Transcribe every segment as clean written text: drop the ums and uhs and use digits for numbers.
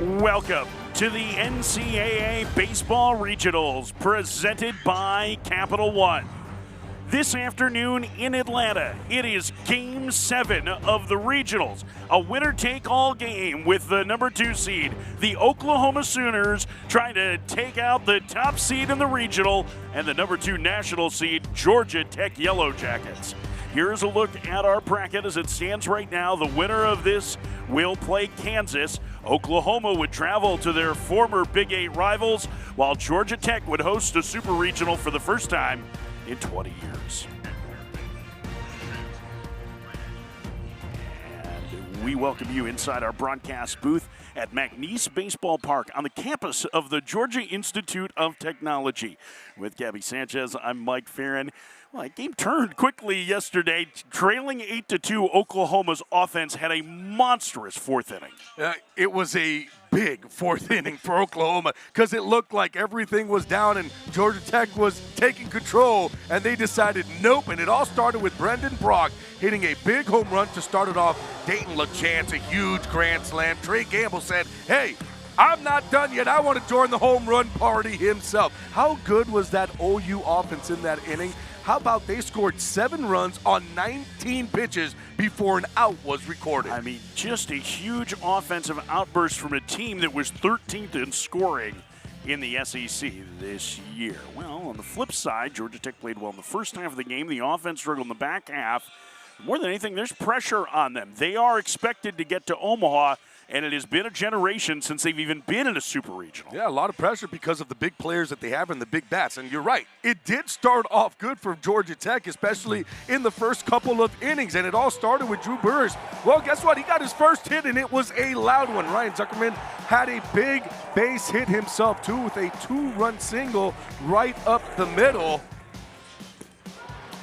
Welcome to the NCAA Baseball Regionals presented by Capital One. This afternoon in Atlanta, it is Game 7 of the Regionals, a winner-take-all game with the number 2 seed, the Oklahoma Sooners, trying to take out the top seed in the regional and the number 2 national seed, Georgia Tech Yellow Jackets. Here's a look at our bracket as it stands right now. The winner of this will play Kansas. Oklahoma would travel to their former Big 8 rivals, while Georgia Tech would host a super regional for the first time in 20 years. And we welcome you inside our broadcast booth at McNeese Baseball Park on the campus of the Georgia Institute of Technology. With Gabby Sanchez, I'm Mike Farron. Well, that game turned quickly yesterday. Trailing 8-2, Oklahoma's offense had a monstrous fourth inning. It was a big fourth inning for Oklahoma because it looked like everything was down and Georgia Tech was taking control, and they decided nope, and it all started with Brendan Brock hitting a big home run to start it off. Dayton LaChance, a huge grand slam. Trey Gamble said, hey, I'm not done yet. I want to join the home run party himself. How good was that OU offense in that inning? How about they scored 7 runs on 19 pitches before an out was recorded? I mean, just a huge offensive outburst from a team that was 13th in scoring in the SEC this year. Well, on the flip side, Georgia Tech played well in the first half of the game. The offense struggled in the back half. More than anything, there's pressure on them. They are expected to get to Omaha, and it has been a generation since they've even been in a super regional. Yeah, a lot of pressure because of the big players that they have and the big bats. And you're right, it did start off good for Georgia Tech, especially in the first couple of innings. And it all started with Drew Burris. Well, guess what? He got his first hit, and it was a loud one. Ryan Zuckerman had a big base hit himself, too, with a 2-run single right up the middle.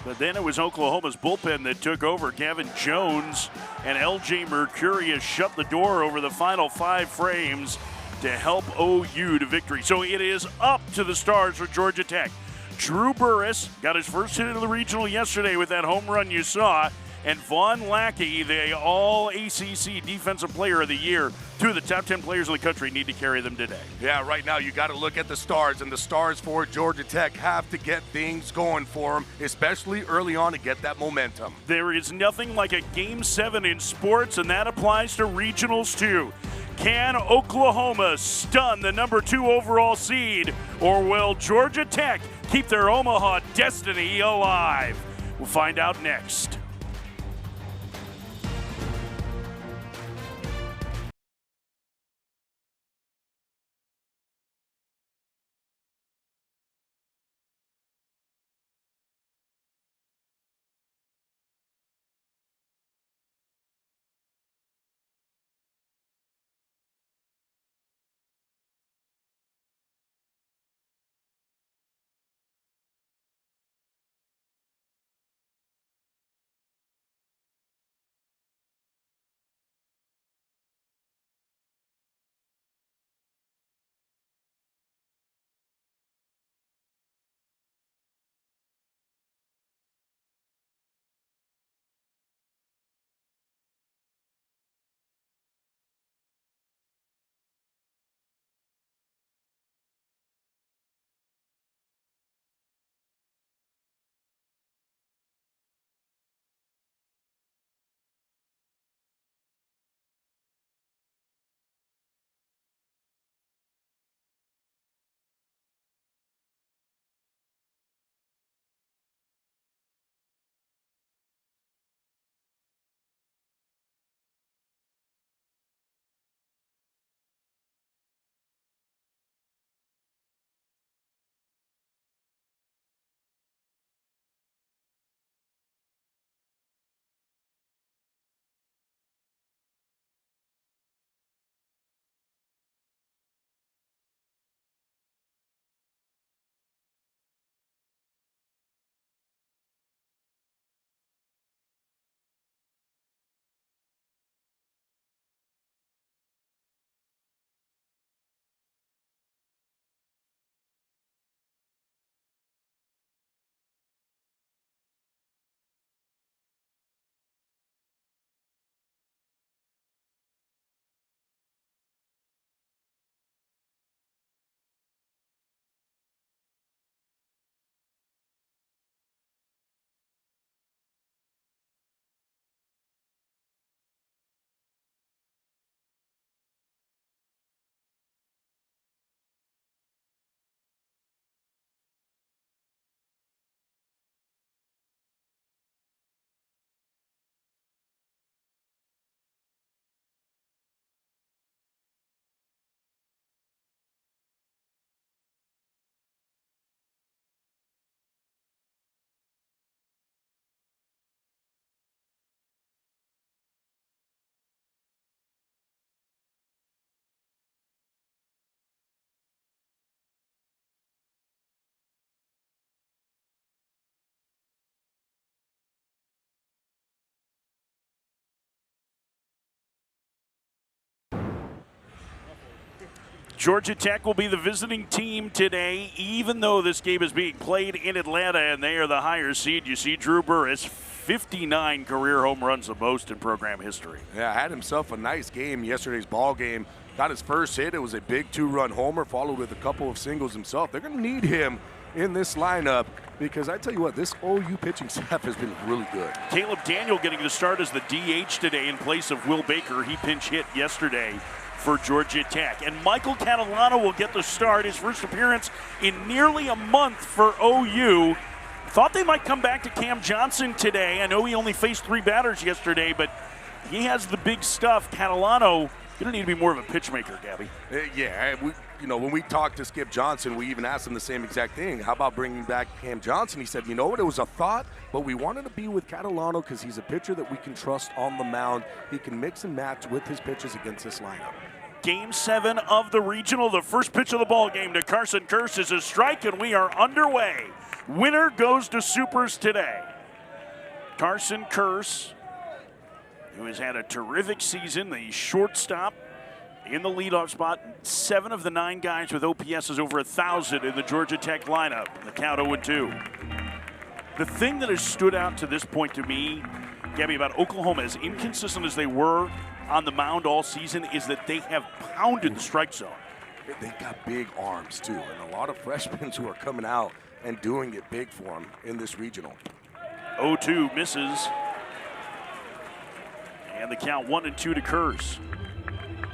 But then it was Oklahoma's bullpen that took over. Gavin Jones and L.J. Mercurius shut the door over the final 5 frames to help OU to victory. So it is up to the stars for Georgia Tech. Drew Burris got his first hit in the regional yesterday with that home run you saw. And Vaughn Lackey, the All-ACC Defensive Player of the Year, 2 of the top 10 players in the country, need to carry them today. Yeah, right now you got to look at the stars, and the stars for Georgia Tech have to get things going for them, especially early on to get that momentum. There is nothing like a Game 7 in sports, and that applies to regionals too. Can Oklahoma stun the number 2 overall seed, or will Georgia Tech keep their Omaha destiny alive? We'll find out next. Georgia Tech will be the visiting team today, even though this game is being played in Atlanta and they are the higher seed. You see Drew Burress, 59 career home runs, the most in program history. Yeah, had himself a nice game yesterday's ball game. Got his first hit. It was a big 2-run homer, followed with a couple of singles himself. They're going to need him in this lineup because I tell you what, this OU pitching staff has been really good. Caleb Daniel getting the start as the DH today in place of Will Baker. He pinch hit yesterday for Georgia Tech. And Michael Catalano will get the start, his first appearance in nearly a month for OU. Thought they might come back to Cam Johnson today. I know he only faced 3 batters yesterday, but he has the big stuff. Catalano, you don't need to be more of a pitch maker, Gabby. Yeah, when we talked to Skip Johnson, we even asked him the same exact thing. How about bringing back Cam Johnson? He said, you know what, it was a thought, but we wanted to be with Catalano because he's a pitcher that we can trust on the mound. He can mix and match with his pitches against this lineup. Game 7 of the regional. The first pitch of the ball game to Carson Kearse is a strike, and we are underway. Winner goes to Supers today. Carson Kearse, who has had a terrific season, the shortstop in the leadoff spot. 7 of the 9 guys with OPS is over 1,000 in the Georgia Tech lineup. The count 0-2. The thing that has stood out to this point to me, Gabby, about Oklahoma, as inconsistent as they were on the mound all season, is that they have pounded the strike zone. They've got big arms, too, and a lot of freshmen who are coming out and doing it big for them in this regional. 0-2 misses. And the count 1-2 to Kearse.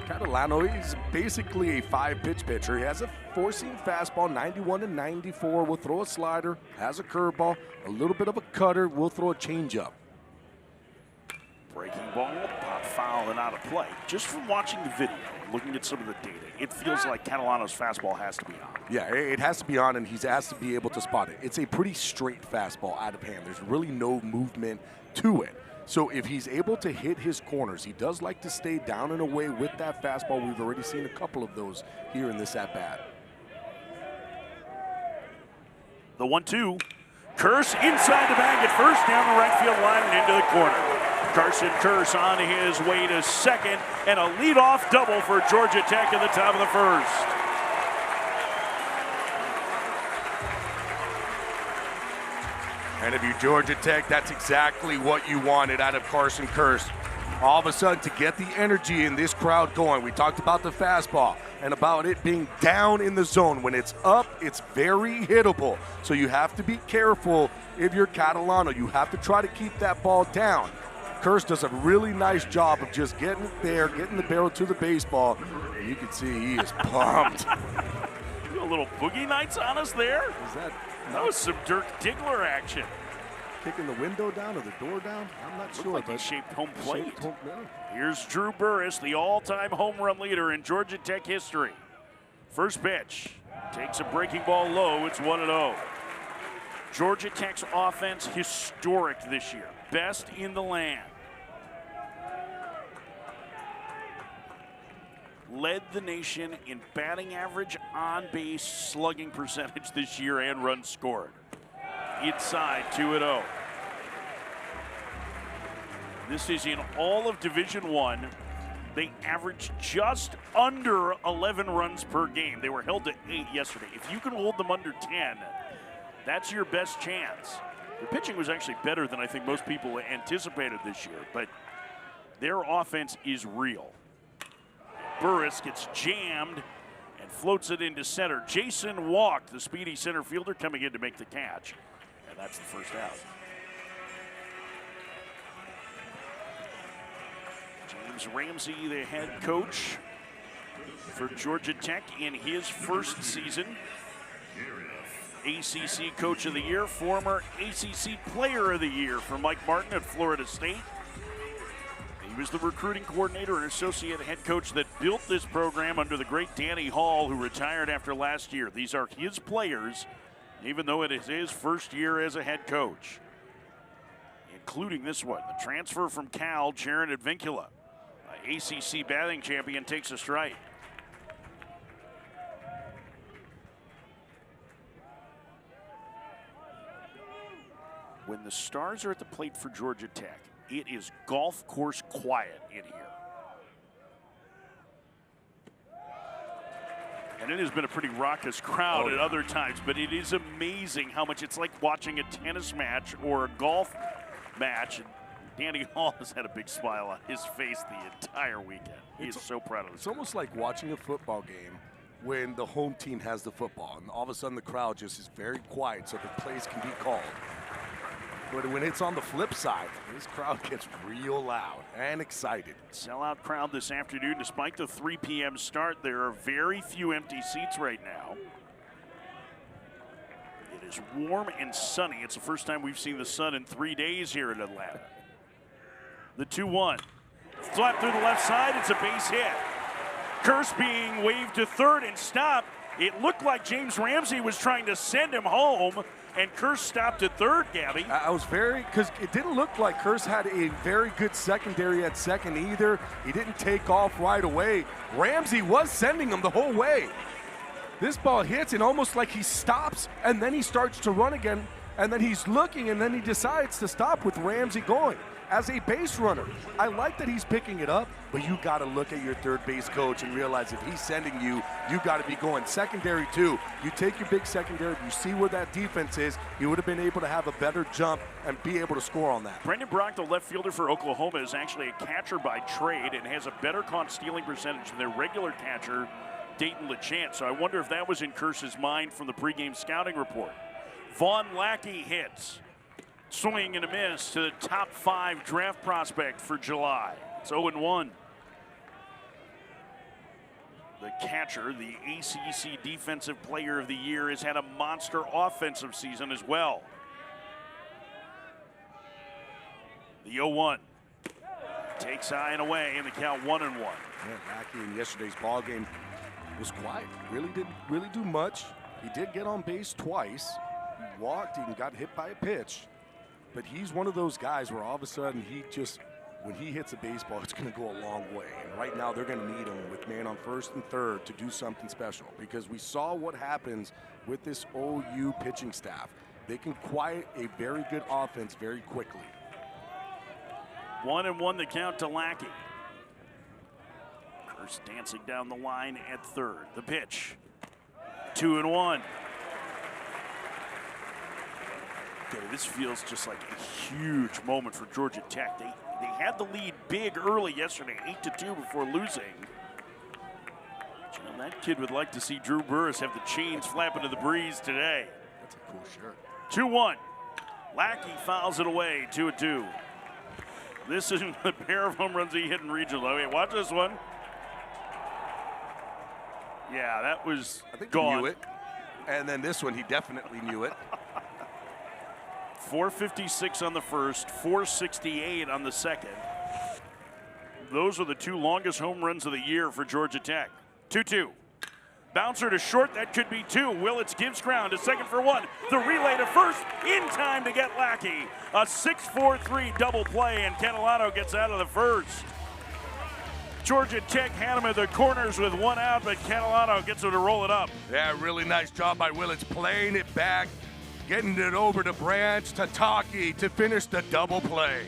Catalano, he's basically a 5-pitch pitcher. He has a 4-seam fastball, 91 and 94. Will throw a slider, has a curveball, a little bit of a cutter, will throw a changeup. Breaking ball, pop foul and out of play. Just from watching the video, looking at some of the data, it feels like Catalano's fastball has to be on. Yeah, it has to be on, and he's asked to be able to spot it. It's a pretty straight fastball out of hand. There's really no movement to it. So if he's able to hit his corners, he does like to stay down and away with that fastball. We've already seen a couple of those here in this at-bat. The 1-2. Kearse inside the bag at first, down the right field line and into the corner. Carson Kearse on his way to second, and a leadoff double for Georgia Tech at the top of the first. And if you're Georgia Tech, that's exactly what you wanted out of Carson Kearse. All of a sudden, to get the energy in this crowd going. We talked about the fastball and about it being down in the zone. When it's up, it's very hittable. So you have to be careful if you're Catalano. You have to try to keep that ball down. Kearse does a really nice job of just getting there, getting the barrel to the baseball. And you can see he is pumped. A little Boogie Nights on us there. That was some Dirk Diggler action. Kicking the window down or the door down? I'm not sure. Like he shaped home plate. Here's Drew Burress, the all-time home run leader in Georgia Tech history. First pitch. Takes a breaking ball low. It's 1-0. Georgia Tech's offense historic this year. Best in the land. Led the nation in batting average, on-base, slugging percentage this year, and runs scored. Inside, 2-0. This is in all of Division I. They averaged just under 11 runs per game. They were held to 8 yesterday. If you can hold them under 10, that's your best chance. The pitching was actually better than I think most people anticipated this year, but their offense is real. Burress gets jammed and floats it into center. Jason Walk, the speedy center fielder, coming in to make the catch. And that's the first out. James Ramsey, the head coach for Georgia Tech in his first season. ACC Coach of the Year, former ACC Player of the Year for Mike Martin at Florida State. He was the recruiting coordinator and associate head coach that built this program under the great Danny Hall, who retired after last year. These are his players, even though it is his first year as a head coach, including this one, the transfer from Cal, Jaron Advincula. ACC batting champion takes a strike. When the Stars are at the plate for Georgia Tech, it is golf course quiet in here. And it has been a pretty raucous crowd at other times, but it is amazing how much it's like watching a tennis match or a golf match. And Danny Hall has had a big smile on his face the entire weekend. He is so proud of this. It's almost like watching a football game when the home team has the football, and all of a sudden the crowd just is very quiet so the plays can be called. But when it's on the flip side, this crowd gets real loud and excited. Sellout crowd this afternoon. Despite the 3 p.m. start, there are very few empty seats right now. It is warm and sunny. It's the first time we've seen the sun in 3 days here in Atlanta. The 2-1. Flat through the left side. It's a base hit. Kearse being waved to third and stopped. It looked like James Ramsey was trying to send him home, and Kearse stopped at third, Gabby. I was because it didn't look like Kearse had a very good secondary at second either. He didn't take off right away. Ramsey was sending him the whole way. This ball hits, and almost like he stops, and then he starts to run again, and then he's looking, and then he decides to stop with Ramsey going. As a base runner, I like that he's picking it up, but you got to look at your third base coach and realize if he's sending you, you got to be going secondary too. You take your big secondary, you see where that defense is, you would have been able to have a better jump and be able to score on that. Brendan Brock, the left fielder for Oklahoma, is actually a catcher by trade and has a better caught stealing percentage than their regular catcher, Dayton LeChant. So I wonder if that was in Kearse's mind from the pregame scouting report. Vaughn Lackey hits. Swing and a miss to the top 5 draft prospect for July. It's 0-1. The catcher, the ACC Defensive Player of the Year, has had a monster offensive season as well. The 0-1 takes high and away, and the count 1-1. Yeah, Lackey in yesterday's ball game was quiet. Didn't really do much. He did get on base twice. He walked and got hit by a pitch. But he's one of those guys where all of a sudden when he hits a baseball, it's going to go a long way. And right now they're going to need him with man on first and third to do something special, because we saw what happens with this OU pitching staff. They can quiet a very good offense very quickly. 1-1 the count to Lackey. Kearse dancing down the line at third. The pitch. 2-1. This feels just like a huge moment for Georgia Tech. They had the lead big early yesterday, 8-2 before losing. But, that kid would like to see Drew Burress have the chains flapping to the breeze today. That's a cool shirt. 2-1. Lackey fouls it away, 2-2. This is the pair of home runs he hit in regional. Okay, watch this one. Yeah, that was I think gone. He knew it. And then this one, he definitely knew it. 456 on the first, 468 on the second. Those are the 2 longest home runs of the year for Georgia Tech. 2-2. Bouncer to short, that could be 2. Willits gives ground to second for 1. The relay to first, in time to get Lackey. A 6-4-3 double play, and Catalano gets out of the first. Georgia Tech had him at the corners with 1 out, but Catalano gets him to roll it up. Yeah, really nice job by Willits playing it back, getting it over to Branch, to Taki to finish the double play.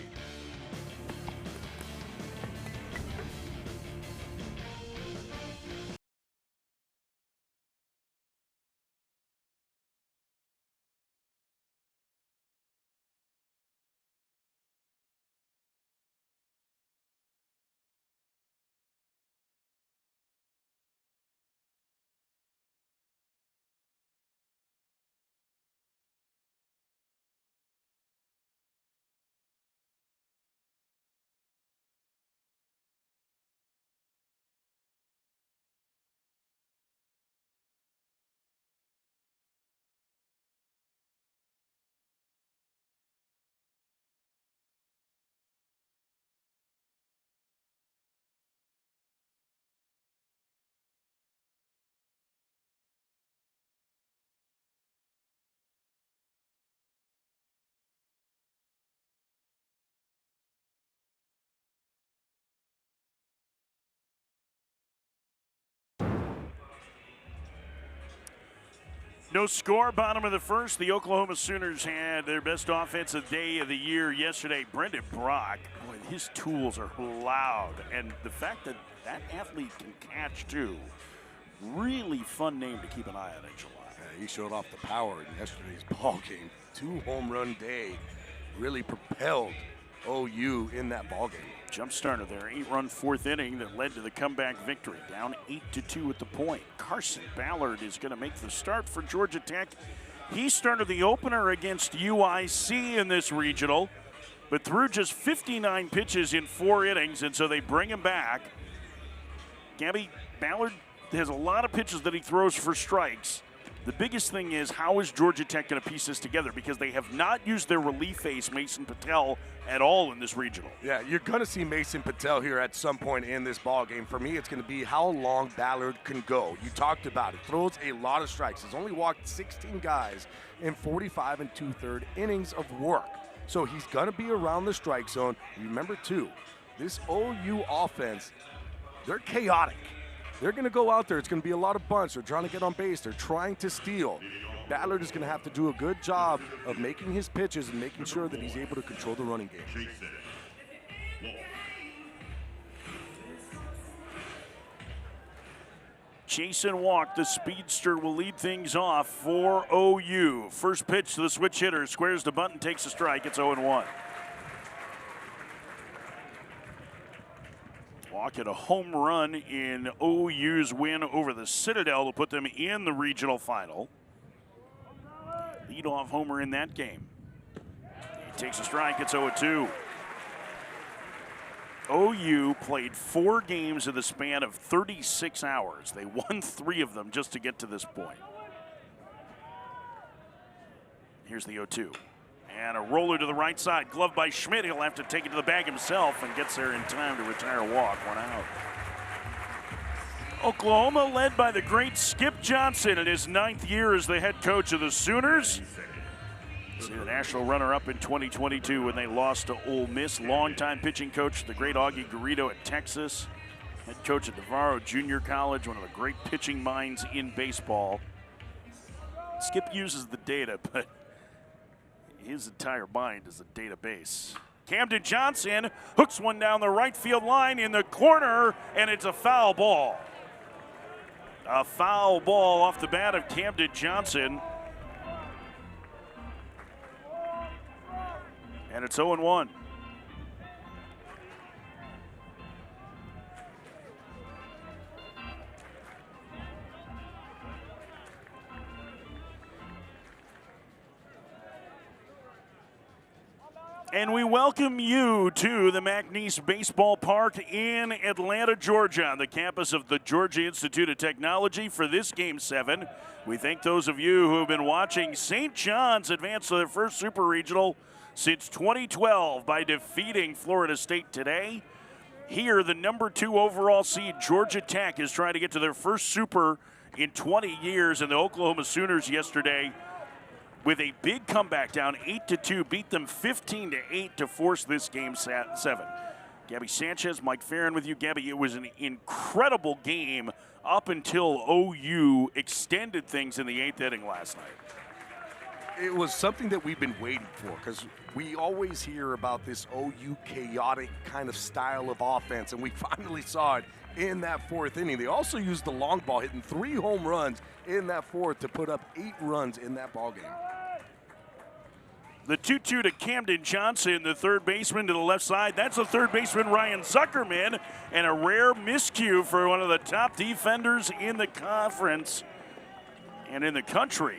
No score, bottom of the first. The Oklahoma Sooners had their best offensive day of the year yesterday. Brendan Brock, boy, his tools are loud. And the fact that that athlete can catch too. Really fun name to keep an eye on in July. He showed off the power in yesterday's ball game. 2 home run day really propelled OU in that ball game. Jump starter there, 8-run fourth inning that led to the comeback victory. Down 8-2 at the point. Carson Ballard is going to make the start for Georgia Tech. He started the opener against UIC in this regional, but threw just 59 pitches in 4 innings, and so they bring him back. Gabby, Ballard has a lot of pitches that he throws for strikes. The biggest thing is, how is Georgia Tech going to piece this together? Because they have not used their relief ace, Mason Patel, at all in this regional. Yeah, you're going to see Mason Patel here at some point in this ball game. For me, it's going to be how long Ballard can go. You talked about it. Throws a lot of strikes. He's only walked 16 guys in 45 2/3 innings of work. So he's going to be around the strike zone. Remember, too, this OU offense, they're chaotic. They're going to go out there. It's going to be a lot of bunts. They're trying to get on base. They're trying to steal. Ballard is going to have to do a good job of making his pitches and making sure that he's able to control the running game. Jason Walk, the speedster, will lead things off for OU. First pitch to the switch hitter. Squares the bunt and takes a strike. It's 0-1. Walk hit a home run in OU's win over the Citadel to put them in the regional final. Leadoff homer in that game. He takes a strike. It's 0-2. OU played 4 games in the span of 36 hours. They won 3 of them just to get to this point. Here's the 0-2. And a roller to the right side. Glove by Schmidt. He'll have to take it to the bag himself and gets there in time to retire Walk. 1 out. Oklahoma led by the great Skip Johnson in his 9th year as the head coach of the Sooners. He's the national runner-up in 2022 when they lost to Ole Miss. Longtime pitching coach, the great Augie Garrido at Texas. Head coach at Navarro Junior College, one of the great pitching minds in baseball. Skip uses the data, but his entire mind is a database. Camden Johnson hooks one down the right field line in the corner, and it's a foul ball. A foul ball off the bat of Camden Johnson. And it's 0-1. And we welcome you to the McNeese Baseball Park in Atlanta, Georgia, on the campus of the Georgia Institute of Technology for this Game 7. We thank those of you who have been watching. St. John's advance to their first Super Regional since 2012 by defeating Florida State today. Here, the number 2 overall seed, Georgia Tech, is trying to get to their first Super in 20 years, and the Oklahoma Sooners yesterday, with a big comeback down 8-2, beat them 15-8 to force this Game 7. Gabby Sanchez, Mike Farron with you. Gabby, it was an incredible game up until OU extended things in the 8th inning last night. It was something that we've been waiting for because we always hear about this OU chaotic kind of style of offense, and we finally saw it in that 4th inning. They also used the long ball, hitting 3 home runs in that 4th to put up 8 runs in that ball game. The 2-2 to Camden Johnson, the third baseman to the left side. That's the third baseman, Ryan Zuckerman, and a rare miscue for one of the top defenders in the conference and in the country.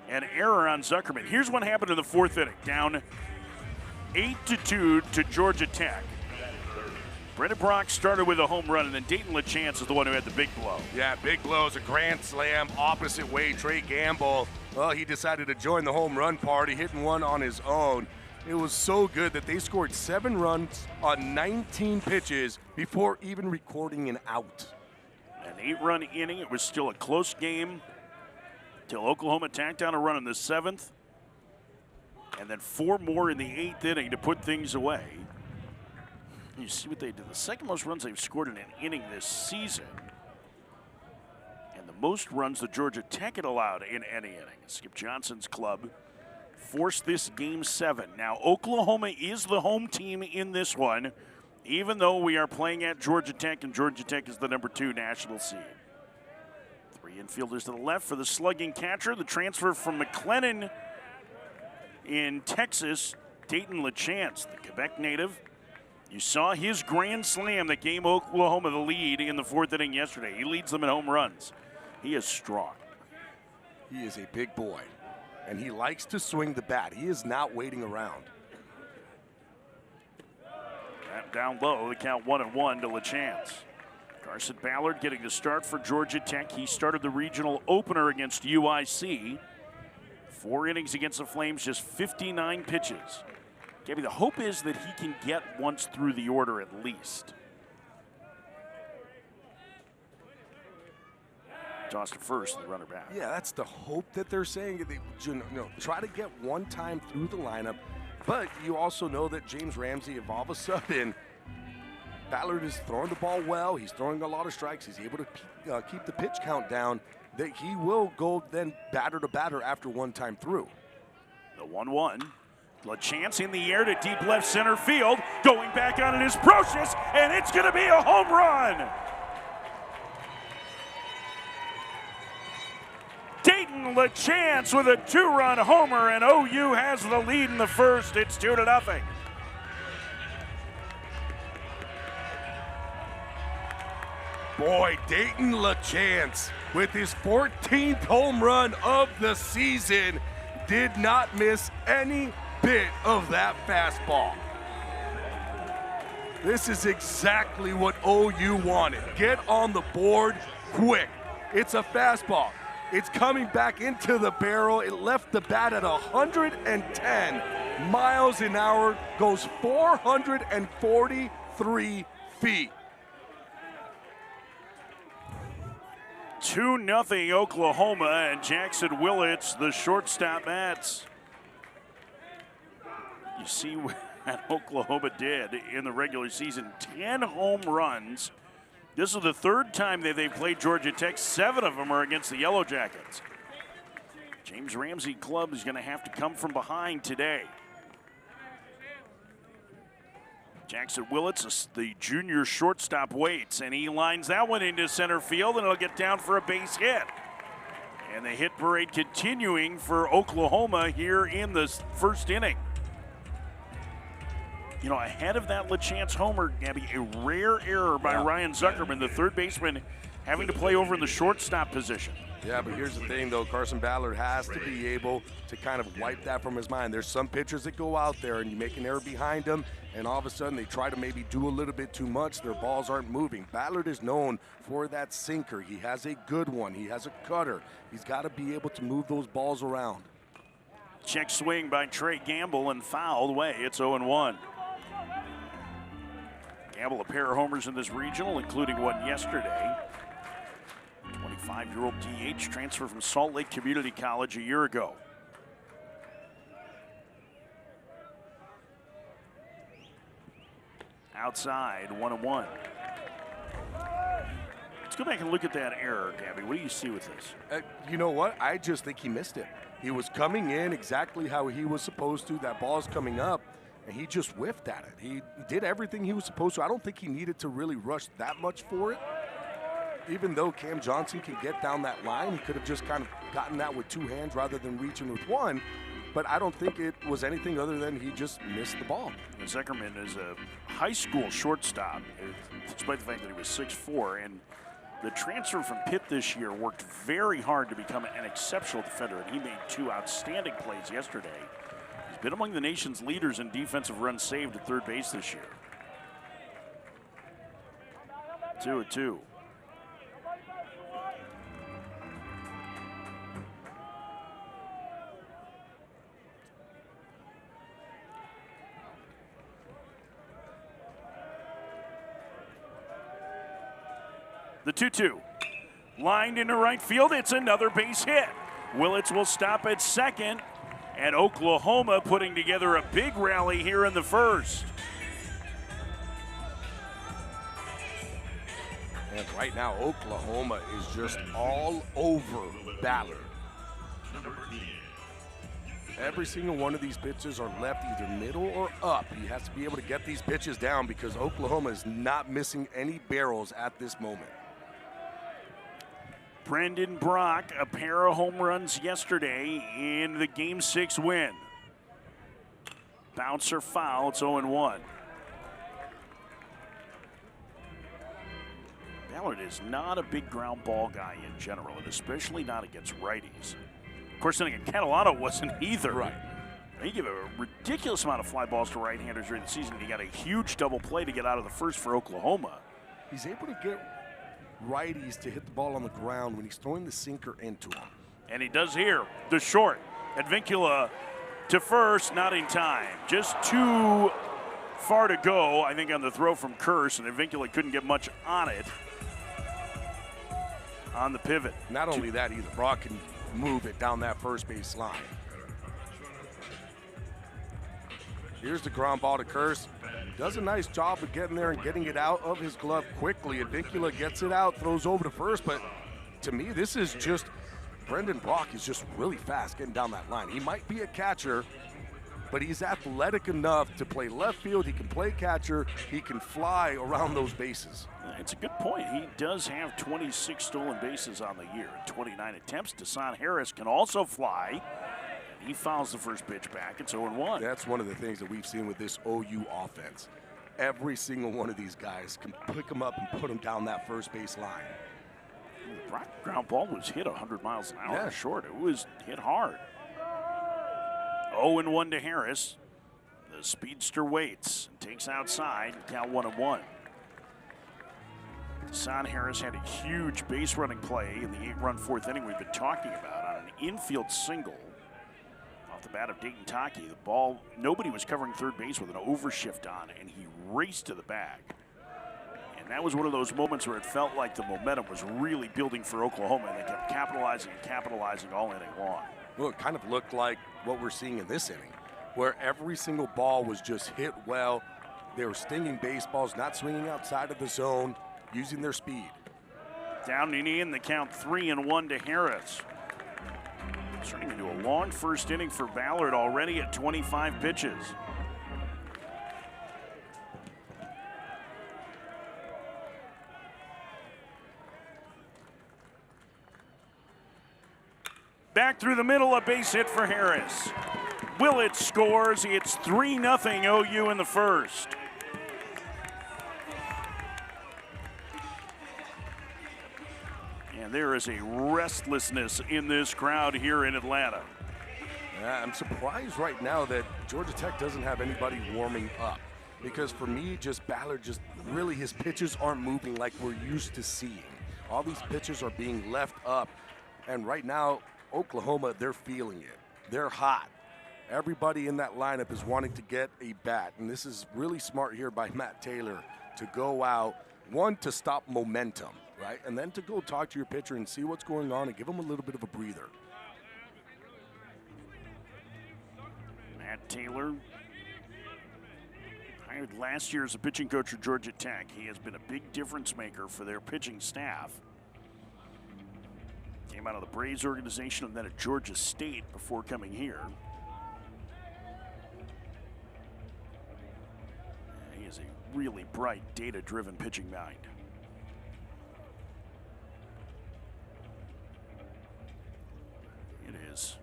An error on Zuckerman. Here's what happened in the 4th inning. Down 8-2 to Georgia Tech. Brendan Brock started with a home run, and then Dayton LaChance is the one who had the big blow. Yeah, big blows, a grand slam, opposite way. Trey Gamble, well, he decided to join the home run party, hitting one on his own. It was so good that they scored 7 runs on 19 pitches before even recording an out. An 8-run inning. It was still a close game till Oklahoma tacked down a run in the 7th. And then 4 more in the 8th inning to put things away. You see what they did. The second most runs they've scored in an inning this season. And the most runs that Georgia Tech had allowed in any inning. Skip Johnson's club forced this Game 7. Now, Oklahoma is the home team in this one, even though we are playing at Georgia Tech, and Georgia Tech is the number 2 national seed. The infielders to the left for the slugging catcher. The transfer from McLennan in Texas, Dayton LaChance, the Quebec native. You saw his grand slam that gave Oklahoma the lead in the fourth inning yesterday. He leads them in home runs. He is strong. He is a big boy, and he likes to swing the bat. He is not waiting around. Down low, the count 1-1 to LaChance. Carson Ballard getting the start for Georgia Tech. He started the regional opener against UIC. 4 innings against the Flames, just 59 pitches. Gabby, the hope is that he can get once through the order at least. Toss to first, the runner back. Yeah, that's the hope that they're saying. They try to get one time through the lineup, but you also know that James Ramsey, if all of a sudden Ballard is throwing the ball well, he's throwing a lot of strikes, he's able to keep the pitch count down, that he will go then batter to batter after one time through. The 1-1. LaChance in the air to deep left center field. Going back on it is Brocious, and it's going to be a home run. Dayton LaChance with a 2-run homer, and OU has the lead in the first. It's 2-0. Boy, Dayton LaChance with his 14th home run of the season did not miss any bit of that fastball. This is exactly what OU wanted. Get on the board quick. It's a fastball. It's coming back into the barrel. It left the bat at 110 miles an hour, goes 443 feet. 2-0 Oklahoma, and Jackson Willits, the shortstop, bats. You see what Oklahoma did in the regular season. 10 home runs. This is the third time that they've played Georgia Tech. 7 of them are against the Yellow Jackets. James Ramsey club is going to have to come from behind today. Jackson Willits, the junior shortstop, waits, and he lines that one into center field, and it'll get down for a base hit. And the hit parade continuing for Oklahoma here in the first inning. You know, ahead of that LaChance homer, Gabby, a rare error by Ryan Zuckerman, the third baseman, having to play over in the shortstop position. Yeah, but here's the thing, though. Carson Ballard has to be able to kind of wipe that from his mind. There's some pitchers that go out there and you make an error behind them, and all of a sudden they try to maybe do a little bit too much. Their balls aren't moving. Ballard is known for that sinker. He has a good one. He has a cutter. He's got to be able to move those balls around. Check swing by Trey Gamble and fouled away. It's 0-1. Gamble, a pair of homers in this regional, including one yesterday. 25-year-old DH transferred from Salt Lake Community College a year ago. Outside, 1-1. Let's go back and look at that error, Gabby. What do you see with this? You know what? I just think he missed it. He was coming in exactly how he was supposed to. That ball's coming up, and he just whiffed at it. He did everything he was supposed to. I don't think he needed to really rush that much for it. Even though Cam Johnson can get down that line, he could have just kind of gotten that with 2 hands rather than reaching with 1. But I don't think it was anything other than he just missed the ball. And Zuckerman is a high school shortstop, despite the fact that he was 6'4". And the transfer from Pitt this year worked very hard to become an exceptional defender, and he made 2 outstanding plays yesterday. He's been among the nation's leaders in defensive runs saved at third base this year. 2-2. The 2-2. Lined into right field. It's another base hit. Willits will stop at second. And Oklahoma putting together a big rally here in the first. And right now, Oklahoma is just all over Ballard. Every single one of these pitches are left either middle or up. He has to be able to get these pitches down because Oklahoma is not missing any barrels at this moment. Brendan Brock, a pair of home runs yesterday in the Game 6 win. Bouncer foul, it's 0-1. Ballard is not a big ground ball guy in general, and especially not against righties. Of course, then again, Catalano wasn't either. Right. He gave a ridiculous amount of fly balls to right-handers during the season. He got a huge double play to get out of the first for Oklahoma. He's able to get righties to hit the ball on the ground when he's throwing the sinker into him. And he does here. The short. Advincula to first, not in time. Just too far to go, I think, on the throw from Kearse, and Advincula couldn't get much on it on the pivot. Not only that either, Brock can move it down that first base line. Here's the ground ball to Kearse. Does a nice job of getting there and getting it out of his glove quickly. Advincula gets it out, throws over to first, but to me, this is just, Brendan Brock is just really fast getting down that line. He might be a catcher, but he's athletic enough to play left field. He can play catcher. He can fly around those bases. It's a good point. He does have 26 stolen bases on the year, 29 attempts. Desan Harris can also fly. He fouls the first pitch back. It's 0-1. That's one of the things that we've seen with this OU offense. Every single one of these guys can pick them up and put them down that first base line. The ground ball was hit 100 miles an hour short. It was hit hard. 0-1 to Harris. The speedster waits and takes outside. Count 1-1. Desan Harris had a huge base running play in the 8-run fourth inning we've been talking about on an infield single. Off the bat of Dayton Taki, the ball, nobody was covering third base with an overshift on, and he raced to the bag. And that was one of those moments where it felt like the momentum was really building for Oklahoma, and they kept capitalizing and capitalizing all inning long. Well, it kind of looked like what we're seeing in this inning, where every single ball was just hit well. They were stinging baseballs, not swinging outside of the zone, using their speed. Down and in, the count 3-1 to Harris. Turning into a long first inning for Ballard already at 25 pitches. Back through the middle, a base hit for Harris. Willett scores. It's 3-0 OU in the first. And there is a restlessness in this crowd here in Atlanta. Yeah, I'm surprised right now that Georgia Tech doesn't have anybody warming up. Because for me, just Ballard, just really his pitches aren't moving like we're used to seeing. All these pitches are being left up. And right now, Oklahoma, they're feeling it. They're hot. Everybody in that lineup is wanting to get a bat. And this is really smart here by Matt Taylor to go out, one, to stop momentum, right? And then to go talk to your pitcher and see what's going on and give him a little bit of a breather. Matt Taylor, hired last year as a pitching coach for Georgia Tech. He has been a big difference maker for their pitching staff. Came out of the Braves organization and then at Georgia State before coming here. He is a really bright, data-driven pitching mind. It is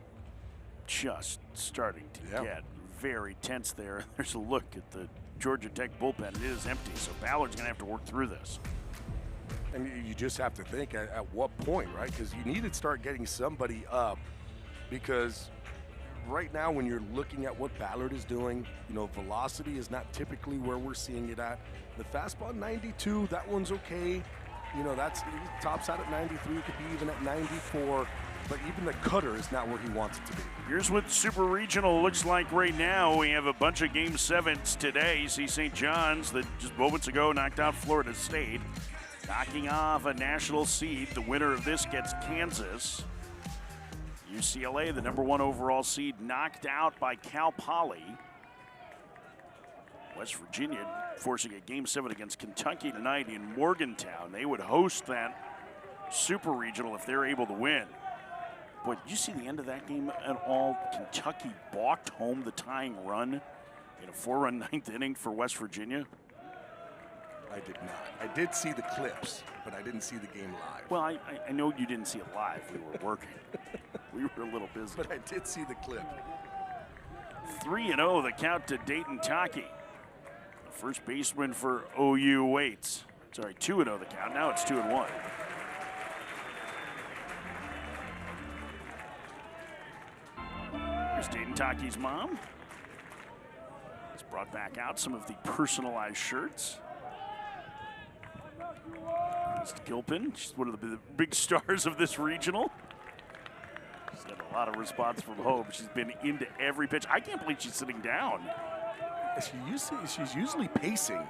just starting to get very tense there. There's a look at the Georgia Tech bullpen. It is empty, so Ballard's going to have to work through this. And you just have to think at what point, right? Because you need to start getting somebody up, because right now when you're looking at what Ballard is doing, you know, velocity is not typically where we're seeing it at. The fastball 92, that one's okay. You know, that's tops out at 93, it could be even at 94, but even the cutter is not where he wants it to be. Here's what Super Regional looks like right now. We have a bunch of Game 7s today. See St. John's that just moments ago knocked out Florida State. Knocking off a national seed. The winner of this gets Kansas. UCLA, the #1 overall seed, knocked out by Cal Poly. West Virginia forcing a Game 7 against Kentucky tonight in Morgantown. They would host that Super Regional if they're able to win. But did you see the end of that game at all? Kentucky balked home the tying run in a 4-run ninth inning for West Virginia. I did not. I did see the clips, but I didn't see the game live. Well, I know you didn't see it live. We were working. We were a little busy. But I did see the clip. 3-0 the count to Dayton Taki. The first baseman for OU waits. Sorry, 2-0 the count. Now it's 2-1. Here's Dayton Taki's mom. He's brought back out some of the personalized shirts. Here's Gilpin. She's one of the big stars of this regional. She's got a lot of response from home. She's been into every pitch. I can't believe she's sitting down. She's usually pacing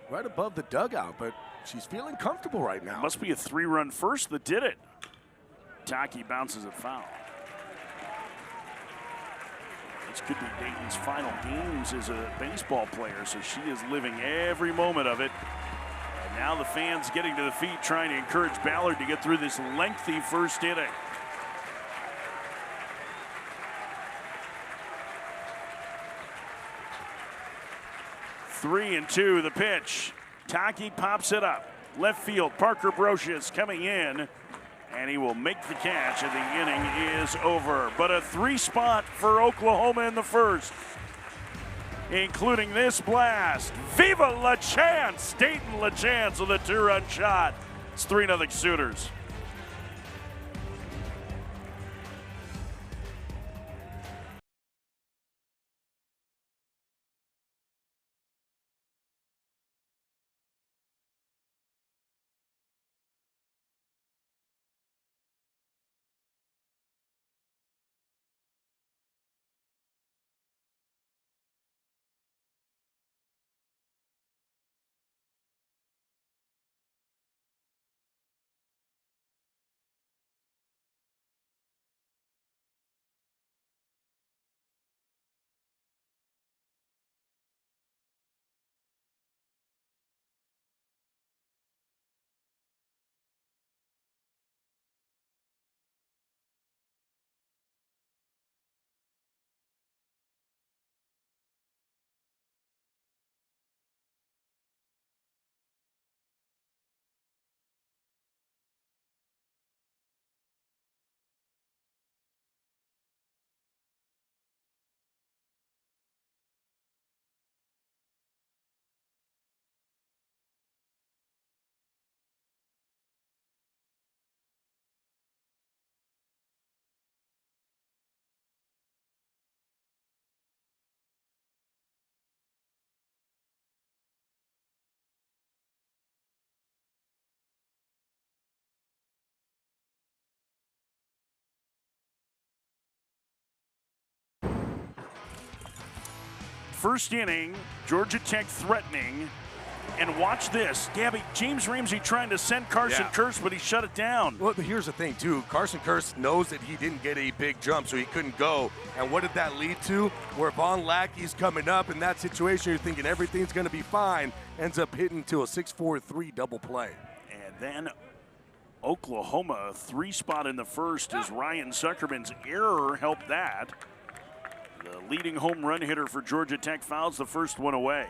right above the dugout, but she's feeling comfortable right now. Must be a 3-run first that did it. Taki bounces it foul. This could be Dayton's final games as a baseball player, so she is living every moment of it. And now the fans getting to the feet trying to encourage Ballard to get through this lengthy first inning. Three and two, the pitch. Taki pops it up. Left field, Parker Brocious coming in, and he will make the catch, and the inning is over. But a 3-spot for Oklahoma in the first, including this blast. Viva La Chance! Dayton La Chance with a 2-run shot. It's 3-0 Sooners. First inning, Georgia Tech threatening. And watch this. Gabby, James Ramsey trying to send Carson Kearse, but he shut it down. Well, here's the thing, too. Carson Kearse knows that he didn't get a big jump, so he couldn't go. And what did that lead to? Where Von Lackey's coming up in that situation, you're thinking everything's going to be fine. Ends up hitting to a 6-4-3 double play. And then Oklahoma, 3-spot in the first as Ryan Zuckerman's error helped that. The leading home run hitter for Georgia Tech fouls the first one away.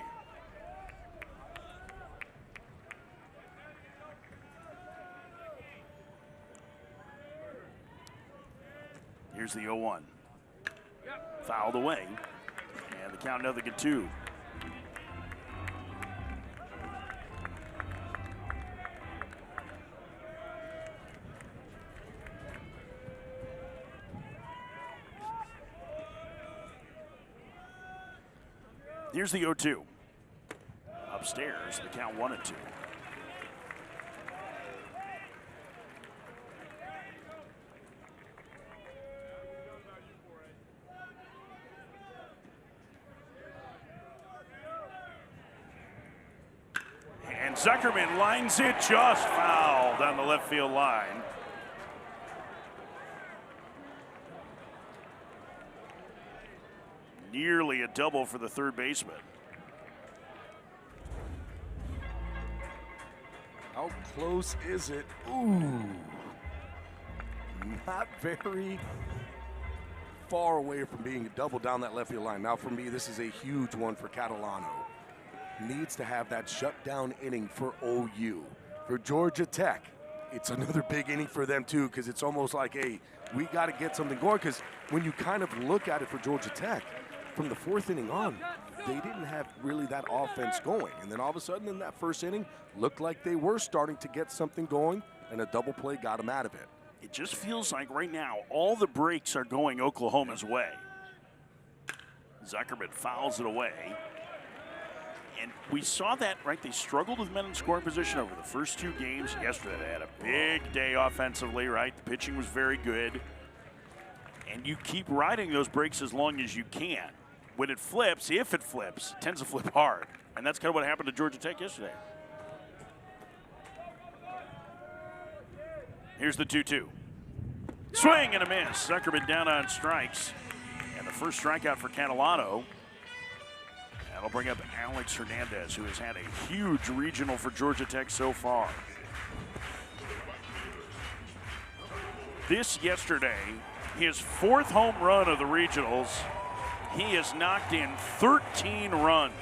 Here's the 0-1. Fouled away. And the count another get 2. Here's the 0-2. Upstairs, the count 1-2. And Zuckerman lines it just foul down the left field line. Nearly a double for the third baseman. How close is it? Ooh. Not very far away from being a double down that left field line. Now for me, this is a huge one for Catalano. needs to have that shutdown inning for OU. For Georgia Tech, it's another big inning for them too, because it's almost like, hey, we got to get something going. Because when you kind of look at it for Georgia Tech, from the 4th inning on, they didn't have really that offense going. And then all of a sudden in that 1st inning, looked like they were starting to get something going, and a double play got them out of it. It just feels like right now all the breaks are going Oklahoma's way. Zuckerman fouls it away. And we saw that, right? They struggled with men in scoring position over the first 2 games. Yesterday they had a big day offensively, right? The pitching was very good. And you keep riding those breaks as long as you can. When it flips, if it flips, it tends to flip hard. And that's kind of what happened to Georgia Tech yesterday. Here's the 2-2. Swing and a miss. Zuckerman down on strikes. And the first strikeout for Catalano. That'll bring up Alex Hernandez, who has had a huge regional for Georgia Tech so far. This yesterday, his 4th home run of the regionals. He has knocked in 13 runs.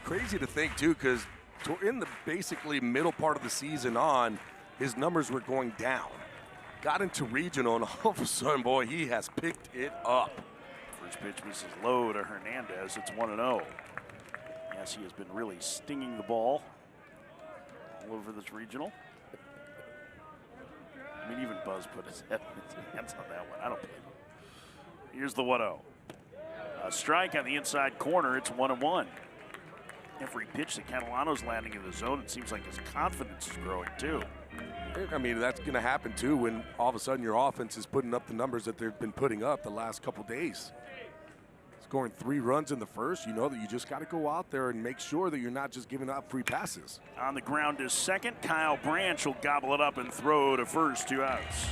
Crazy to think too, because in the basically middle part of the season on, his numbers were going down. Got into regional, and all of a sudden, boy, he has picked it up. First pitch misses low to Hernandez. It's 1-0. Yes, he has been really stinging the ball all over this regional. I mean, even Buzz put his hands on that one. I don't believe him. Here's the 1-0. A strike on the inside corner. It's 1-1. Every pitch that Catalano's landing in the zone, it seems like his confidence is growing too. I mean, that's going to happen too when all of a sudden your offense is putting up the numbers that they've been putting up the last couple days. Scoring 3 runs in the first, you know that you just got to go out there and make sure that you're not just giving up free passes. On the ground is second. Kyle Branch will gobble it up and throw to first, 2 outs.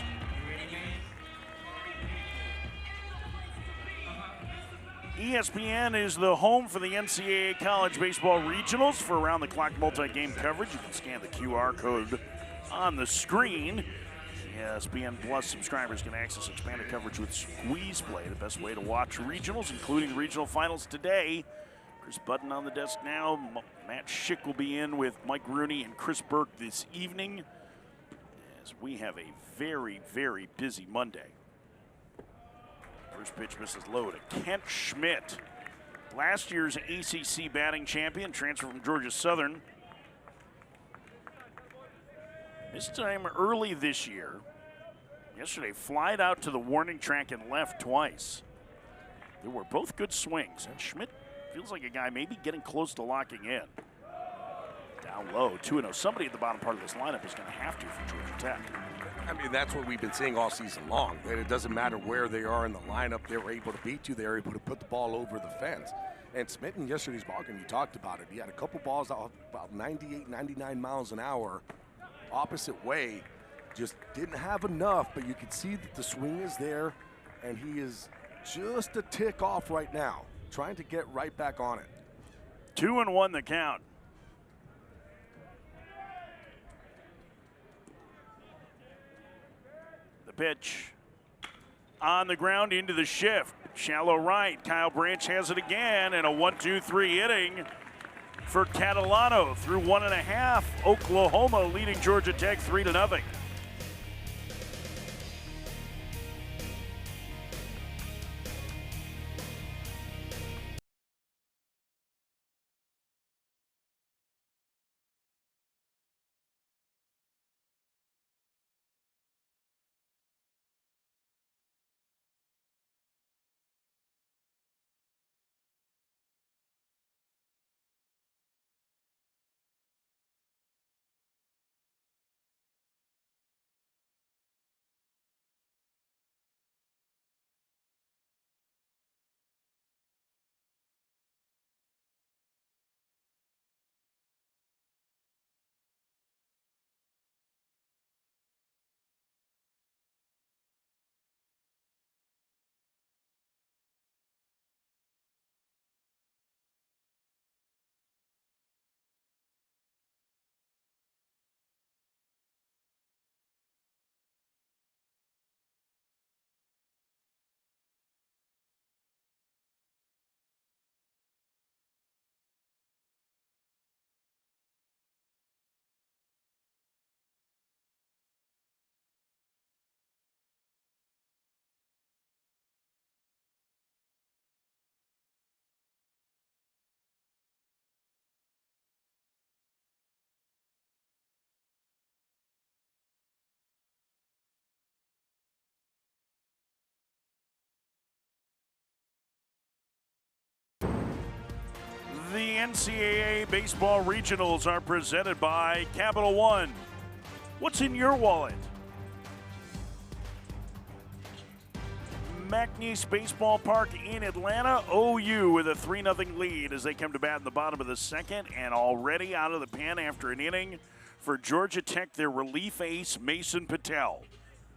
ESPN is the home for the NCAA College Baseball Regionals. For around-the-clock multi-game coverage, you can scan the QR code on the screen. ESPN Plus subscribers can access expanded coverage with Squeeze Play, the best way to watch regionals, including regional finals today. Chris Button on the desk now. Matt Schick will be in with Mike Rooney and Chris Burke this evening, as we have a very, very busy Monday. First pitch misses low to Kent Schmidt. Last year's ACC batting champion, transfer from Georgia Southern. This time early this year. Yesterday, flied out to the warning track and left twice. They were both good swings, and Schmidt feels like a guy maybe getting close to locking in. Down low, 2-0. Somebody at the bottom part of this lineup is going to have to for Georgia Tech. I mean, that's what we've been seeing all season long. That it doesn't matter where they are in the lineup, they're able to beat you. They're able to put the ball over the fence. And Schmidt in yesterday's ballgame, you talked about it. He had a couple balls out about 98, 99 miles an hour, opposite way. Just didn't have enough, but you could see that the swing is there, and he is just a tick off right now, trying to get right back on it. 2-1 the count. The pitch on the ground into the shift. Shallow right. Kyle Branch has it again, and a 1-2-3 inning for Catalano through 1.5. Oklahoma leading Georgia Tech 3-0. NCAA Baseball Regionals are presented by Capital One. What's in your wallet? McNeese Baseball Park in Atlanta, OU with a 3-0 lead as they come to bat in the bottom of the second, and already out of the pen after an inning for Georgia Tech, their relief ace, Mason Patel.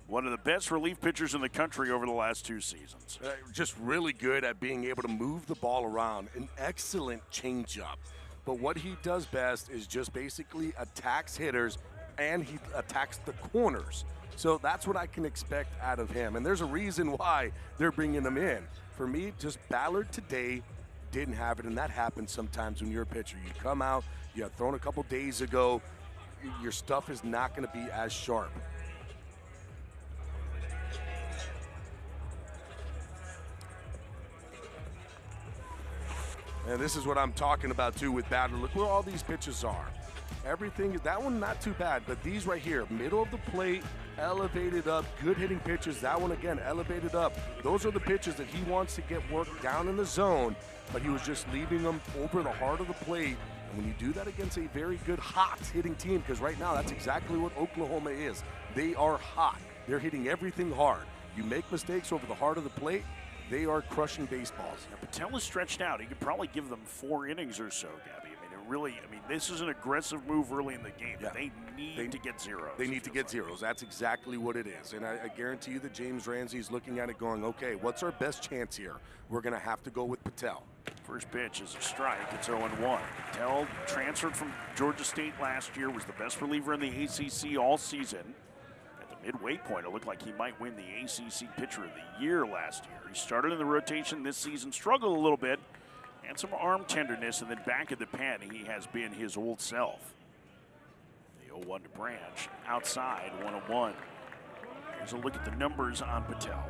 One of the best relief pitchers in the country over the last 2 seasons. Just really good at being able to move the ball around. An excellent changeup. But what he does best is just basically attacks hitters, and he attacks the corners. So that's what I can expect out of him. And there's a reason why they're bringing him in. For me, just Ballard today didn't have it, and that happens sometimes when you're a pitcher. You come out, you have thrown a couple days ago, your stuff is not going to be as sharp. And this is what I'm talking about too with Ballard. Look where all these pitches are. Everything, that one not too bad, but these right here, middle of the plate, elevated up, good hitting pitches. That one again, elevated up. Those are the pitches that he wants to get work down in the zone, but he was just leaving them over the heart of the plate. And when you do that against a very good hot hitting team, because right now that's exactly what Oklahoma is. They are hot. They're hitting everything hard. You make mistakes over the heart of the plate, they are crushing baseballs. Now, Patel is stretched out. He could probably give them 4 innings or so, Gabby. I mean, this is an aggressive move early in the game. Yeah. They need to get zeros. They need to get zeros. That's exactly what it is. And I guarantee you that James Ramsey's looking at it going, okay, what's our best chance here? We're going to have to go with Patel. First pitch is a strike. It's 0-1. Patel transferred from Georgia State last year, was the best reliever in the ACC all season. At the midway point, it looked like he might win the ACC Pitcher of the Year last year. He started in the rotation this season, struggled a little bit, and some arm tenderness, and then back at the pen, he has been his old self. The 0-1 to Branch, outside, 1-1. Here's a look at the numbers on Patel.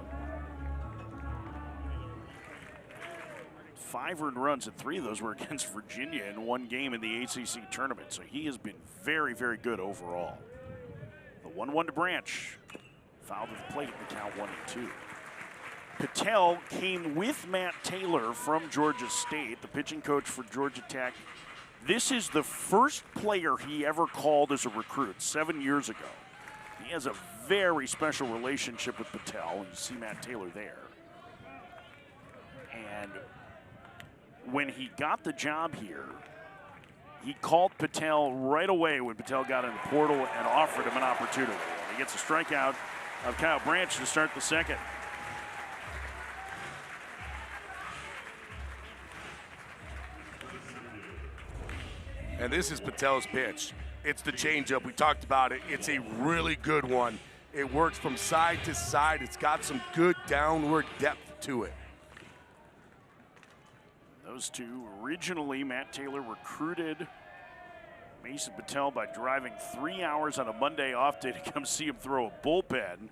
5 earned runs, and 3 of those were against Virginia in 1 game in the ACC tournament, so he has been very, very good overall. The 1-1 to Branch, fouled to the plate, the count 1-2. Patel came with Matt Taylor from Georgia State, the pitching coach for Georgia Tech. This is the first player he ever called as a recruit 7 years ago. He has a very special relationship with Patel. You see Matt Taylor there. And when he got the job here, he called Patel right away when Patel got in the portal and offered him an opportunity. And he gets a strikeout of Kyle Branch to start the second. And this is Patel's pitch. It's the changeup. We talked about it. It's a really good one. It works from side to side. It's got some good downward depth to it. Those two, originally, Matt Taylor recruited Mason Patel by driving 3 hours on a Monday off day to come see him throw a bullpen.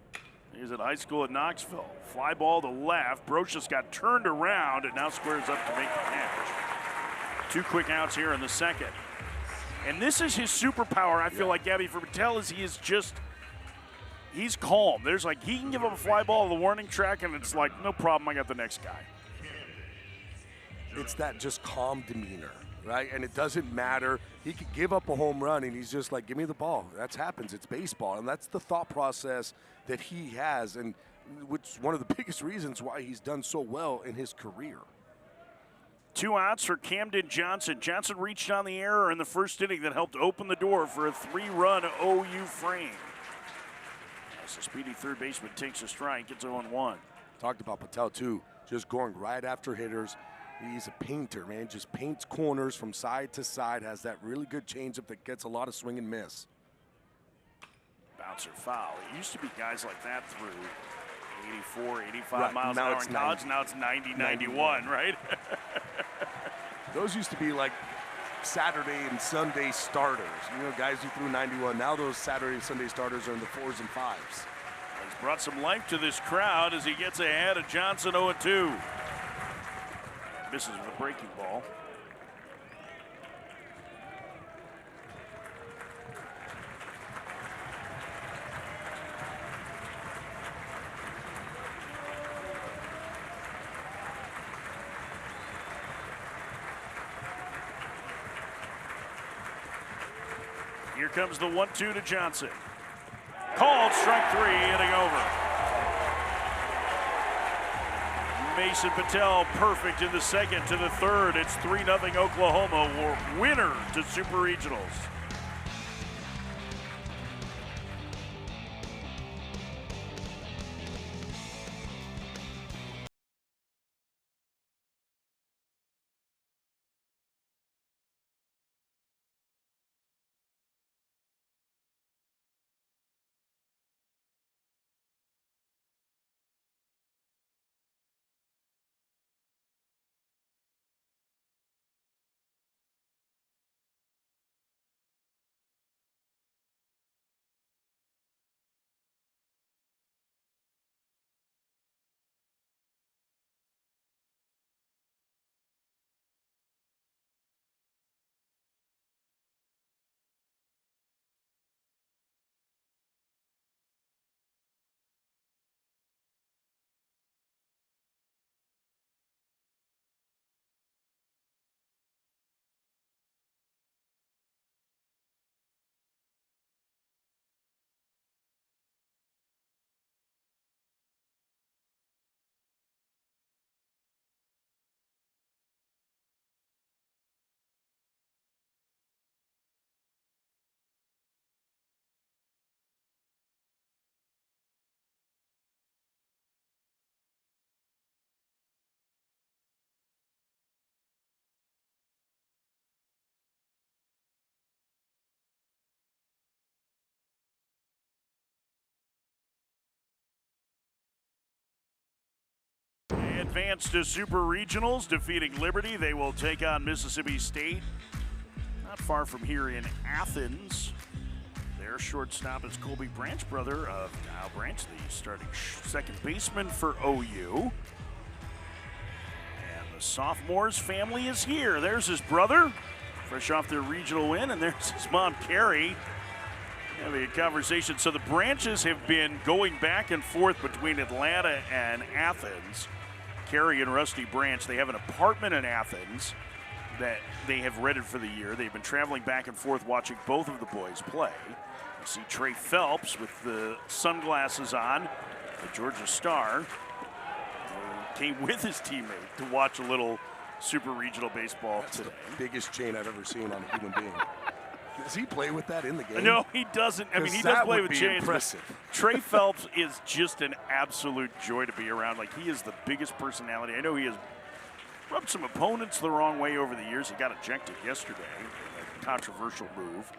He was at high school at Knoxville. Fly ball to left. Brocious got turned around and now squares up to make the catch. 2 quick outs here in the second. And this is his superpower, I feel like, Gabby, for Patel, is he's calm. There's like, he can give up a fly ball to the warning track, and it's like, no problem, I got the next guy. It's that just calm demeanor, right? And it doesn't matter. He could give up a home run, and he's just like, give me the ball. That happens. It's baseball. And that's the thought process that he has, and which is one of the biggest reasons why he's done so well in his career. 2 outs for Camden Johnson. Johnson reached on the error in the first inning that helped open the door for a 3-run OU frame. As the speedy third baseman takes a strike, it's 0-1. Talked about Patel, too, just going right after hitters. He's a painter, man, just paints corners from side to side, has that really good changeup that gets a lot of swing and miss. Bouncer foul. It used to be guys like that through 84, 85 miles an hour in college. Now it's 90, 91, right? Those used to be like Saturday and Sunday starters. You know, guys who threw 91. Now those Saturday and Sunday starters are in the 4s and 5s. He's brought some life to this crowd as he gets ahead of Johnson 0-2. Misses with a breaking ball. Here comes the 1-2 to Johnson. Called strike 3, inning over. Mason Patel perfect in the second to the third. It's 3-0 Oklahoma, winner to Super Regionals. They advance to Super Regionals, defeating Liberty. They will take on Mississippi State. Not far from here in Athens. Their shortstop is Colby Branch, brother of Kyle Branch, the starting second baseman for OU. And the sophomore's family is here. There's his brother, fresh off their regional win, and there's his mom, Carrie, having a conversation. So the Branches have been going back and forth between Atlanta and Athens. Carrie and Rusty Branch, they have an apartment in Athens that they have rented for the year. They've been traveling back and forth watching both of the boys play. You see Trey Phelps with the sunglasses on, the Georgia Star, who came with his teammate to watch a little Super Regional baseball today. The biggest chain I've ever seen on a human being. Does he play with that in the game? No, he doesn't. I mean, he does play with chains. Impressive. Trey Phelps is just an absolute joy to be around. Like, he is the biggest personality. I know he has rubbed some opponents the wrong way over the years. He got ejected yesterday, a controversial move,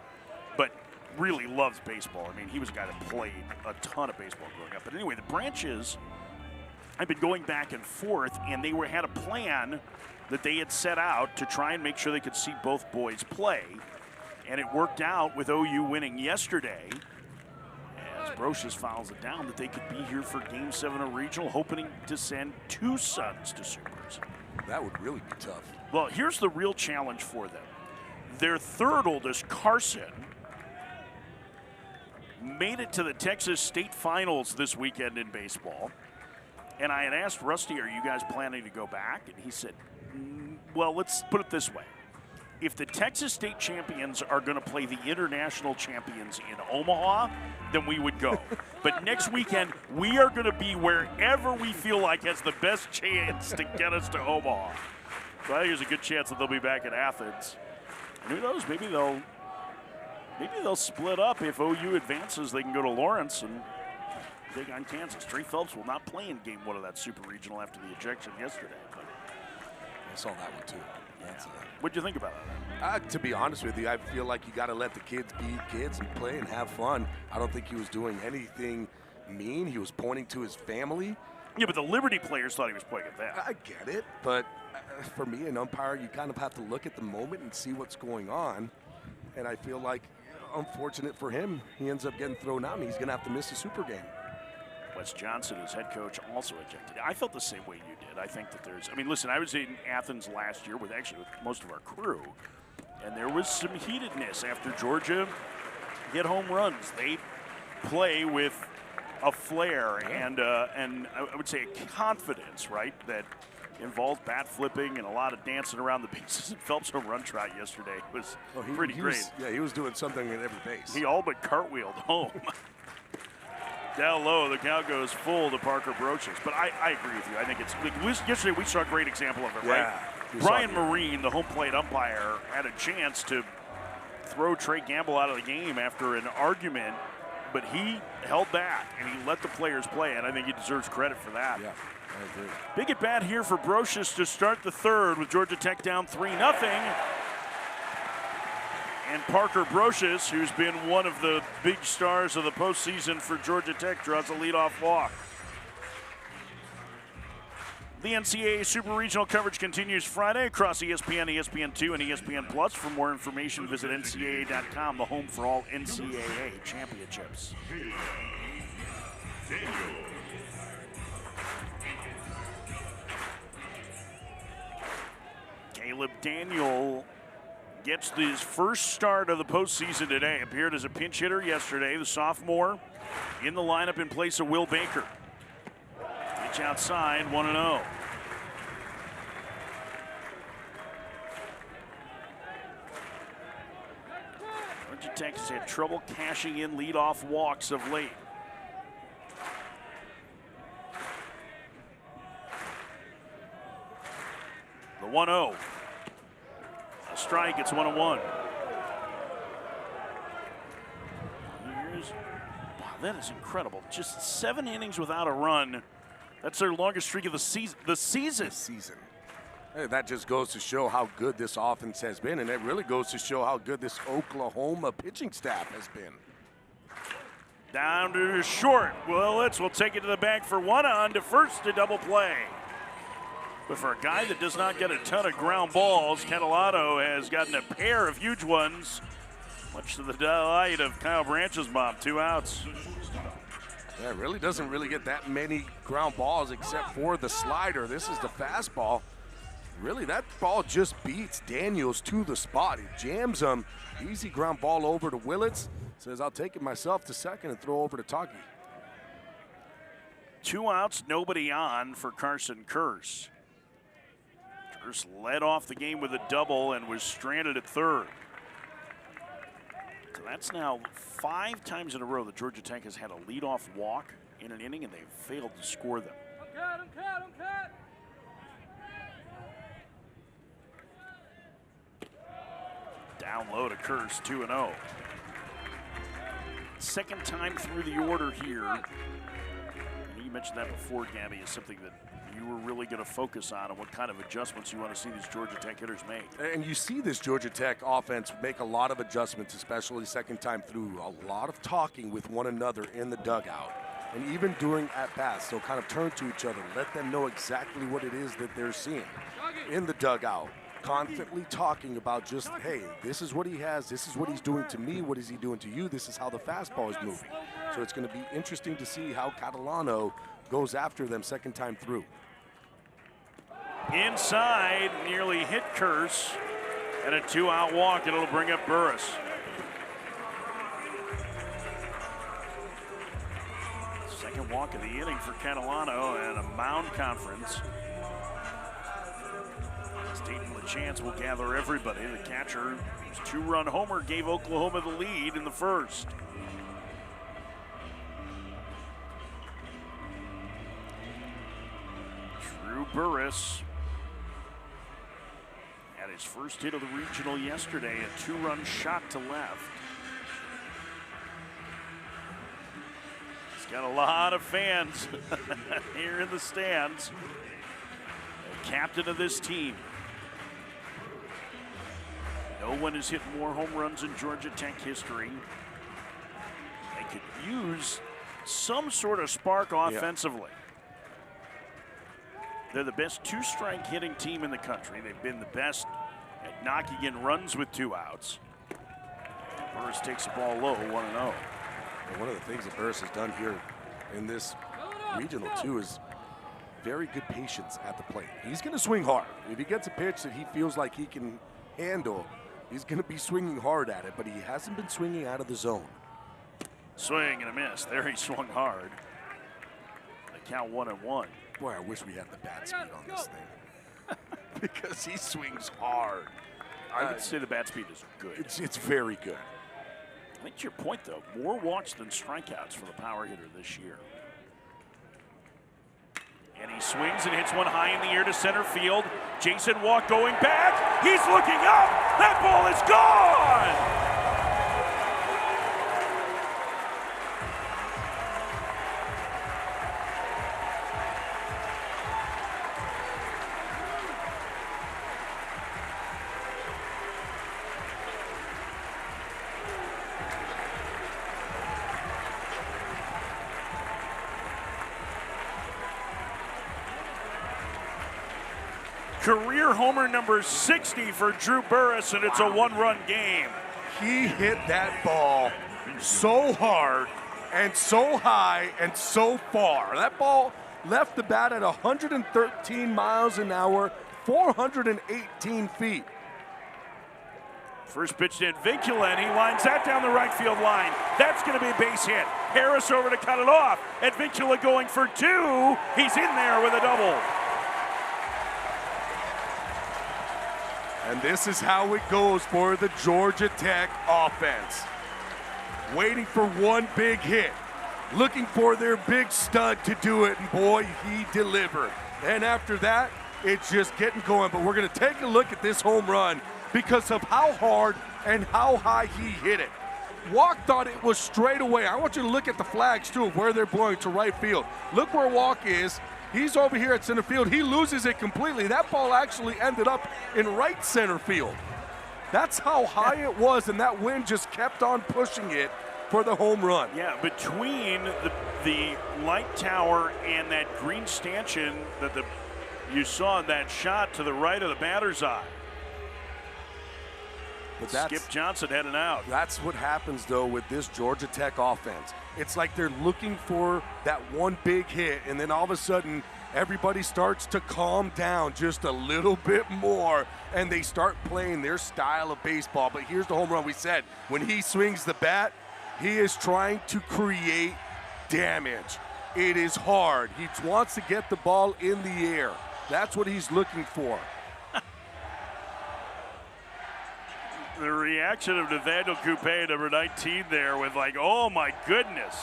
but really loves baseball. I mean, he was a guy that played a ton of baseball growing up. But anyway, the Branches have been going back and forth, and they had a plan that they had set out to try and make sure they could see both boys play. And it worked out with OU winning yesterday, as Brocious fouls it down, that they could be here for Game 7 of Regional, hoping to send two sons to Supers. That would really be tough. Well, here's the real challenge for them. Their third oldest, Carson, made it to the Texas State Finals this weekend in baseball. And I had asked Rusty, are you guys planning to go back? And he said, well, let's put it this way. If the Texas State champions are going to play the international champions in Omaha, then we would go. But next weekend, we are going to be wherever we feel like has the best chance to get us to Omaha. So I think there's a good chance that they'll be back at Athens. And who knows, maybe they'll split up. If OU advances, they can go to Lawrence and take on Kansas. Trey Phelps will not play in Game 1 of that Super Regional after the ejection yesterday. But I saw that one too. What'd you think about that? To be honest with you, I feel like you got to let the kids be kids and play and have fun. I don't think he was doing anything mean. He was pointing to his family. Yeah, but the Liberty players thought he was pointing at that. I get it, but for me, an umpire, you kind of have to look at the moment and see what's going on. And I feel like, unfortunate for him, he ends up getting thrown out and he's going to have to miss the Super game. Wes Johnson, his head coach, also ejected. I felt the same way you did. I think that listen, I was in Athens last year with most of our crew, and there was some heatedness after Georgia hit home runs. They play with a flair and I would say a confidence, right, that involves bat flipping and a lot of dancing around the bases. And Phelps' home run trot yesterday was pretty great. He was doing something at every base. He all but cartwheeled home. Down low, the count goes full to Parker Brocious. But I agree with you. I think it's like yesterday we saw a great example of it, right? Brian Marine, the home plate umpire, had a chance to throw Trey Gamble out of the game after an argument, but he held back and he let the players play, and I think he deserves credit for that. Yeah, I agree. Big at bat here for Brocious to start the third with Georgia Tech down 3-0. And Parker Brocious, who's been one of the big stars of the postseason for Georgia Tech, draws a leadoff walk. The NCAA Super Regional coverage continues Friday across ESPN, ESPN2, and ESPN Plus. For more information, visit ncaa.com, the home for all NCAA championships. Caleb Daniel gets his first start of the postseason today. Appeared as a pinch hitter yesterday. The sophomore in the lineup in place of Will Baker. Pitch outside, 1-0. Georgia Tech has had trouble cashing in leadoff walks of late. The 1-0. A strike, it's 1-1. Wow, that is incredible. Just 7 innings without a run. That's their longest streak of the season. Hey, that just goes to show how good this offense has been, and it really goes to show how good this Oklahoma pitching staff has been. Down to short. Willits will take it to the bag for one on to first to double play. But for a guy that does not get a ton of ground balls, Catalano has gotten a pair of huge ones, much to the delight of Kyle Branch's mom. 2 outs. Yeah, it really doesn't get that many ground balls except for the slider. This is the fastball. Really, that ball just beats Daniels to the spot. He jams him. Easy ground ball over to Willits. Says, I'll take it myself to second and throw over to Taki. 2 outs, nobody on for Carson Kearse. Kearse led off the game with a double and was stranded at third. So that's now 5 times in a row that Georgia Tech has had a leadoff walk in an inning, and they've failed to score them. Down low to Kearse, 2-0. Second time through the order here. And you mentioned that before, Gabby, is something that you were really going to focus on and what kind of adjustments you want to see these Georgia Tech hitters make. And you see this Georgia Tech offense make a lot of adjustments, especially second time through. A lot of talking with one another in the dugout. And even during at-bats, they'll kind of turn to each other, let them know exactly what it is that they're seeing in the dugout. Constantly talking about just, hey, this is what he has, this is what he's doing to me, what is he doing to you, this is how the fastball is moving. So it's going to be interesting to see how Catalano goes after them second time through. Inside, nearly hit Kearse, and a 2-out walk, and it'll bring up Burris. Second walk of the inning for Catalano and a mound conference. Stating the chance will gather everybody. The catcher, whose 2-run homer gave Oklahoma the lead in the first. Drew Burris had his first hit of the regional yesterday, a 2-run shot to left. He's got a lot of fans here in the stands. The captain of this team. No one has hit more home runs in Georgia Tech history. They could use some sort of spark offensively. They're the best 2-strike hitting team in the country. They've been the best at knocking in runs with 2 outs. Burris takes the ball low, 1-0. One of the things that Burris has done here in this regional too is very good patience at the plate. He's going to swing hard. If he gets a pitch that he feels like he can handle, he's going to be swinging hard at it, but he hasn't been swinging out of the zone. Swing and a miss. There he swung hard. The count 1-1. Boy, I wish we had the bat speed on this thing. because he swings hard. I would say the bat speed is good. It's very good. I think to your point, though, more walks than strikeouts for the power hitter this year. And he swings and hits one high in the air to center field. Jason Walk going back. He's looking up. That ball is gone. Career homer number 60 for Drew Burress, and it's a one-run game. He hit that ball so hard and so high and so far. That ball left the bat at 113 miles an hour, 418 feet. First pitch to Advincula, and he lines that down the right field line. That's going to be a base hit. Harris over to cut it off. Advincula going for two. He's in there with a double. And this is how it goes for the Georgia Tech offense. Waiting for one big hit, looking for their big stud to do it, and boy, he delivered. And after that, it's just getting going. But we're going to take a look at this home run because of how hard and how high he hit it. Walk thought it was straight away. I want you to look at the flags, too, of where they're blowing to right field. Look where Walk is. He's over here at center field. He loses it completely. That ball actually ended up in right center field. That's how high it was, and that wind just kept on pushing it for the home run. Yeah, between the light tower and that green stanchion that you saw in that shot to the right of the batter's eye. But Skip Johnson heading out. That's what happens, though, with this Georgia Tech offense. It's like they're looking for that one big hit, and then all of a sudden, everybody starts to calm down just a little bit more, and they start playing their style of baseball. But here's the home run. We said, when he swings the bat, he is trying to create damage. It is hard. He wants to get the ball in the air. That's what he's looking for. The reaction of Nathaniel Coupe, number 19 there with like, oh my goodness.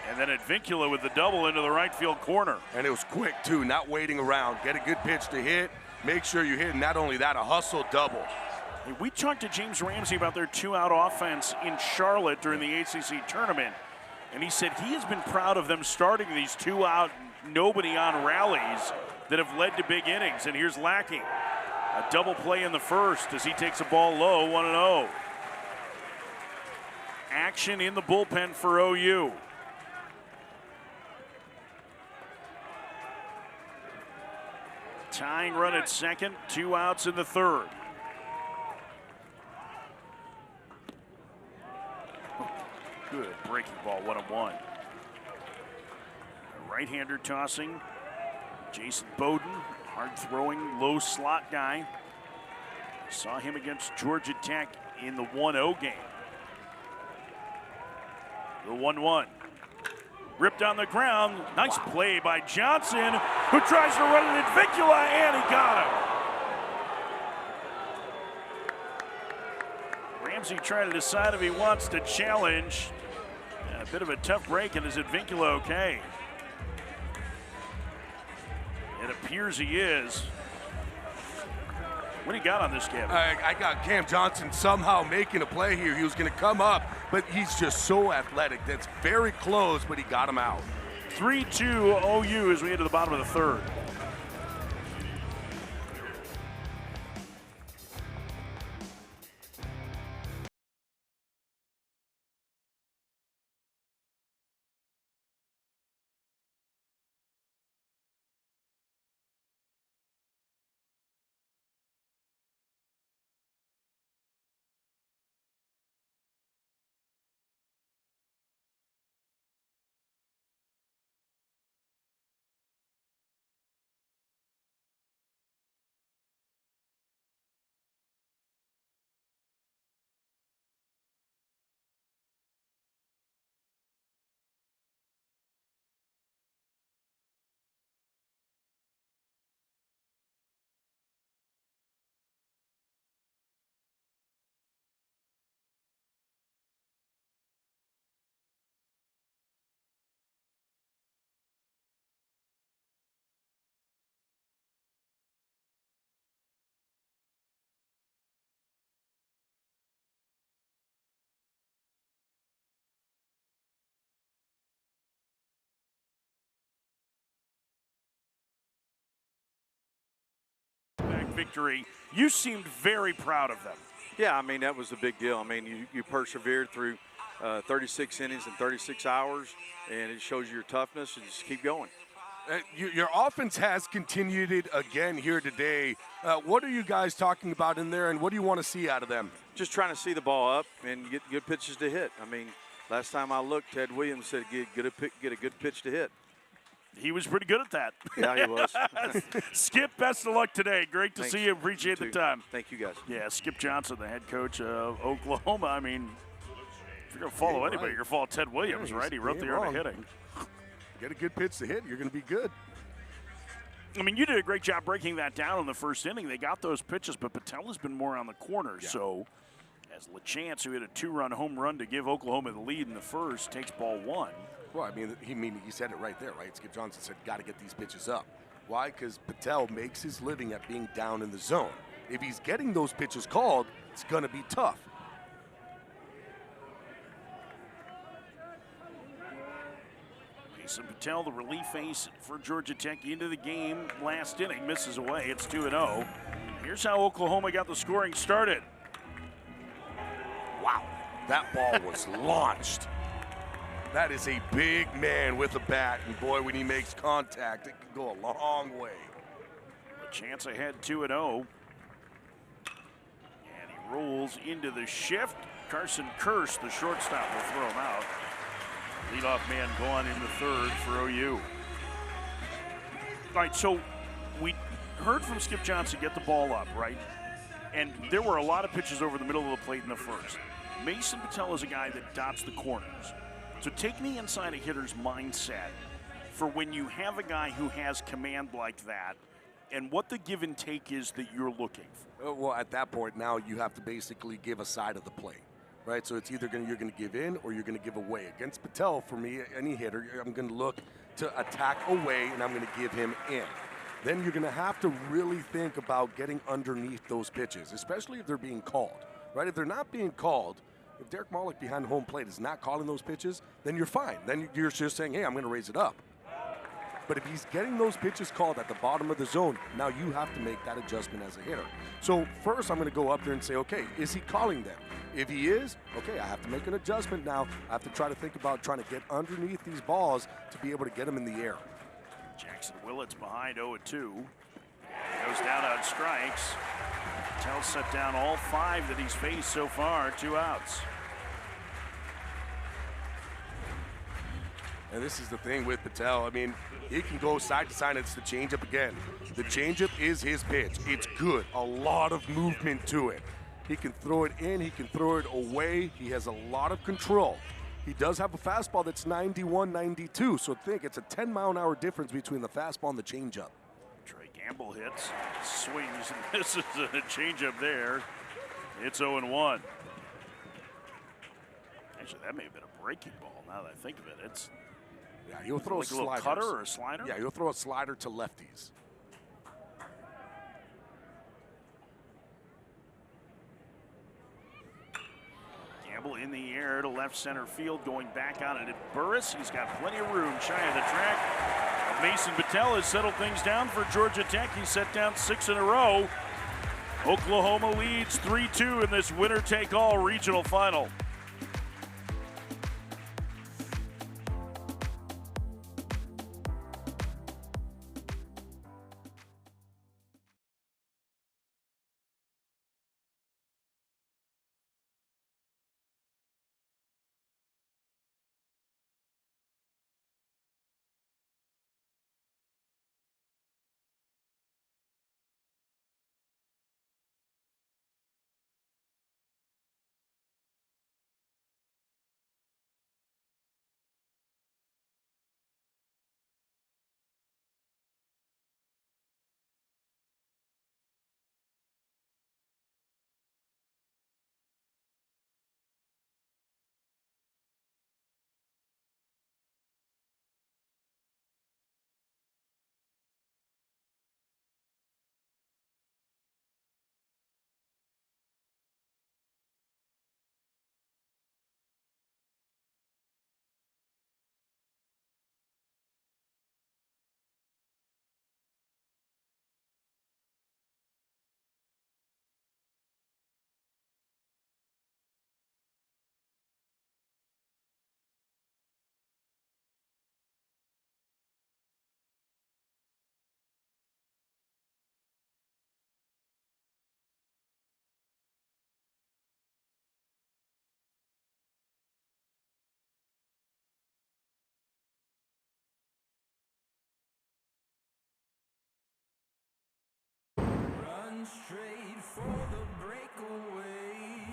And then Advincula with the double into the right field corner. And it was quick too, not waiting around. Get a good pitch to hit, make sure you hit, and not only that, a hustle double. We talked to James Ramsey about their two-out offense in Charlotte during the ACC tournament. And he said he has been proud of them starting these two-out, nobody-on rallies that have led to big innings. And here's Lackey. A double play in the first as he takes a ball low, 1-0. Action in the bullpen for OU. Tying run at second, 2 outs in the third. Good breaking ball, 1-1. Right-hander tossing. Jason Bowden. Hard-throwing, low slot guy. Saw him against Georgia Tech in the 1-0 game. The 1-1. Ripped on the ground. Nice play by Johnson, who tries to run it at Advincula, and he got him. Ramsey trying to decide if he wants to challenge. A bit of a tough break, and is Advincula okay? It appears he is. What do you got on this, Kevin? I got Cam Johnson somehow making a play here. He was going to come up, but he's just so athletic. That's very close, but he got him out. 3-2 OU as we head to the bottom of the third. victory. You seemed very proud of them. Yeah, I mean, that was a big deal. I mean, you persevered through 36 innings and 36 hours, and it shows your toughness, and just keep going. Your offense has continued it again here today. What are you guys talking about in there, and what do you want to see out of them? Just trying to see the ball up and get good pitches to hit. I mean, last time I looked, Ted Williams said get a good pitch to hit. He was pretty good at that. Yeah, he was. Skip, best of luck today. Great to Thanks. see you. Appreciate the time. Thank you, guys. Yeah, Skip Johnson, the head coach of Oklahoma. I mean, if you're going to follow anybody, you're going to follow Ted Williams, right? He wrote the art of hitting. Get a good pitch to hit, you're going to be good. I mean, you did a great job breaking that down in the first inning. They got those pitches, but Patel has been more on the corners. Yeah. So as LaChance, who hit a 2-run home run to give Oklahoma the lead in the first, takes ball one. Well, I mean, he said it right there, right? Skip Johnson said, got to get these pitches up. Why? Because Patel makes his living at being down in the zone. If he's getting those pitches called, it's going to be tough. Mason Patel, the relief ace for Georgia Tech into the game. Last inning, misses away. It's 2-0. Here's how Oklahoma got the scoring started. Wow, that ball was launched. That is a big man with a bat, and boy, when he makes contact, it can go a long way. Chance ahead 2-0. And he rolls into the shift. Carson Kearse, the shortstop, will throw him out. Leadoff man gone in the third for OU. All right, so we heard from Skip Johnson get the ball up, right? And there were a lot of pitches over the middle of the plate in the first. Mason Patel is a guy that dots the corners. So take me inside a hitter's mindset for when you have a guy who has command like that and what the give and take is that you're looking for. Well, at that point now you have to basically give a side of the plate, right? So it's either you're going to give in or you're going to give away. Against Patel, for me, any hitter, I'm going to look to attack away and I'm going to give him in. Then you're going to have to really think about getting underneath those pitches, especially if they're being called, right? If they're not being called, if Derek Mollick behind home plate is not calling those pitches, then you're fine. Then you're just saying, hey, I'm going to raise it up. But if he's getting those pitches called at the bottom of the zone, now you have to make that adjustment as a hitter. So first I'm going to go up there and say, okay, is he calling them? If he is, okay, I have to make an adjustment now. I have to try to think about trying to get underneath these balls to be able to get them in the air. Jackson Willits behind 0-2. Goes down on strikes. Patel set down all 5 that he's faced so far, 2 outs. And this is the thing with Patel. I mean, he can go side to side. It's the changeup again. The changeup is his pitch. It's good. A lot of movement to it. He can throw it in. He can throw it away. He has a lot of control. He does have a fastball that's 91, 92. So think it's a 10-mile-an-hour difference between the fastball and the changeup. Trey Gamble hits, swings, and misses a changeup there. It's 0-1. Actually, that may have been a breaking ball now that I think of it. It's he'll throw like a little cutter or a slider? Yeah, he'll throw a slider to lefties. Gamble in the air to left center field, going back on it at Burris. He's got plenty of room shy of the track. Mason Patel has settled things down for Georgia Tech. He set down 6 in a row. Oklahoma leads 3-2 in this winner-take-all regional final.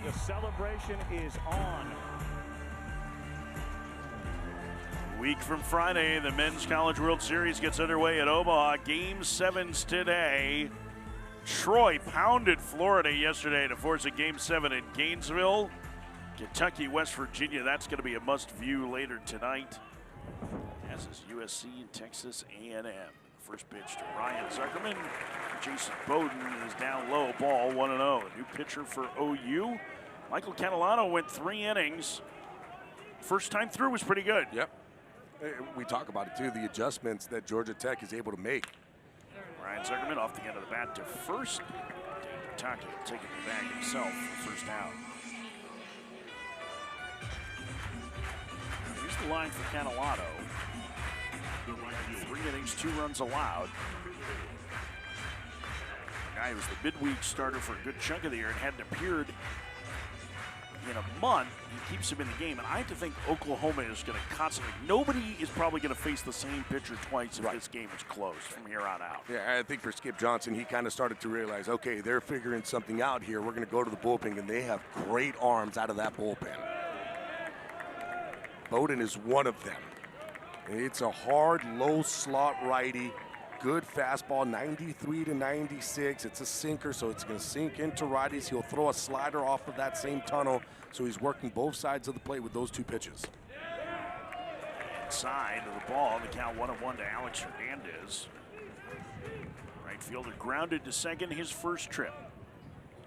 The celebration is on. A week from Friday, the Men's College World Series gets underway at Omaha. Game 7's today. Troy pounded Florida yesterday to force a Game 7 in Gainesville. Kentucky, West Virginia, that's going to be a must-view later tonight, as is USC and Texas A&M. First pitch to Ryan Zuckerman. Jason Bowden is down low, ball 1-0. A new pitcher for OU. Michael Catalano went 3 innings. First time through was pretty good. Yep. We talk about it too, the adjustments that Georgia Tech is able to make. Ryan Zuckerman off the end of the bat to first. Dave Pataki taking it back himself for first down. Here's the line for Catalano. 3 innings, 2 runs allowed. The guy who was the midweek starter for a good chunk of the year and hadn't appeared in a month. He keeps him in the game, and I have to think Oklahoma is going to constantly. Nobody is probably going to face the same pitcher twice if this game is closed from here on out. Yeah, I think for Skip Johnson, he kind of started to realize, okay, they're figuring something out here. We're going to go to the bullpen, and they have great arms out of that bullpen. Bowden is one of them. It's a hard, low slot righty, good fastball, 93 to 96. It's a sinker, so it's going to sink into righties. He'll throw a slider off of that same tunnel, so he's working both sides of the plate with those 2 pitches. Inside of the ball, the count 1-1 to Alex Hernandez. Right fielder grounded to second his first trip.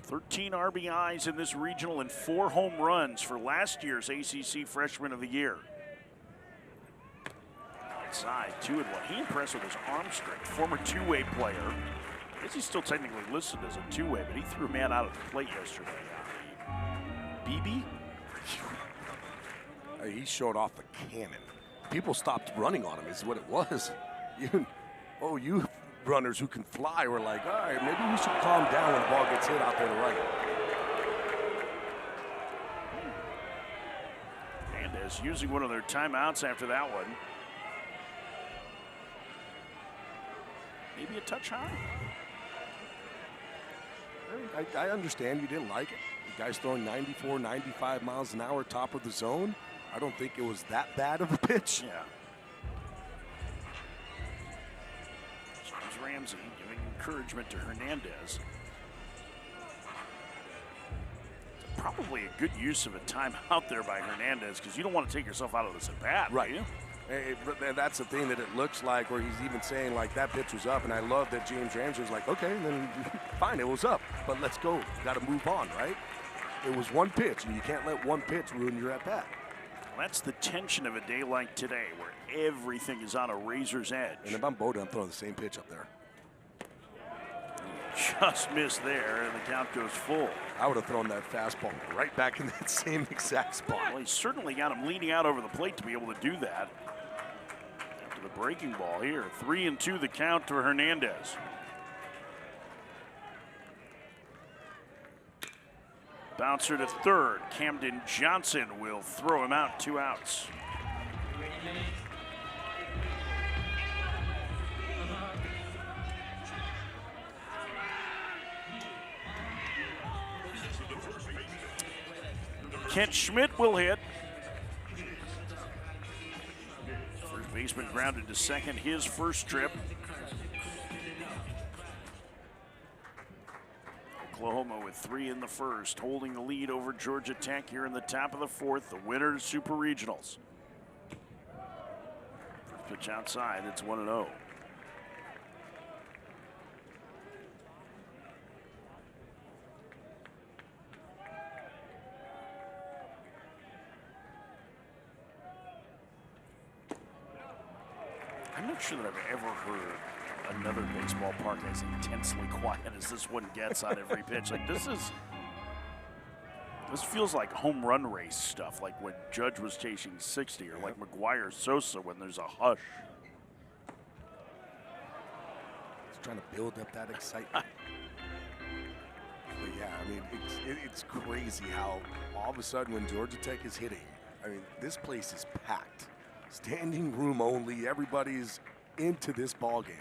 13 RBIs in this regional and 4 home runs for last year's ACC Freshman of the Year. Inside, 2-1. He impressed with his arm strength. Former two-way player. I guess he's still technically listed as a two-way, but he threw a man out of the plate yesterday. BB? He showed off the cannon. People stopped running on him is what it was. Even OU runners who can fly were like, all right, maybe we should calm down when the ball gets hit out there to right. Hernandez using one of their timeouts after that one. Maybe a touch high. I understand you didn't like it. The guy's throwing 94, 95 miles an hour top of the zone. I don't think it was that bad of a pitch. Yeah. James Ramsey giving encouragement to Hernandez. Probably a good use of a timeout there by Hernandez because you don't want to take yourself out of this at bat, right? Do you? And that's the thing that it looks like, where he's even saying like that pitch was up, and I love that James Ramsey was like, okay, then fine, it was up, but let's go. Got to move on, right? It was one pitch, and you can't let one pitch ruin your at bat. That's the tension of a day like today, where everything is on a razor's edge. And if I'm Bowden, I'm throwing the same pitch up there. Just missed there, and the count goes full. I would have thrown that fastball right back in that same exact spot. Well, he certainly got him leaning out over the plate to be able to do that. After the breaking ball here, 3-2 the count to Hernandez. Bouncer to third. Camden Johnson will throw him out, 2 outs. Kent Schmidt will hit. First baseman grounded to second his first trip. Oklahoma with 3 in the first, holding the lead over Georgia Tech here in the top of the 4th, the winner of Super Regionals. Pitch outside, it's 1-0. I'm not sure that I've ever heard another baseball park as intensely quiet as this one gets on every pitch. Like this feels like home run race stuff, like when Judge was chasing 60, or like McGuire Sosa when there's a hush. He's trying to build up that excitement. But yeah, I mean, it's crazy how all of a sudden when Georgia Tech is hitting, I mean, this place is packed. Standing room only. Everybody's into this ball game.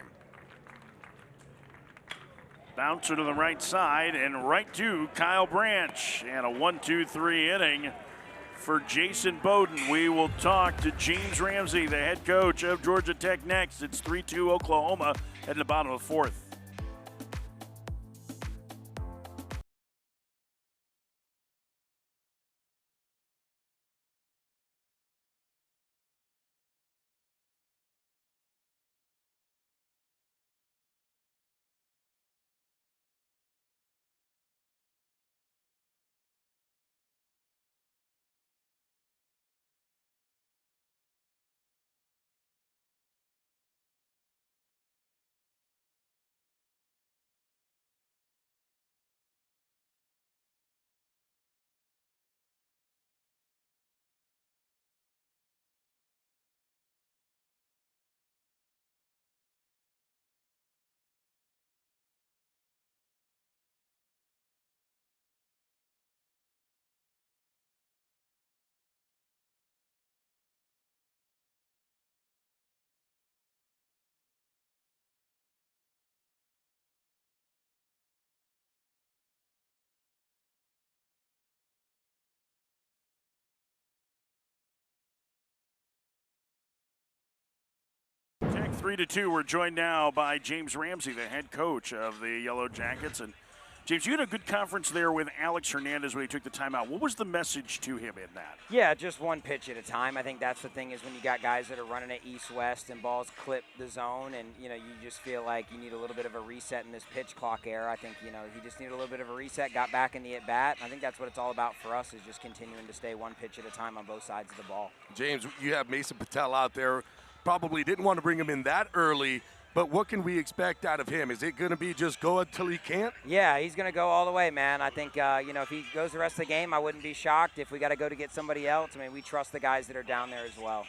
Bouncer to the right side and right to Kyle Branch. And a 1-2-3 inning for Jason Bowden. We will talk to James Ramsey, the head coach of Georgia Tech, next. It's 3-2 Oklahoma at the bottom of the fourth. Tech 3-2. We're joined now by James Ramsey, the head coach of the Yellow Jackets. And James, you had a good conference there with Alex Hernandez when he took the timeout. What was the message to him in that? Yeah, just one pitch at a time. I think that's the thing is when you got guys that are running it east-west and balls clip the zone and, you just feel like you need a little bit of a reset in this pitch clock era. I think, he just needed a little bit of a reset, got back in the at-bat. I think that's what it's all about for us is just continuing to stay one pitch at a time on both sides of the ball. James, you have Mason Patel out there. Probably didn't want to bring him in that early, but what can we expect out of him? Is it going to be just go until he can't? Yeah, he's going to go all the way, man. I think, if he goes the rest of the game, I wouldn't be shocked. If we got to go to get somebody else, we trust the guys that are down there as well.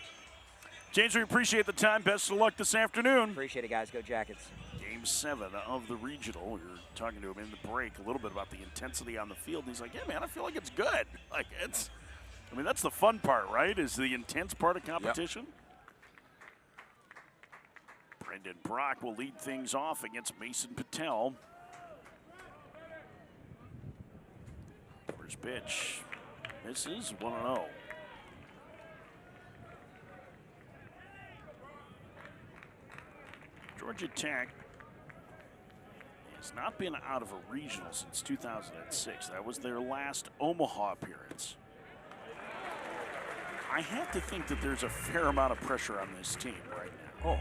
James, we appreciate the time. Best of luck this afternoon. Appreciate it, guys. Go Jackets. Game 7 of the regional. We were talking to him in the break a little bit about the intensity on the field. And he's like, yeah, man, I feel like it's good. That's the fun part, right, is the intense part of competition. Yep. Brendan Brock will lead things off against Mason Patel. First pitch. This is 1-0. Georgia Tech has not been out of a regional since 2006. That was their last Omaha appearance. I have to think that there's a fair amount of pressure on this team right now. Oh.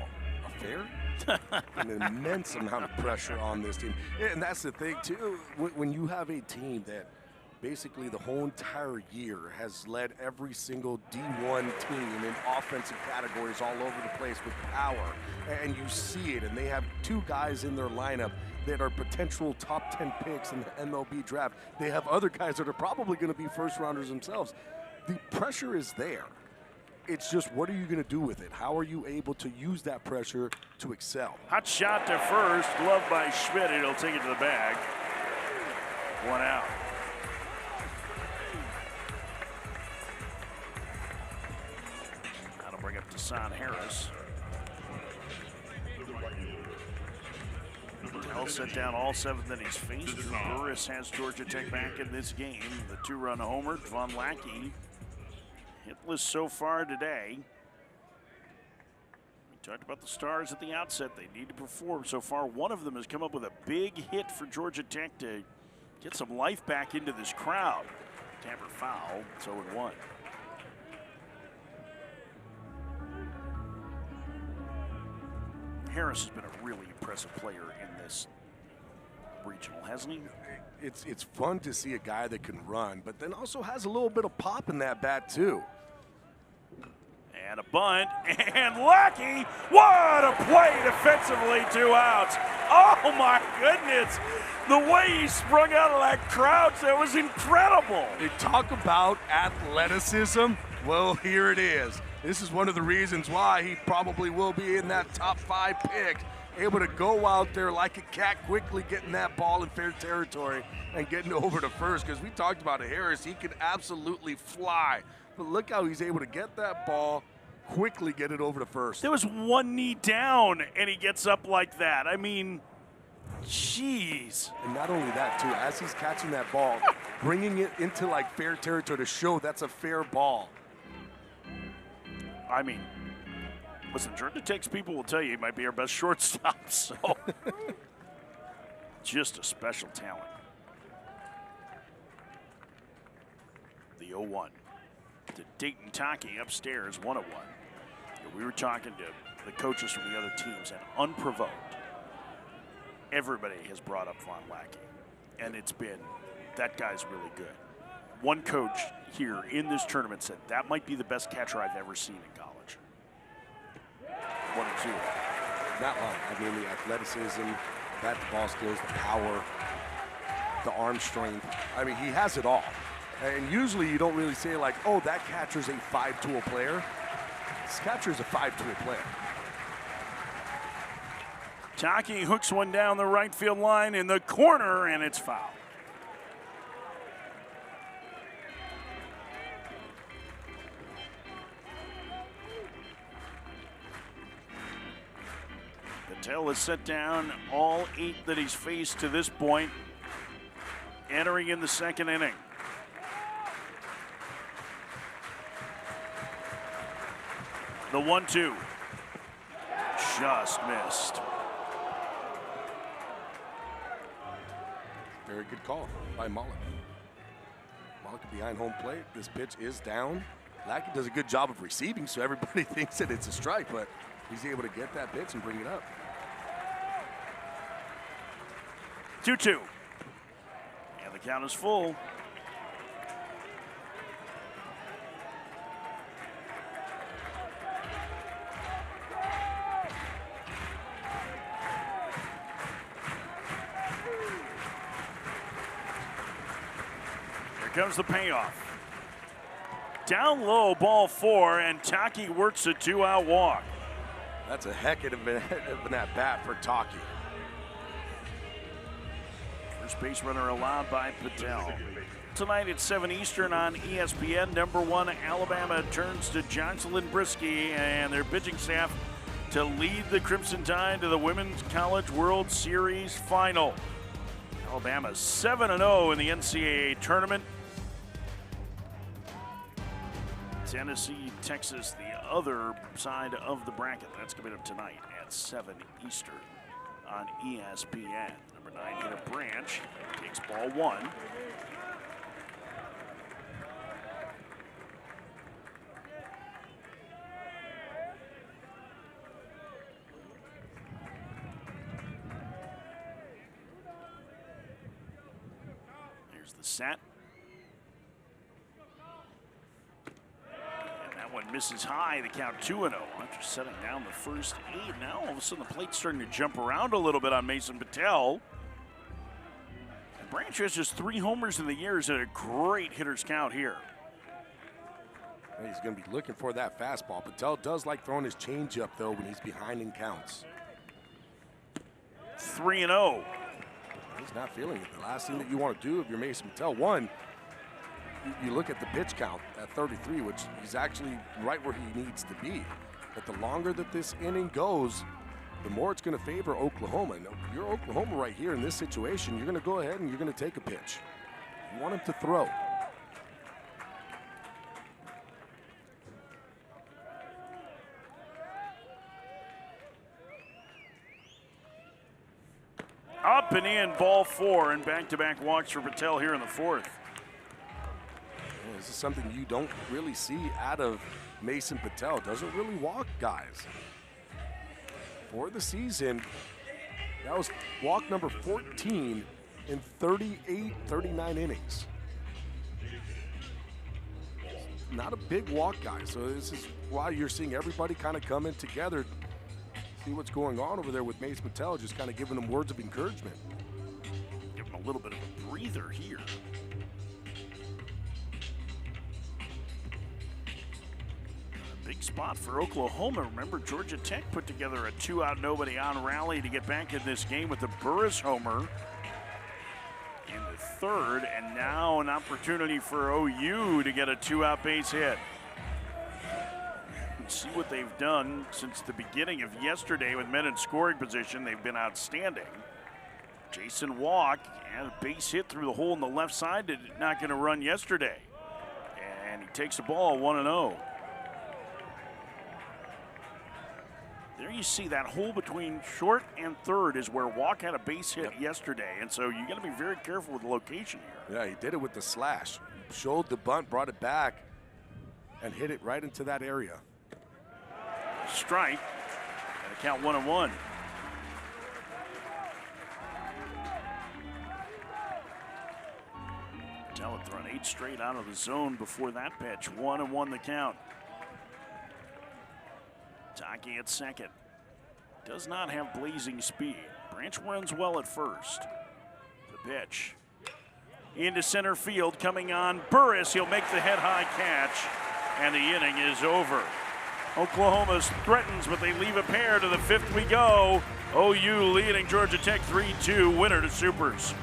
An immense amount of pressure on this team. And that's the thing, too, when you have a team that basically the whole entire year has led every single D1 team in offensive categories all over the place with power, and you see it, and they have two guys in their lineup that are potential top 10 picks in the MLB draft. They have other guys that are probably going to be first-rounders themselves. The pressure is there. It's just, what are you going to do with it? How are you able to use that pressure to excel? Hot shot to first, gloved by Schmidt. He'll take it to the bag. One out. That'll bring up Desan Harris. Patel set down all 7 that he's faced. Drew Burris has Georgia Tech back in this game. The 2-run homer, Von Lackey. Hitless so far today. We talked about the Stars at the outset. They need to perform. So far, one of them has come up with a big hit for Georgia Tech to get some life back into this crowd. Tamper foul, it's 0-1. Harris has been a really impressive player in this regional, hasn't he? It's fun to see a guy that can run, but then also has a little bit of pop in that bat, too. And a bunt, and Lackey, what a play defensively, 2 outs. Oh my goodness, the way he sprung out of that crouch, that was incredible. They talk about athleticism, well, here it is. This is one of the reasons why he probably will be in that top 5 pick, able to go out there like a cat, quickly getting that ball in fair territory and getting over to first, because we talked about Harris, he can absolutely fly. But look how he's able to get that ball, quickly get it over to first. There was one knee down, and he gets up like that. I mean, Jeez. And not only that, too, as he's catching that ball, bringing it into like fair territory to show that's a fair ball. I mean, listen, Georgia Tech's people will tell you he might be our best shortstop, so just a special talent. The 0-1 to Dayton Taki upstairs, 1-1. We were talking to the coaches from the other teams, and unprovoked, everybody has brought up Von Lackey, and it's been, that guy's really good. One coach here in this tournament said that might be the best catcher I've ever seen in college. 1-2. Not long. I mean, the athleticism, bat-to-ball skills, the power, the arm strength. I mean, he has it all. And usually you don't really say like, oh, that catcher's a 5-tool player. This catcher's a 5-tool player. Taki hooks one down the right field line in the corner, and it's foul. Patel has set down all 8 that he's faced to this point, entering in the second inning. The 1-2. Just missed. Very good call by Mullen. Mullen behind home plate. This pitch is down. Lackey does a good job of receiving, so everybody thinks that it's a strike, but he's able to get that pitch and bring it up. 2-2. And the count is full. Here comes the payoff. Down low, ball 4, and Taki works a 2-out walk. That's a heck of an at-bat for Taki. First base runner allowed by Patel. Tonight at 7 Eastern on ESPN, number 1 Alabama turns to Jocelyn Brisky and their pitching staff to lead the Crimson Tide to the Women's College World Series final. Alabama 7-0 in the NCAA tournament. Tennessee, Texas, the other side of the bracket. That's coming up tonight at 7 Eastern on ESPN. Number 9 hitter Branch takes ball 1. Here's the set. One misses high, the count 2-0 after setting down the first 8. Now all of a sudden the plate's starting to jump around a little bit on Mason Patel. And Branch has just 3 homers in the year. He's at a great hitter's count here. He's going to be looking for that fastball. Patel does like throwing his changeup though when he's behind in counts. 3-0. He's not feeling it. The last thing that you want to do if you're Mason Patel, one, you look at the pitch count at 33, which he's actually right where he needs to be. But the longer that this inning goes, the more it's going to favor Oklahoma. And you're Oklahoma right here in this situation. You're going to go ahead and you're going to take a pitch. You want him to throw. Up and in, ball 4, and back-to-back walks for Patel here in the 4th. This is something you don't really see out of Mason Patel. Doesn't really walk guys. For the season, that was walk number 14 in 39 innings. Not a big walk guy, so this is why you're seeing everybody kind of coming together. See what's going on over there with Mason Patel, just kind of giving them words of encouragement. Give him a little bit of a breather here. Big spot for Oklahoma. Remember, Georgia Tech put together a 2-out, nobody on rally to get back in this game with the Burris homer in the 3rd, and now an opportunity for OU to get a 2-out base hit. See what they've done since the beginning of yesterday with men in scoring position. They've been outstanding. Jason Walk had a base hit through the hole in the left side. Did not going to run yesterday. And he takes the ball 1-0. There you see that hole between short and third is where Walk had a base hit yesterday. And so you got to be very careful with the location here. Yeah, he did it with the slash. Showed the bunt, brought it back, and hit it right into that area. Strike. And count 1-1. Talent thrown 8 straight out of the zone before that pitch. 1-1 the count. Taki at second. Does not have blazing speed. Branch runs well at first. The pitch. Into center field, coming on Burris. He'll make the head-high catch, and the inning is over. Oklahoma threatens, but they leave a pair. To the 5th we go. OU leading Georgia Tech 3-2, winner to Supers.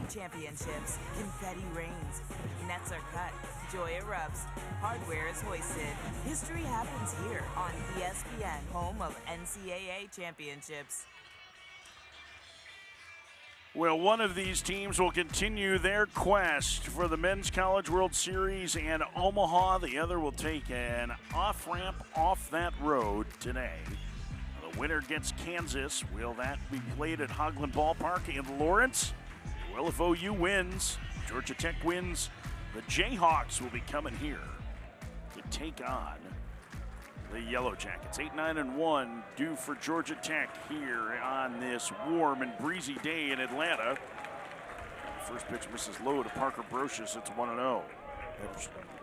Championships, confetti rains, nets are cut, joy erupts, hardware is hoisted. History happens here on ESPN, home of NCAA championships. Well, one of these teams will continue their quest for the Men's College World Series in Omaha. The other will take an off-ramp off that road today. The winner gets Kansas. Will that be played at Hoagland Ballpark in Lawrence? Well, if OU wins, Georgia Tech wins, the Jayhawks will be coming here to take on the Yellow Jackets. 8-9-1 due for Georgia Tech here on this warm and breezy day in Atlanta. First pitch misses low to Parker Brocious. It's 1-0.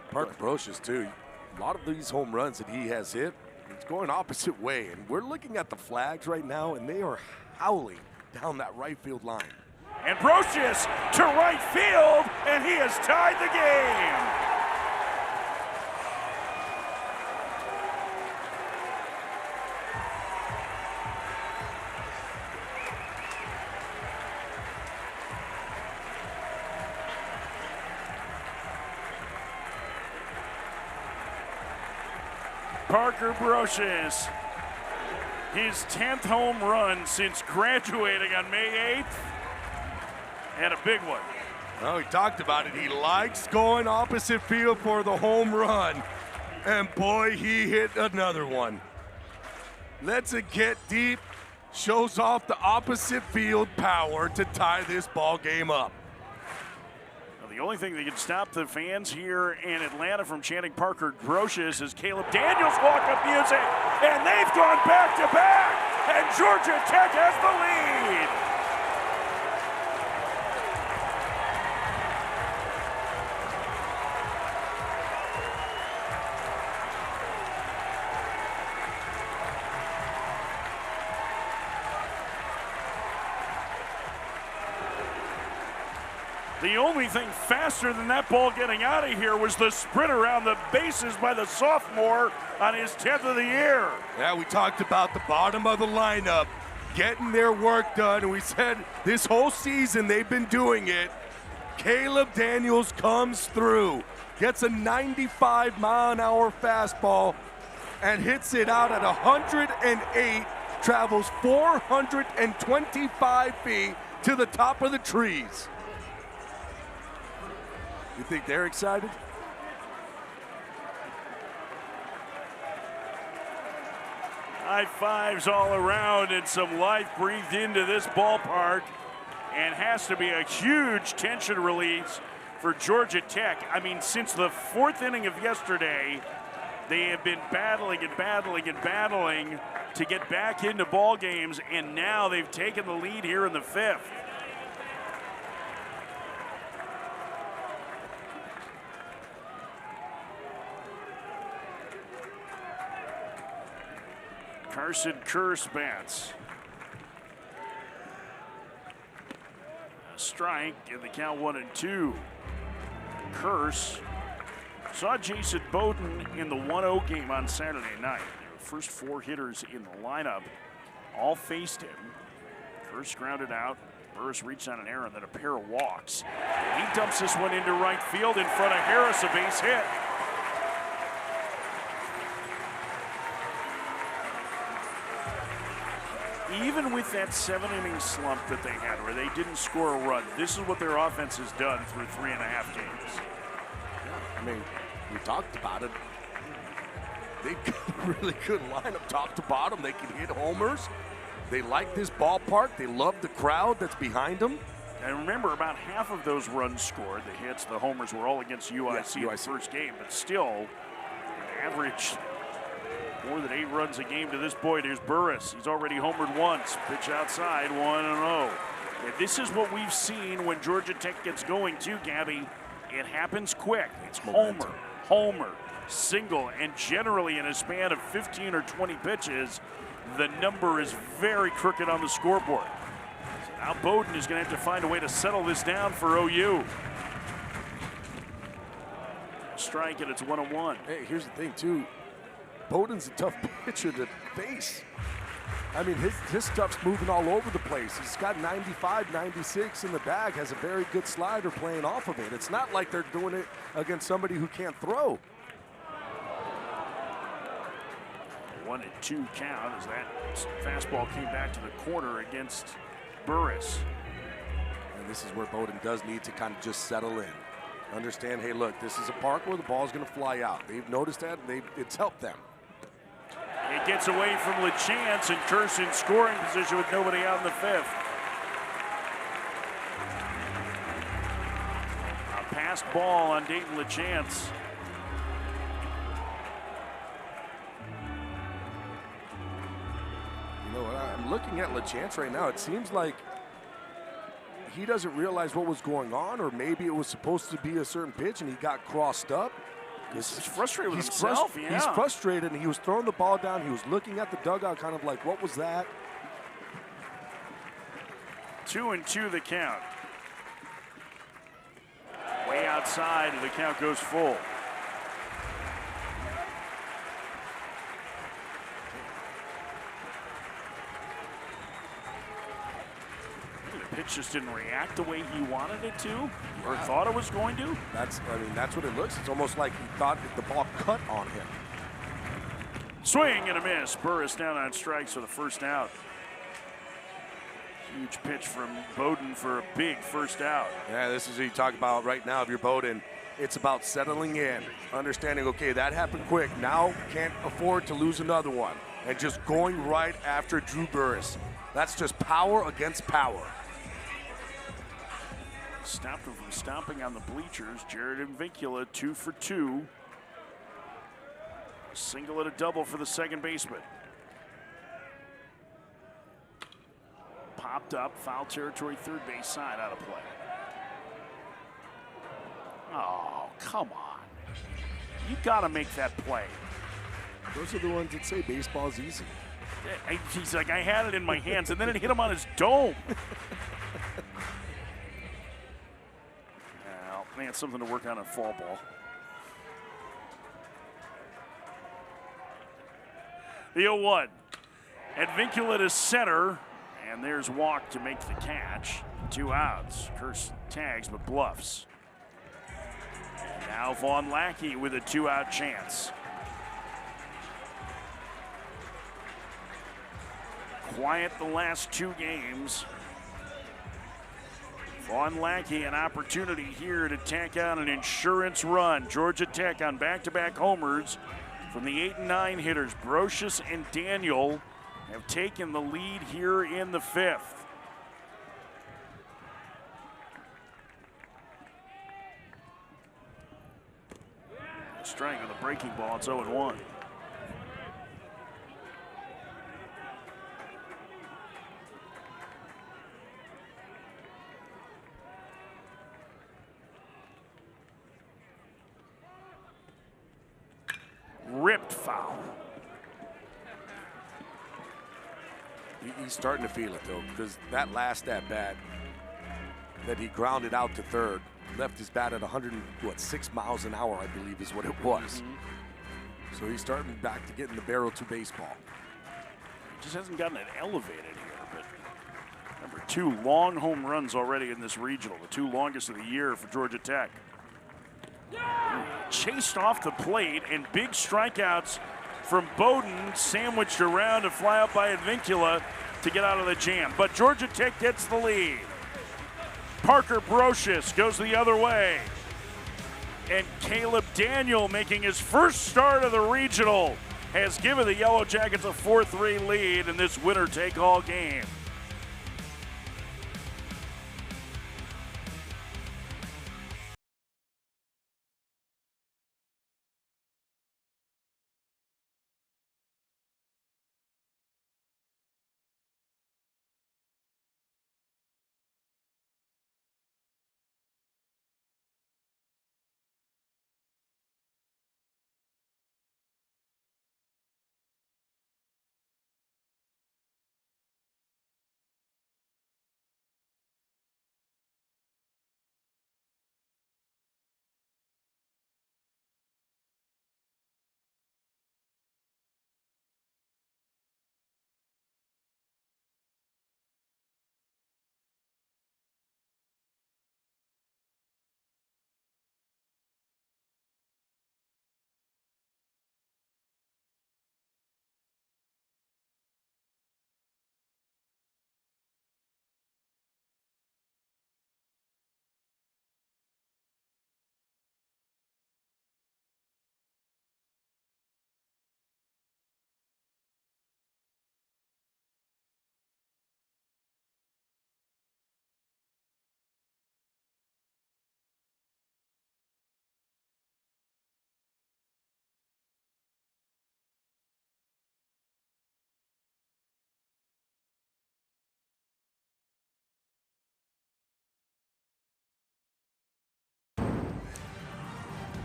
Parker Brocious, too. A lot of these home runs that he has hit, it's going opposite way. And we're looking at the flags right now, and they are howling down that right field line. And Brocious to right field, and he has tied the game. Parker Brocious, his 10th home run since graduating on May 8th. And a big one. Well, he talked about it. He likes going opposite field for the home run. And boy, he hit another one. Lets it get deep, shows off the opposite field power to tie this ball game up. Well, the only thing that can stop the fans here in Atlanta from chanting Parker Brocious is Caleb Daniels walk-up music. And they've gone back-to-back. And Georgia Tech has the lead. The only thing faster than that ball getting out of here was the sprint around the bases by the sophomore on his 10th of the year. Yeah, we talked about the bottom of the lineup getting their work done, and we said this whole season they've been doing it. Caleb Daniels comes through, gets a 95-mile-an-hour fastball, and hits it out at 108, travels 425 feet to the top of the trees. You think they're excited? High fives all around and some life breathed into this ballpark, and has to be a huge tension release for Georgia Tech. I mean, since the 4th inning of yesterday, they have been battling and battling and battling to get back into ball games, and now they've taken the lead here in the 5th. Carson Curse bats. A strike in the count 1-2. Curse saw Jason Bowden in the 1-0 game on Saturday night. The first 4 hitters in the lineup all faced him. Curse grounded out. Burris reached on an error and then a pair of walks. He dumps this one into right field in front of Harris, a base hit. Even with that 7-inning slump that they had where they didn't score a run, this is what their offense has done through 3.5 games. I mean, we talked about it. They've got a really good lineup, top to bottom. They can hit homers. They like this ballpark. They love the crowd that's behind them. And remember, about half of those runs scored, the hits, the homers, were all against UIC in the first game, but still, an average more than 8 runs a game to this boy. There's Burris. He's already homered once. Pitch outside, 1-0. And this is what we've seen when Georgia Tech gets going too, Gabby. It happens quick. It's homer, single, and generally in a span of 15 or 20 pitches, the number is very crooked on the scoreboard. So now Bowden is going to have to find a way to settle this down for OU. Strike, and it's 1-1. Hey, here's the thing, too. Bowden's a tough pitcher to face. I mean, his stuff's moving all over the place. He's got 95, 96 in the bag, has a very good slider playing off of it. It's not like they're doing it against somebody who can't throw. 1-2 count as that fastball came back to the corner against Burris. And this is where Bowden does need to kind of just settle in. Understand, hey, look, this is a park where the ball's going to fly out. They've noticed that, and it's helped them. It gets away from LaChance, and Curse in scoring position with nobody out in the 5th. A passed ball on Dayton LaChance. You know, I'm looking at LaChance right now. It seems like he doesn't realize what was going on, or maybe it was supposed to be a certain pitch and he got crossed up. He's frustrated with himself. He's frustrated, and he was throwing the ball down. He was looking at the dugout kind of like, what was that? 2-2 the count. Way outside, and the count goes full. The pitch just didn't react the way he wanted it to, or thought it was going to. That's what it looks. It's almost like he thought the ball cut on him. Swing and a miss. Burris down on strikes for the first out. Huge pitch from Bowden for a big first out. Yeah, this is what you talk about right now. If you're Bowden, it's about settling in, understanding, okay, that happened quick. Now can't afford to lose another one, and just going right after Drew Burris. That's just power against power. Stopped him from stomping on the bleachers. Jared Vincula 2 for 2. A single and a double for the second baseman. Popped up, foul territory, third base side, out of play. Oh, come on. You gotta make that play. Those are the ones that say baseball's easy. He's like, I had it in my hands, and then it hit him on his dome. Man, it's something to work on in fall ball. The 0-1. Advincula to center, and there's Walk to make the catch. 2 outs. Curse tags, but bluffs. And now Vaughn Lackey with a 2-out chance. Quiet the last 2 games. Vaughn Lackey, an opportunity here to tack on an insurance run. Georgia Tech on back-to-back homers from the 8 and 9 hitters. Brocious and Daniel have taken the lead here in the 5th. Strike with a breaking ball. It's 0-1. Ripped foul. He's starting to feel it, though, because that last at-bat that he grounded out to third left his bat at 106 miles an hour, I believe is what it was. So he's starting back to getting the barrel to baseball. Just hasn't gotten it elevated here, but number 2 long home runs already in this regional, the 2 longest of the year for Georgia Tech. Chased off the plate, and big strikeouts from Bowden, sandwiched around to fly out by Advincula to get out of the jam. But Georgia Tech gets the lead. Parker Brocious goes the other way. And Caleb Daniel, making his first start of the regional, has given the Yellow Jackets a 4-3 lead in this winner-take-all game.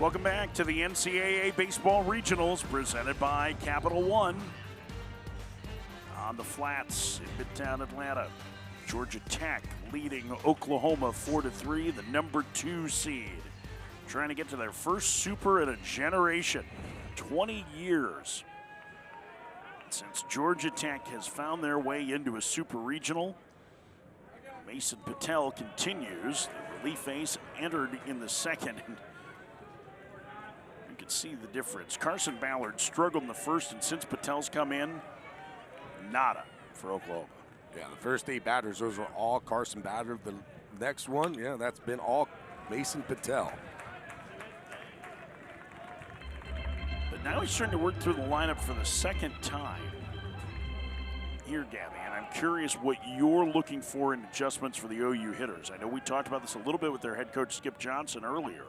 Welcome back to the NCAA Baseball Regionals presented by Capital One. On the flats in Midtown Atlanta, Georgia Tech leading Oklahoma 4-3, the number 2 seed. Trying to get to their first super in a generation, 20 years since Georgia Tech has found their way into a super regional. Mason Patel continues. The relief ace entered in the second. You can see the difference. Carson Ballard struggled in the first, and since Patel's come in, nada for Oklahoma. Yeah, the first 8 batters, those were all Carson Ballard. The next one, yeah, that's been all Mason Patel. But now he's starting to work through the lineup for the second time here, Gabby, and I'm curious what you're looking for in adjustments for the OU hitters. I know we talked about this a little bit with their head coach Skip Johnson earlier,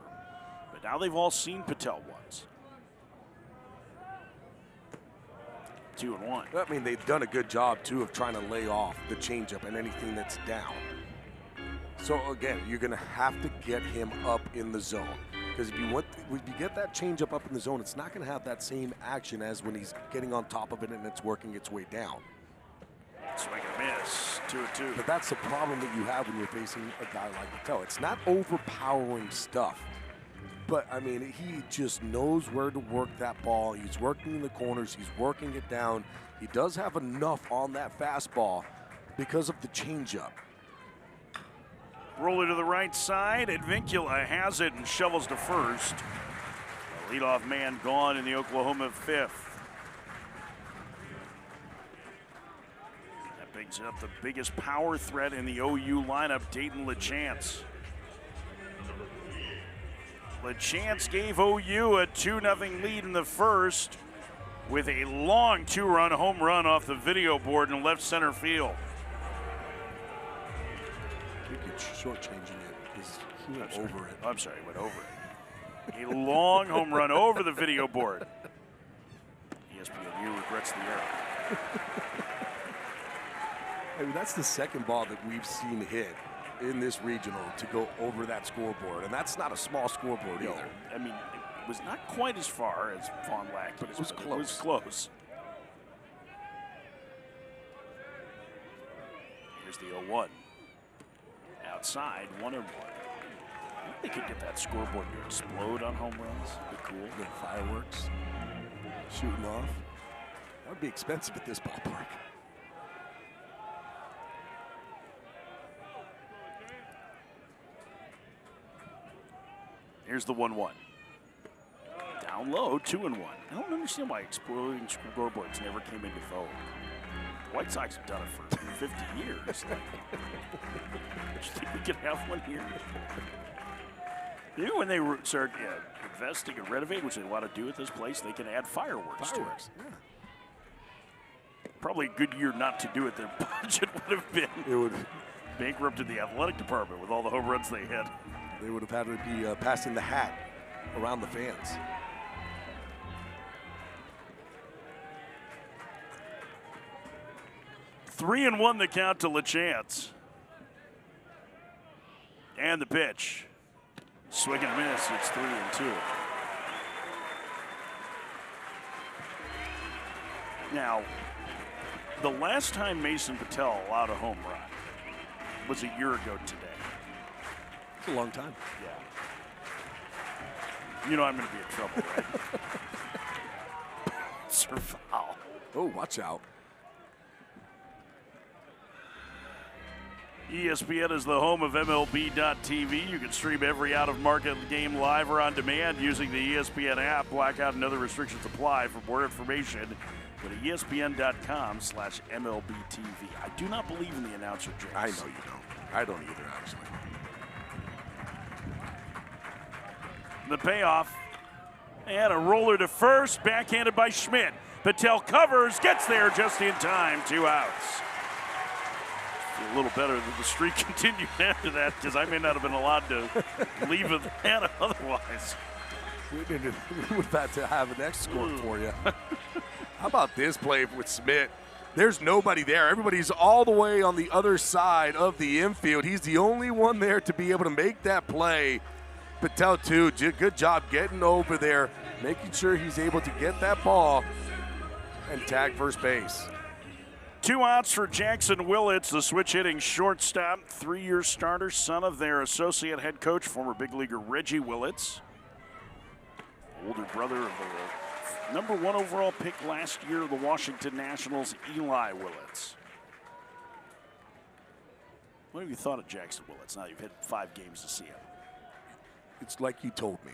but now they've all seen Patel once. 2-1. I mean, they've done a good job, too, of trying to lay off the changeup and anything that's down. So, again, you're going to have to get him up in the zone. Because if you get that changeup up in the zone, it's not going to have that same action as when he's getting on top of it and it's working its way down. Swing and miss. 2-2. But that's the problem that you have when you're facing a guy like Patel. It's not overpowering stuff. But, I mean, he just knows where to work that ball. He's working in the corners. He's working it down. He does have enough on that fastball because of the changeup. Roller to the right side. Advincula has it and shovels to first. The leadoff man gone in the Oklahoma fifth. That brings up the biggest power threat in the OU lineup, Dayton LaChance. LaChance gave OU a 2-0 lead in the first with a long 2-run home run off the video board in left center field. You could shortchanging it because he went over it. I'm sorry, went over it. A long home run over the video board. ESPNU regrets the error. I mean, that's the second ball that we've seen hit in this regional to go over that scoreboard, and that's not a small scoreboard either. I mean, it was not quite as far as Fond du Lac, but it was close. It was close. Here's the 0-1. Outside, 1-1. I think they could get that scoreboard to explode on home runs. That'd be cool. The fireworks shooting off. That would be expensive at this ballpark. Here's the 1-1. Down low, 2-1. I don't understand why exploding scoreboards never came into vogue. The White Sox have done it for 50 years. Do you think we could have one here? You know, when they start investing and renovating, which they want to do at this place, they can add fireworks to it. Yeah. Probably a good year not to do it. Their budget would have been. It would. Bankrupted the athletic department with all the home runs they had. They would have had to be passing the hat around the fans. Three and 1 the count to LaChance. And the pitch. Swing and miss. It's 3-2. Now, the last time Mason Patel allowed a home run was a year ago today. It's a long time. Yeah. You know I'm going to be in trouble, right? Sir foul. Oh, watch out. ESPN is the home of MLB.tv. You can stream every out-of-market game live or on demand using the ESPN app. Blackout and other restrictions apply. For more information, go to ESPN.com/MLBTV. I do not believe in the announcer jinx. I know you don't. I don't either, actually. The payoff. And a roller to first, backhanded by Schmidt. Patel covers, gets there just in time. 2 outs. A little better that the streak continued after that because I may not have been allowed to leave it that otherwise. We would have had to have an X score for you. How about this play with Schmidt? There's nobody there. Everybody's all the way on the other side of the infield. He's the only one there to be able to make that play. Patel, too, good job getting over there, making sure he's able to get that ball and tag first base. 2 outs for Jackson Willits, the switch-hitting shortstop, 3-year starter, son of their associate head coach, former big leaguer Reggie Willits. Older brother of the number 1 overall pick last year of the Washington Nationals, Eli Willits. What have you thought of Jackson Willits now you've hit 5 games to see him? It's like you told me.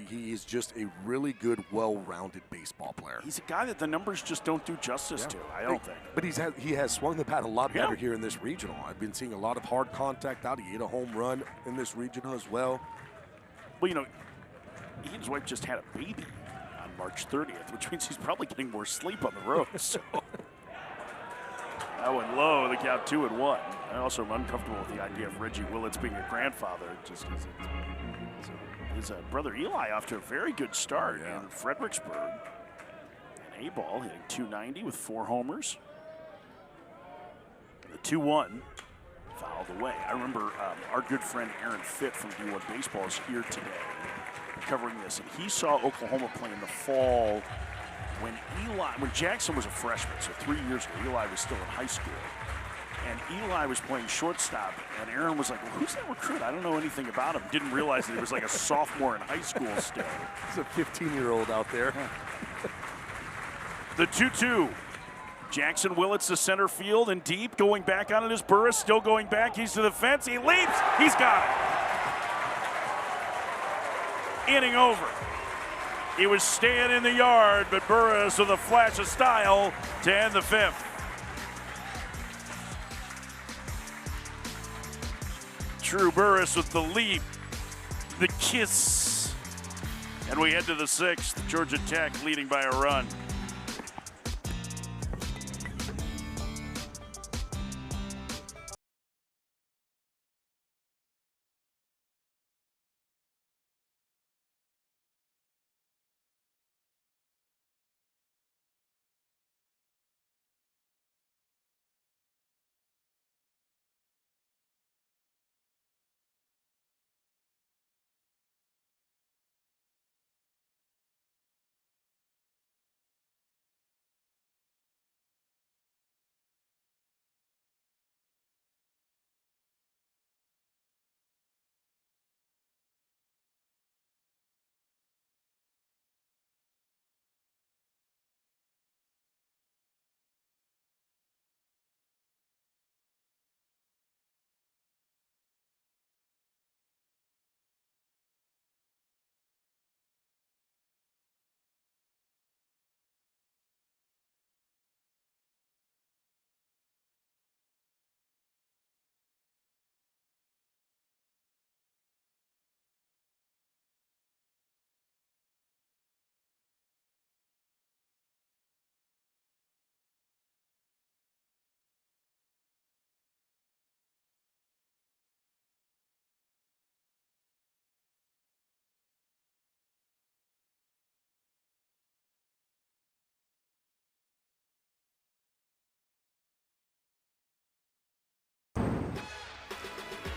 He is just a really good, well-rounded baseball player. He's a guy that the numbers just don't do justice to, I don't think. But he has swung the bat a lot better here in this regional. I've been seeing a lot of hard contact out. He hit a home run in this regional as well. Well, you know, he and his wife just had a baby on March 30th, which means he's probably getting more sleep on the road. So that went low, the count 2-1. I also am uncomfortable with the idea of Reggie Willits being a grandfather, just because his brother Eli off to a very good start in Fredericksburg. And A-ball hitting .290 with 4 homers. The 2-1 fouled away. I remember our good friend Aaron Fitt from D1 Baseball is here today covering this, and he saw Oklahoma play in the fall when Jackson was a freshman, so 3 years ago, Eli was still in high school. And Eli was playing shortstop, and Aaron was like, well, who's that recruit? I don't know anything about him. Didn't realize that he was like a sophomore in high school still. He's a 15-year-old out there. The 2-2. Jackson Willits to center field and deep. Going back on it is Burris. Still going back. He's to the fence. He leaps. He's got it. Inning over. He was staying in the yard, but Burris with a flash of style to end the fifth. Drew Burris with the leap, the kiss. And we head to the sixth. Georgia Tech leading by a run.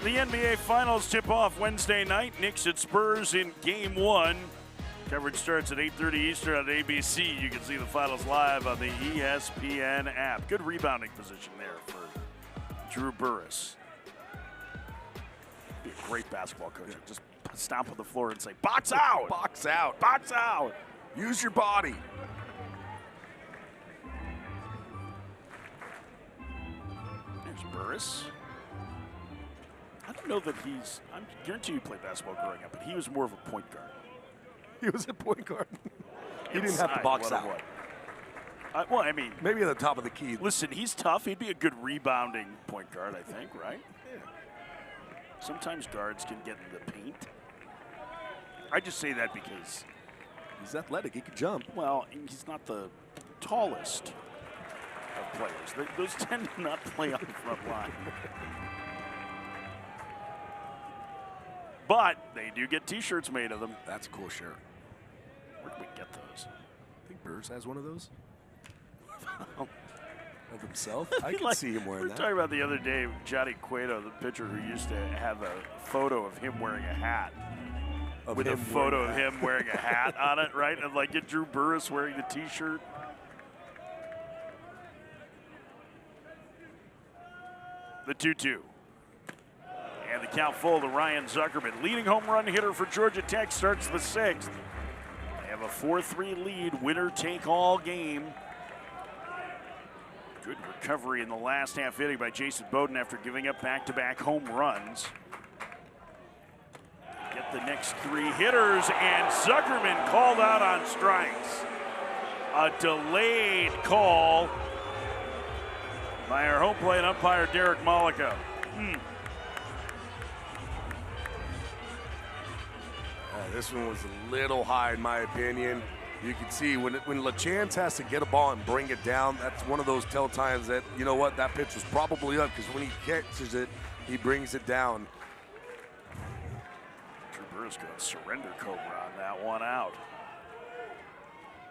The NBA Finals tip off Wednesday night. Knicks at Spurs in Game 1. Coverage starts at 8:30 Eastern on ABC. You can see the finals live on the ESPN app. Good rebounding position there for Drew Burris. Be a great basketball coach. Just stomp on the floor and say, box out! Box out. Box out! Use your body. There's Burris. I don't know that I guarantee you played basketball growing up, but he was more of a point guard. He was a point guard. He didn't have to box out. Well, I mean, maybe at the top of the key. Listen, he's tough. He'd be a good rebounding point guard, I think, right? Yeah. Sometimes guards can get in the paint. I just say that because he's athletic. He can jump. Well, he's not the tallest of players. Those tend to not play on the front line. But they do get T-shirts made of them. That's a cool shirt. Where can we get those? I think Burris has one of those. Of himself? I can like, see him wearing that. We were talking about the other day, Johnny Cueto, the pitcher who used to have a photo of him wearing a hat. With a photo of him wearing a hat on it, right? And like get Drew Burris wearing the T-shirt. The 2-2. And the count full to Ryan Zuckerman. Leading home run hitter for Georgia Tech starts the sixth. They have a 4-3 lead, winner-take-all game. Good recovery in the last half inning by Jason Bowden after giving up back-to-back home runs. They get the next three hitters, and Zuckerman called out on strikes. A delayed call by our home plate umpire, Derek Mollica. This one was a little high, in my opinion. You can see when LaChance has to get a ball and bring it down, that's one of those tell times that, you know what, that pitch was probably up, because when he catches it, he brings it down. Drew Burris got surrender cobra on that one out.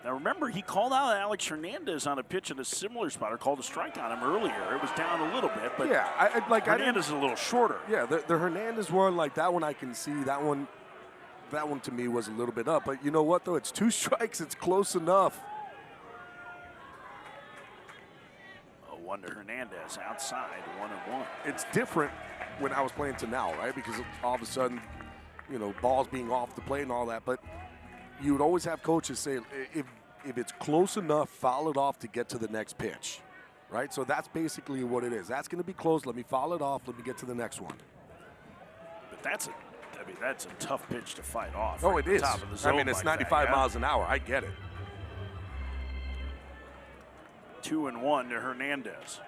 Now remember, he called out Alex Hernandez on a pitch in a similar spot, or called a strike on him earlier. It was down a little bit, but yeah, Hernandez is a little shorter. Yeah, the Hernandez one, like that one I can see, that one to me was a little bit up. But you know what, though? It's two strikes. It's close enough. one to Hernandez outside, 1-1. It's different when I was playing to now, right? Because all of a sudden, you know, balls being off the plate and all that. But you would always have coaches say, if it's close enough, foul it off to get to the next pitch, right? So that's basically what it is. That's going to be close. Let me foul it off. Let me get to the next one. But that's a tough pitch to fight off. Oh, right it at is. the top of the I zone mean, it's like 95 that, yeah? miles an hour. I get it. 2-1 to Hernandez.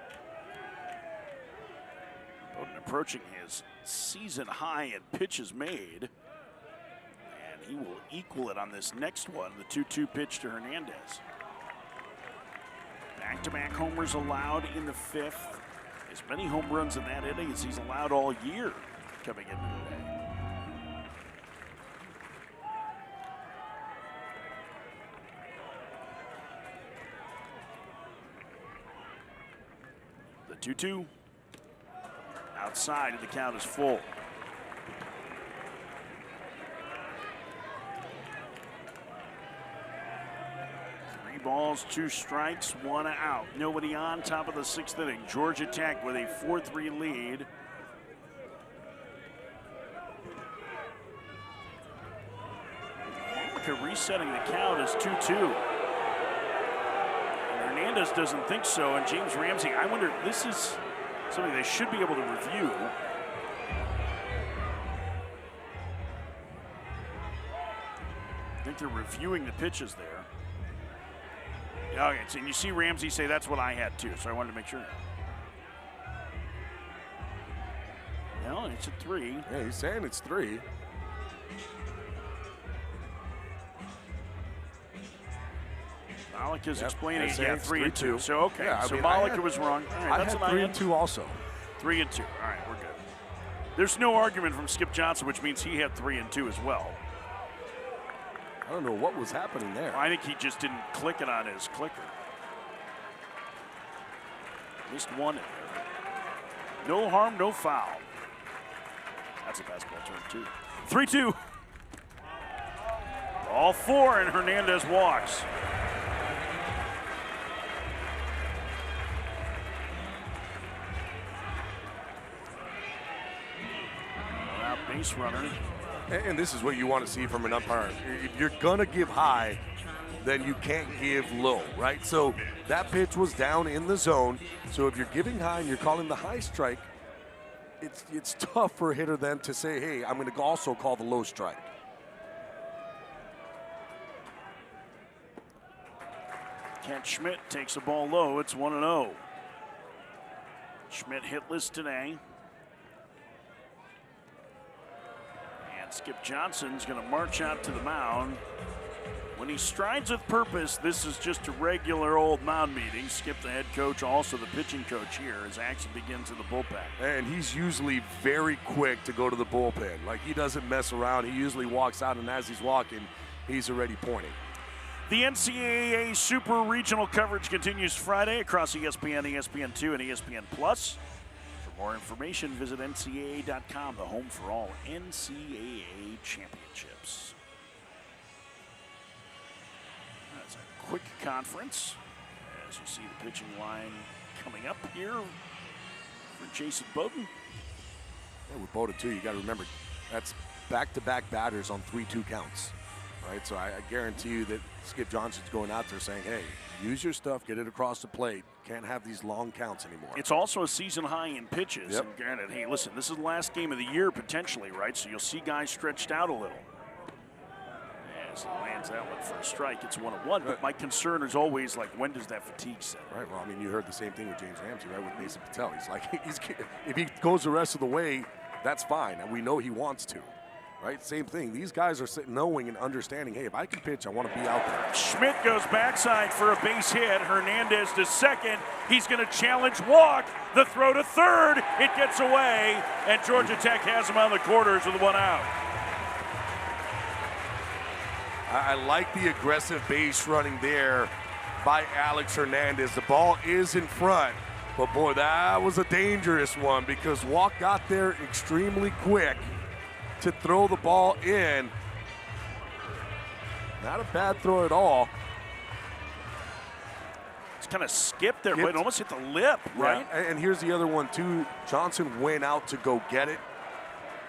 Bowden approaching his season high in pitches made. And he will equal it on this next one, the 2-2 pitch to Hernandez. Back-to-back homers allowed in the fifth. As many home runs in that inning as he's allowed all year coming into today. The 2-2. Outside, and the count is full. Three balls, 2 strikes, 1 out. Nobody on, top of the 6th inning. Georgia Tech with a 4-3 lead. Resetting the count is 2-2. Hernandez doesn't think so, and James Ramsey, I wonder, this is something they should be able to review. I think they're reviewing the pitches there. Okay, so and you see Ramsey say that's what I had too, so I wanted to make sure. Well, it's a 3. Yeah, he's saying it's 3. Malik is explaining they're it. Yeah, saying 3-2. So, okay. Yeah, so I Malik was wrong. All right, I that's had what 3 I and had. 2 also. 3 and 2. All right, we're good. There's no argument from Skip Johnson, which means he had 3 and 2 as well. I don't know what was happening there. I think he just didn't click it on his clicker. Missed one in there. No harm, no foul. That's a basketball term, too. 3-2. All 4, and Hernandez walks. Base runner. And this is what you want to see from an umpire. If you're going to give high, then you can't give low, right? So that pitch was down in the zone. So if you're giving high and you're calling the high strike, it's tough for a hitter then to say, hey, I'm going to also call the low strike. Kent Schmidt takes the ball low. It's 1-0. Schmidt hitless today. And Skip Johnson's going to march out to the mound. When he strides with purpose, this is just a regular old mound meeting. Skip, the head coach, also the pitching coach here, as action begins in the bullpen. And he's usually very quick to go to the bullpen. Like, he doesn't mess around. He usually walks out, and as he's walking, he's already pointing. The NCAA Super Regional coverage continues Friday across ESPN, ESPN2, and ESPN+. For more information, visit ncaa.com, the home for all NCAA championships. That's a quick conference as you see the pitching line coming up here for Jason Bowden. Yeah, with Bowden, too, you got to remember, that's back-to-back batters on 3-2 counts. Right, so I guarantee you that Skip Johnson's going out there saying, hey, use your stuff, get it across the plate. Can't have these long counts anymore. It's also a season high in pitches. Yep. And granted, hey, listen, this is the last game of the year potentially, right? So you'll see guys stretched out a little. As he lands that one for a strike, it's 1-1. But my concern is always, like, when does that fatigue set? Right, well, I mean, you heard the same thing with James Ramsey, right, with Mason Patel. He's like, if he goes the rest of the way, that's fine. And we know he wants to. Right, same thing. These guys are knowing and understanding, hey, if I can pitch, I want to be out there. Schmidt goes backside for a base hit. Hernandez to second. He's going to challenge walk. The throw to third. It gets away, and Georgia Tech has him on the quarters with 1 out. I like the aggressive base running there by Alex Hernandez. The ball is in front, but boy, that was a dangerous one because Walk got there extremely quick to throw the ball in. Not a bad throw at all. It's kind of skipped there, Yep. but it almost hit the lip, right? Yeah, and here's the other one, too. Johnson went out to go get it.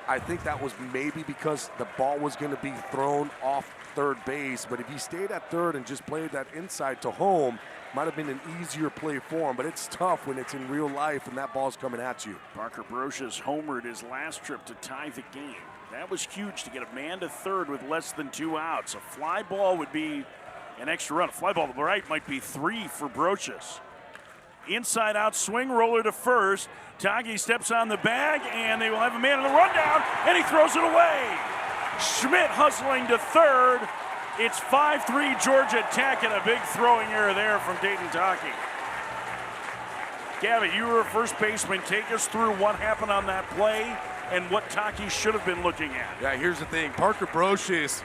I think that was maybe because the ball was going to be thrown off third base, but if he stayed at third and just played that inside to home, might have been an easier play for him, but it's tough when it's in real life and that ball's coming at you. Parker Brocious homered his last trip to tie the game. That was huge to get a man to third with less than 2 outs. A fly ball would be an extra run. A fly ball to the right might be 3 for Brocious. Inside out swing roller to first. Taki steps on the bag, and they will have a man in the rundown, and he throws it away. Schmidt hustling to third. It's 5-3 Georgia Tech, and a big throwing error there from Dayton Taki. Gavin, you were a first baseman. Take us through what happened on that play and what Taki should have been looking at. Yeah, here's the thing. Parker Brocious,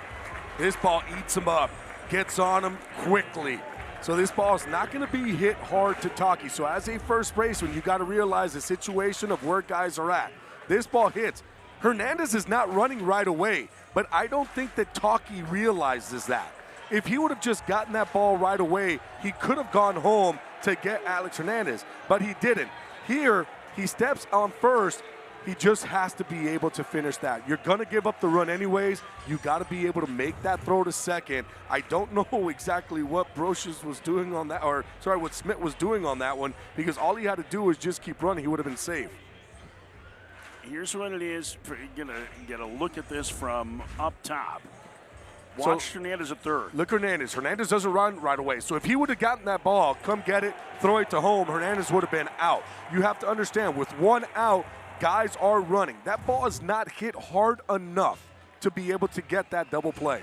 this ball eats him up, gets on him quickly. So this ball is not going to be hit hard to Taki. So as a first baseman, you got to realize the situation of where guys are at. This ball hits. Hernandez is not running right away, but I don't think that Taki realizes that. If he would have just gotten that ball right away, he could have gone home to get Alex Hernandez, but he didn't. Here, he steps on first. He just has to be able to finish that. You're going to give up the run anyways. You got to be able to make that throw to second. I don't know exactly what Brocious was doing on that, or sorry, what Schmidt was doing on that one, because all he had to do was just keep running. He would have been safe. Here's what it is. You're going to get a look at this from up top. Watch Hernandez at third. Look, Hernandez. Hernandez doesn't run right away. So if he would have gotten that ball, come get it, throw it to home, Hernandez would have been out. You have to understand, with 1 out, guys are running. That ball is not hit hard enough to be able to get that double play.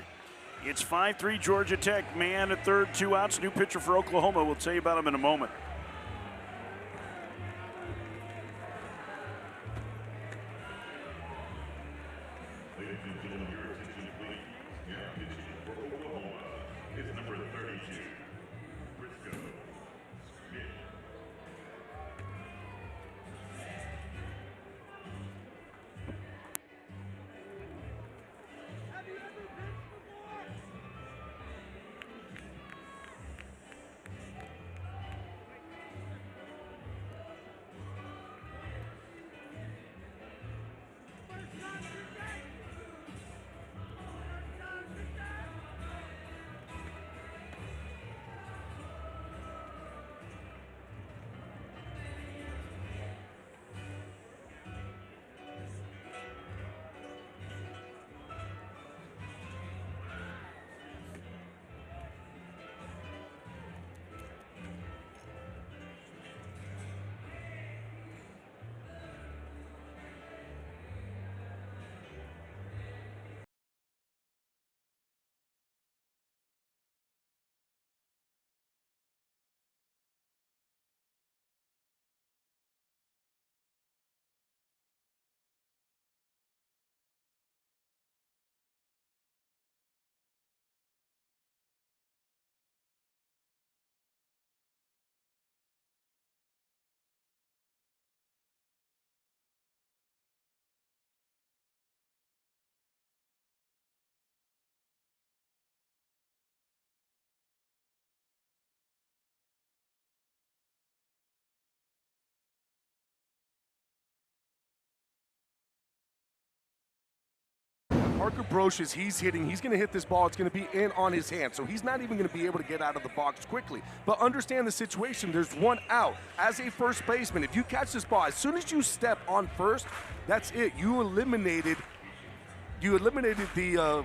It's 5-3 Georgia Tech. Man at third, 2 outs. New pitcher for Oklahoma. We'll tell you about him in a moment. Parker Brocious, he's going to hit this ball. It's going to be in on his hand. So he's not even going to be able to get out of the box quickly. But understand the situation. There's 1 out. As a first baseman, if you catch this ball, as soon as you step on first, that's it. You eliminated the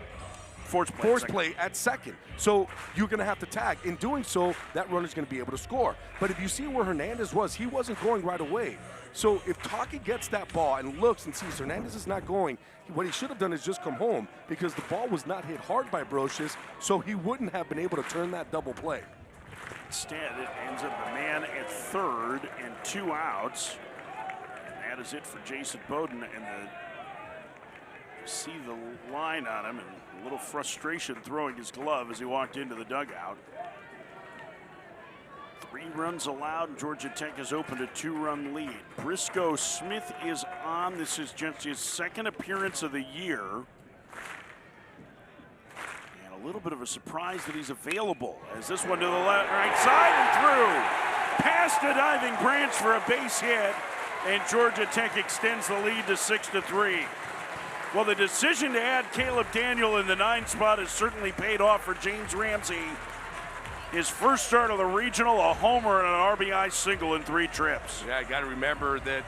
force play at second. So you're going to have to tag. In doing so, that runner's going to be able to score. But if you see where Hernandez was, he wasn't going right away. So if Taki gets that ball and looks and sees Hernandez is not going, what he should have done is just come home, because the ball was not hit hard by Brocious, so he wouldn't have been able to turn that double play. Instead, it ends up a man at third and 2 outs. And that is it for Jason Bowden. And see the line on him, and a little frustration throwing his glove as he walked into the dugout. 3 runs allowed, and Georgia Tech has opened a 2-run lead. Briscoe Smith is on. This is just his 2nd appearance of the year. And a A little bit of a surprise that he's available as this one to the left, right side and through. Past a diving Branch for a base hit, and Georgia Tech extends the lead to 6-3. Well, the decision to add Caleb Daniel in the 9 spot has certainly paid off for James Ramsey. His first start of the regional, a homer and an RBI single in 3 trips. Yeah, I got to remember that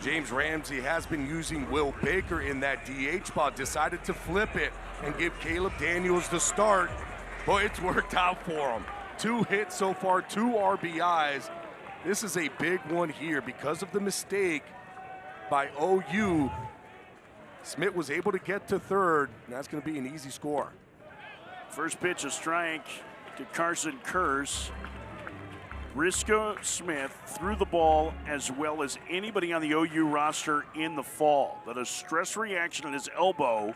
James Ramsey has been using Will Baker in that DH spot, decided to flip it and give Caleb Daniels the start. Boy, it's worked out for him. 2 hits so far, 2 RBIs. This is a big one here because of the mistake by OU. Smith was able to get to third, and that's going to be an easy score. First pitch, a strike to Carson Kearse. Risco Smith threw the ball as well as anybody on the OU roster in the fall. That a stress reaction in his elbow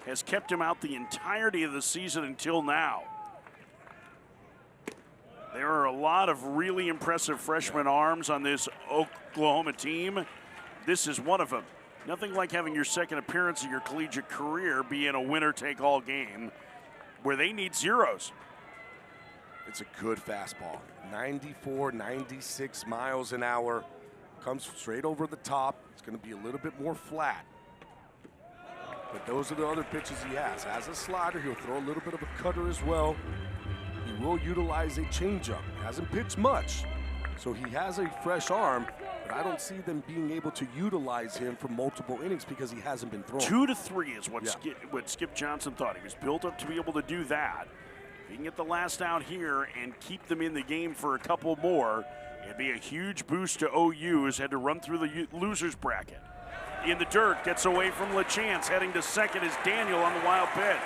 has kept him out the entirety of the season until now. There are a lot of really impressive freshman arms on this Oklahoma team. This is one of them. Nothing like having your second appearance of your collegiate career be in a winner-take-all game where they need zeros. It's a good fastball. 94, 96 miles an hour. Comes straight over the top. It's going to be a little bit more flat. But those are the other pitches he has. Has a slider. He'll throw a little bit of a cutter as well. He will utilize a changeup. Hasn't pitched much, so he has a fresh arm. But I don't see them being able to utilize him for multiple innings because he hasn't been thrown. 2 to 3 is what Skip Johnson thought. He was built up to be able to do that. If he can get the last out here and keep them in the game for a couple more, it'd be a huge boost to OU who's had to run through the losers bracket. In the dirt, gets away from LaChance. Heading to second is Daniel on the wild pitch.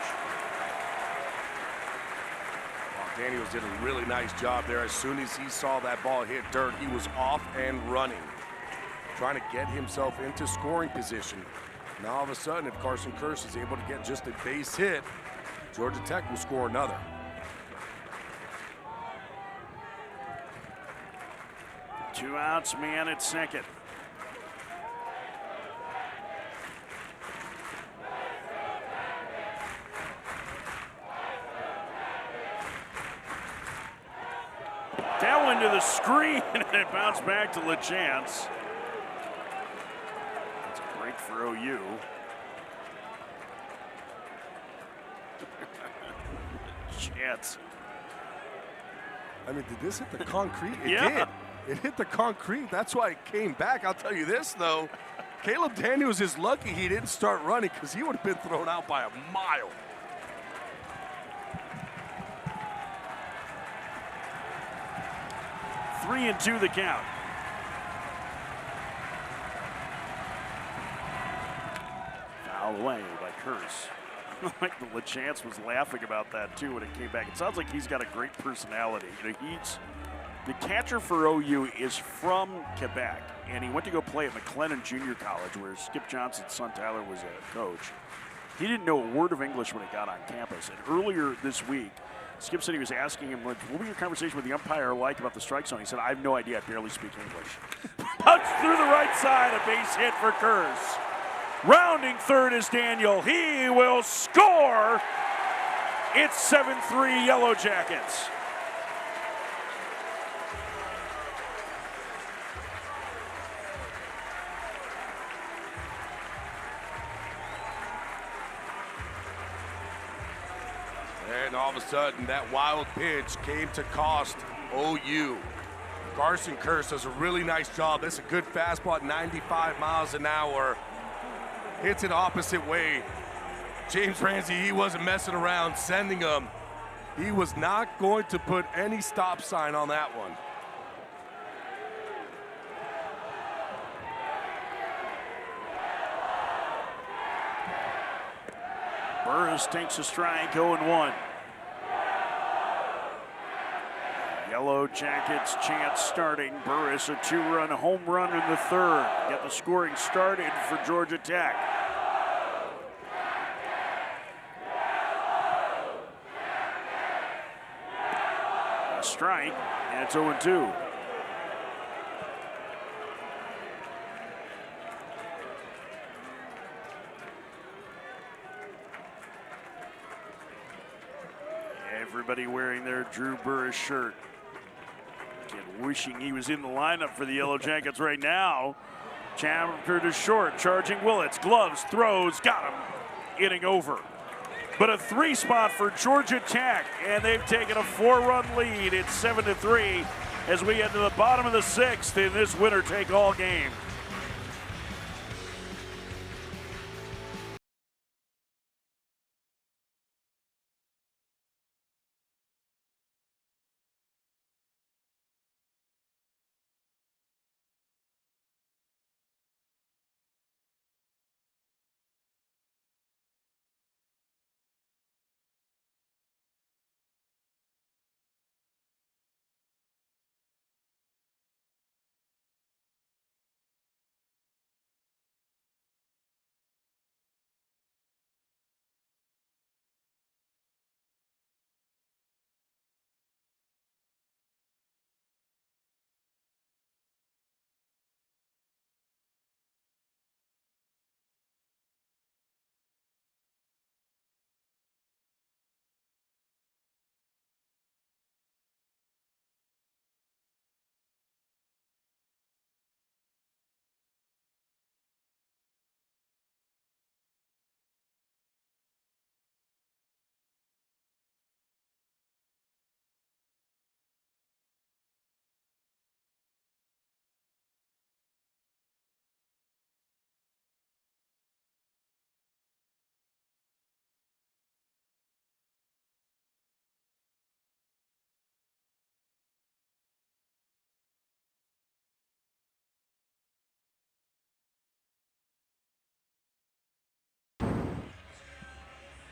Daniels did a really nice job there. As soon as he saw that ball hit dirt, he was off and running, trying to get himself into scoring position. Now all of a sudden, if Carson Kearse is able to get just a base hit, Georgia Tech will score another. Two outs, man at second. That one to the screen, and it bounced back to LaChance. That's a break for OU. Chance. I mean, did this hit the concrete? It Yeah. did. It hit the concrete. That's why it came back. I'll tell you this, though. Caleb Daniels is lucky he didn't start running because he would have been thrown out by a mile. Three and two the count. Foul away by Kearse. Like the LaChance was laughing about that too when it came back. It sounds like he's got a great personality. You know, the catcher for OU is from Quebec, and he went to go play at McLennan Junior College, where Skip Johnson's son Tyler was a coach. He didn't know a word of English when he got on campus. And earlier this week, Skip said he was asking him, like, what was your conversation with the umpire like about the strike zone? He said, I have no idea. I barely speak English. Punch through the right side, a base hit for Kearse. Rounding third is Daniel. He will score. It's 7-3 Yellow Jackets. And all of a sudden, that wild pitch came to cost OU. Carson Kearse does a really nice job. That's a good fastball at 95 miles an hour. Hits it opposite way. James Ramsey, he wasn't messing around sending him. He was not going to put any stop sign on that one. Burris takes a strike, 0-1. Yellow Jackets chance starting. Burris a 2-run home run in the third. Get the scoring started for Georgia Tech. A strike, and it's 0-2. Everybody wearing their Drew Burress shirt. And wishing he was in the lineup for the Yellow Jackets right now. Chapter to short, charging Willits, gloves, throws, got him, inning over. But a 3-spot for Georgia Tech, and they've taken a 4-run lead. It's 7-3 as we get to the bottom of the 6th in this winner-take-all game.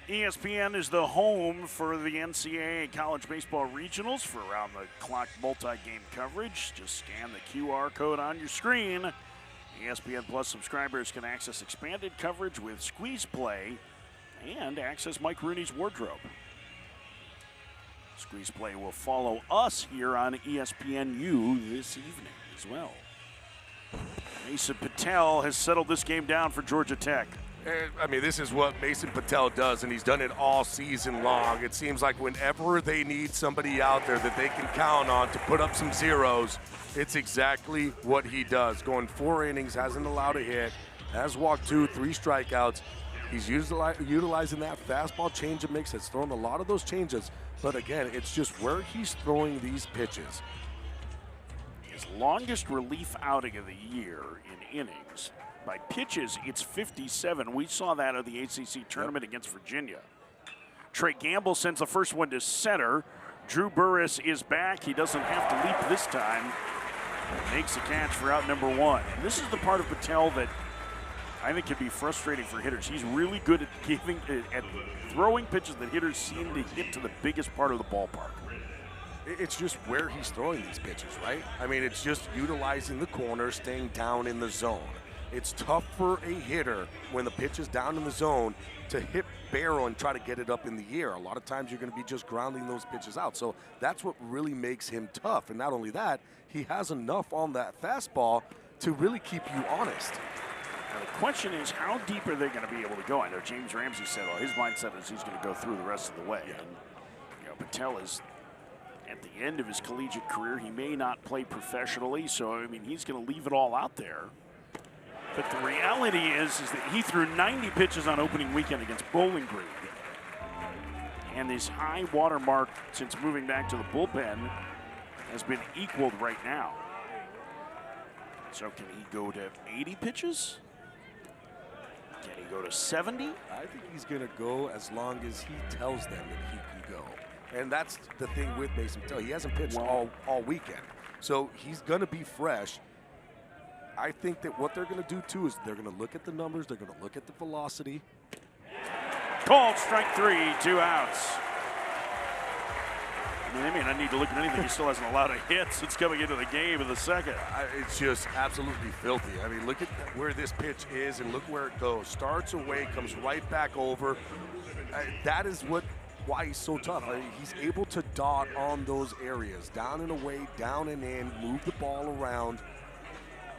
ESPN is the home for the NCAA College Baseball Regionals for around-the-clock multi-game coverage. Just scan the QR code on your screen. ESPN Plus subscribers can access expanded coverage with Squeeze Play and access Mike Rooney's wardrobe. Squeeze Play will follow us here on ESPNU this evening as well. Mason Patel has settled this game down for Georgia Tech. I mean, this is what Mason Patel does, and he's done it all season long. It seems like whenever they need somebody out there that they can count on to put up some zeros, it's exactly what he does. Going 4 innings, hasn't allowed a hit, has walked 2, 3 strikeouts. He's utilizing that fastball changeup mix. Has thrown a lot of those changes, but again, it's just where he's throwing these pitches. His longest relief outing of the year in innings. By pitches, it's 57. We saw that at the ACC tournament against Virginia. Trey Gamble sends the first one to center. Drew Burress is back. He doesn't have to leap this time. Makes the catch for out number 1. And this is the part of Patel that I think can be frustrating for hitters. He's really good at throwing pitches that hitters seem to hit to the biggest part of the ballpark. It's just where he's throwing these pitches, right? I mean, it's just utilizing the corner, staying down in the zone. It's tough for a hitter when the pitch is down in the zone to hit barrel and try to get it up in the air. A lot of times you're going to be just grounding those pitches out. So that's what really makes him tough. And not only that, he has enough on that fastball to really keep you honest. Now the question is, how deep are they going to be able to go? I know James Ramsey said, well, his mindset is he's going to go through the rest of the way. And, Patel is at the end of his collegiate career. He may not play professionally, so, I mean, he's going to leave it all out there. But the reality is that he threw 90 pitches on opening weekend against Bowling Green. And his high water mark since moving back to the bullpen has been equaled right now. So can he go to 80 pitches? Can he go to 70? I think he's going to go as long as he tells them that he can go. And that's the thing with Mason Patel. He hasn't pitched all weekend. So he's going to be fresh. I think that what they're going to do, too, is they're going to look at the numbers. They're going to look at the velocity. Called strike 3, 2 outs. I mean, they may not need to look at anything. He still hasn't allowed a hit since coming into the game in the second. It's just absolutely filthy. I mean, look at where this pitch is and look where it goes. Starts away, comes right back over. That is why he's so tough. He's able to dot on those areas. Down and away, down and in, move the ball around.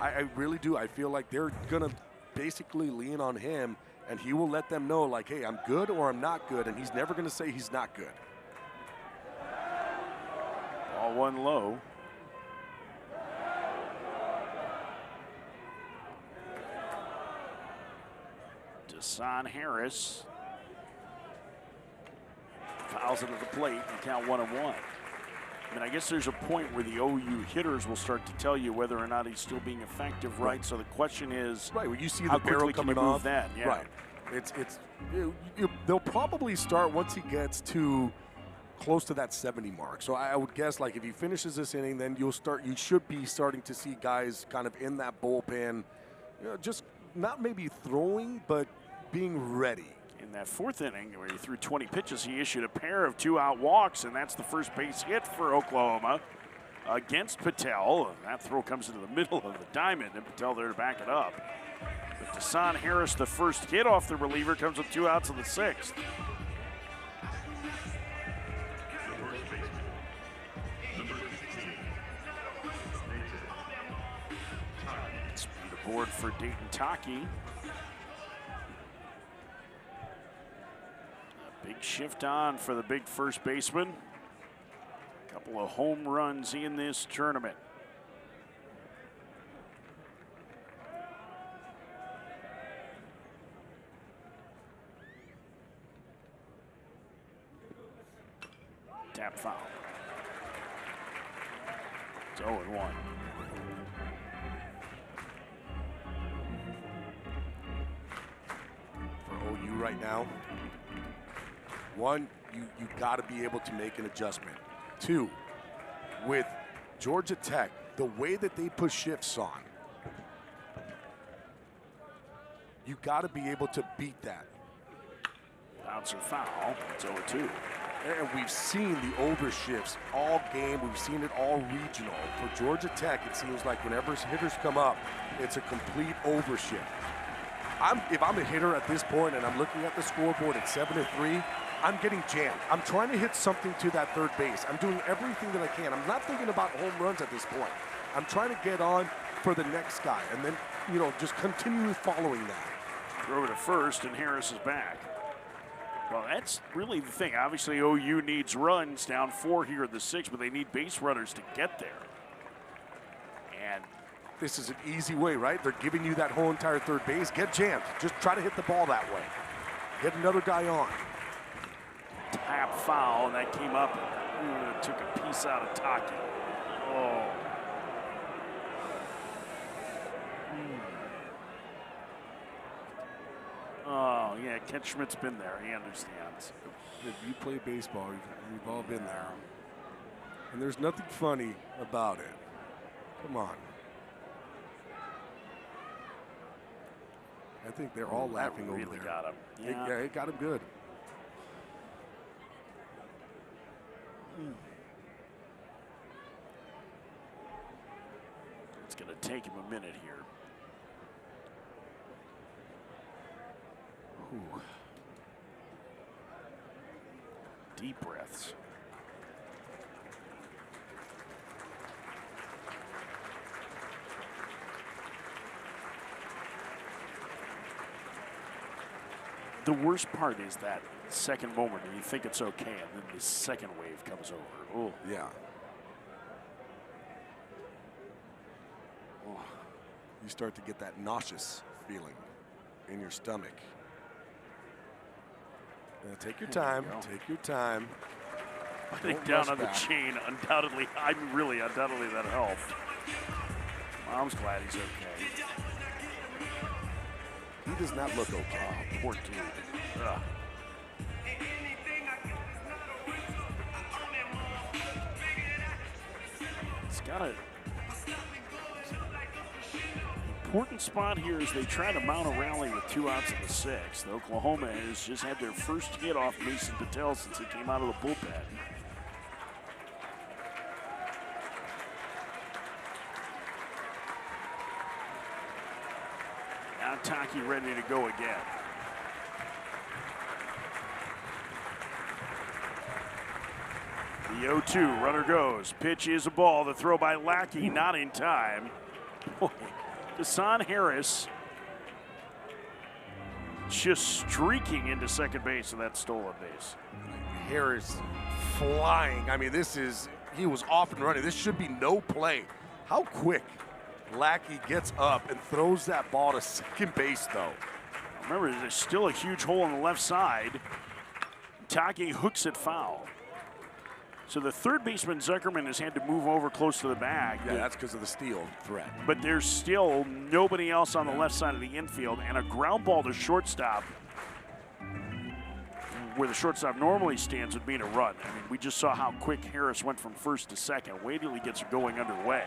I really do. I feel like they're going to basically lean on him, and he will let them know, like, hey, I'm good or I'm not good, and he's never going to say he's not good. Ball one low. Desan Harris fouls it at the plate and count 1-1. I mean, I guess there's a point where the OU hitters will start to tell you whether or not he's still being effective, right? So the question is, Right, when you see how the barrel quickly can you coming move off, that? Yeah. right? They'll probably start once he gets to close to that 70 mark. So I would guess, like, if he finishes this inning, then you should be starting to see guys kind of in that bullpen, just not maybe throwing, but being ready. In that fourth inning, where he threw 20 pitches, he issued a pair of 2-out walks, and that's the first base hit for Oklahoma against Patel. And that throw comes into the middle of the diamond, and Patel there to back it up. But Desan Harris, the first hit off the reliever, comes with 2 outs in the 6th. Speed aboard for Dayton Taki. Big shift on for the big first baseman. A couple of home runs in this tournament. Tap foul. It's 0-1. For OU right now, one, you got to be able to make an adjustment. Two, with Georgia Tech, the way that they put shifts on, you got to be able to beat that. Bouncer foul. It's 0-2. And we've seen the over shifts all game. We've seen it all regional. For Georgia Tech, it seems like whenever hitters come up, it's a complete over shift. If I'm a hitter at this point and I'm looking at the scoreboard at 7-3, I'm getting jammed. I'm trying to hit something to that third base. I'm doing everything that I can. I'm not thinking about home runs at this point. I'm trying to get on for the next guy and then, just continue following that. Throw to first, and Harris is back. Well, that's really the thing. Obviously, OU needs runs down 4 here in the 6th, but they need base runners to get there. And this is an easy way, right? They're giving you that whole entire third base. Get jammed. Just try to hit the ball that way. Get another guy on. Tap foul, and that came up and took a piece out of Taki. Oh. Oh, yeah, Ken Schmidt's been there. He understands. If you play baseball, we've all been there. And there's nothing funny about it. Come on. I think they're all laughing That over really there. got him. Yeah. It got him good. It's going to take him a minute here. Ooh. Deep breaths. The worst part is that second moment where you think it's okay, and then the second wave comes over. Oh, Yeah. Oh, you start to get that nauseous feeling in your stomach. Take your time. There you go. Take your time. I think Don't down rush on the back. chain, undoubtedly, undoubtedly that helped. Mom's glad he's okay. He does not look okay. Oh, poor dude. Ugh. It's got a important spot here as they try to mount a rally with 2 outs in the 6th. Oklahoma has just had their first hit off Mason Patel since he came out of the bullpen. Now Taki ready to go again. The 0-2, runner goes. Pitch is a ball. The throw by Lackey, not in time. Boy, Desan Harris just streaking into second base of that stolen base. Harris flying. I mean, he was off and running. This should be no play. How quick Lackey gets up and throws that ball to second base, though. Remember, there's still a huge hole on the left side. Taki hooks it foul. So the third baseman, Zuckerman, has had to move over close to the bag. Yeah, that's because of the steal threat. But there's still nobody else on the left side of the infield, and a ground ball to shortstop, where the shortstop normally stands, would mean a run. I mean, we just saw how quick Harris went from first to second. Wait till he gets going underway.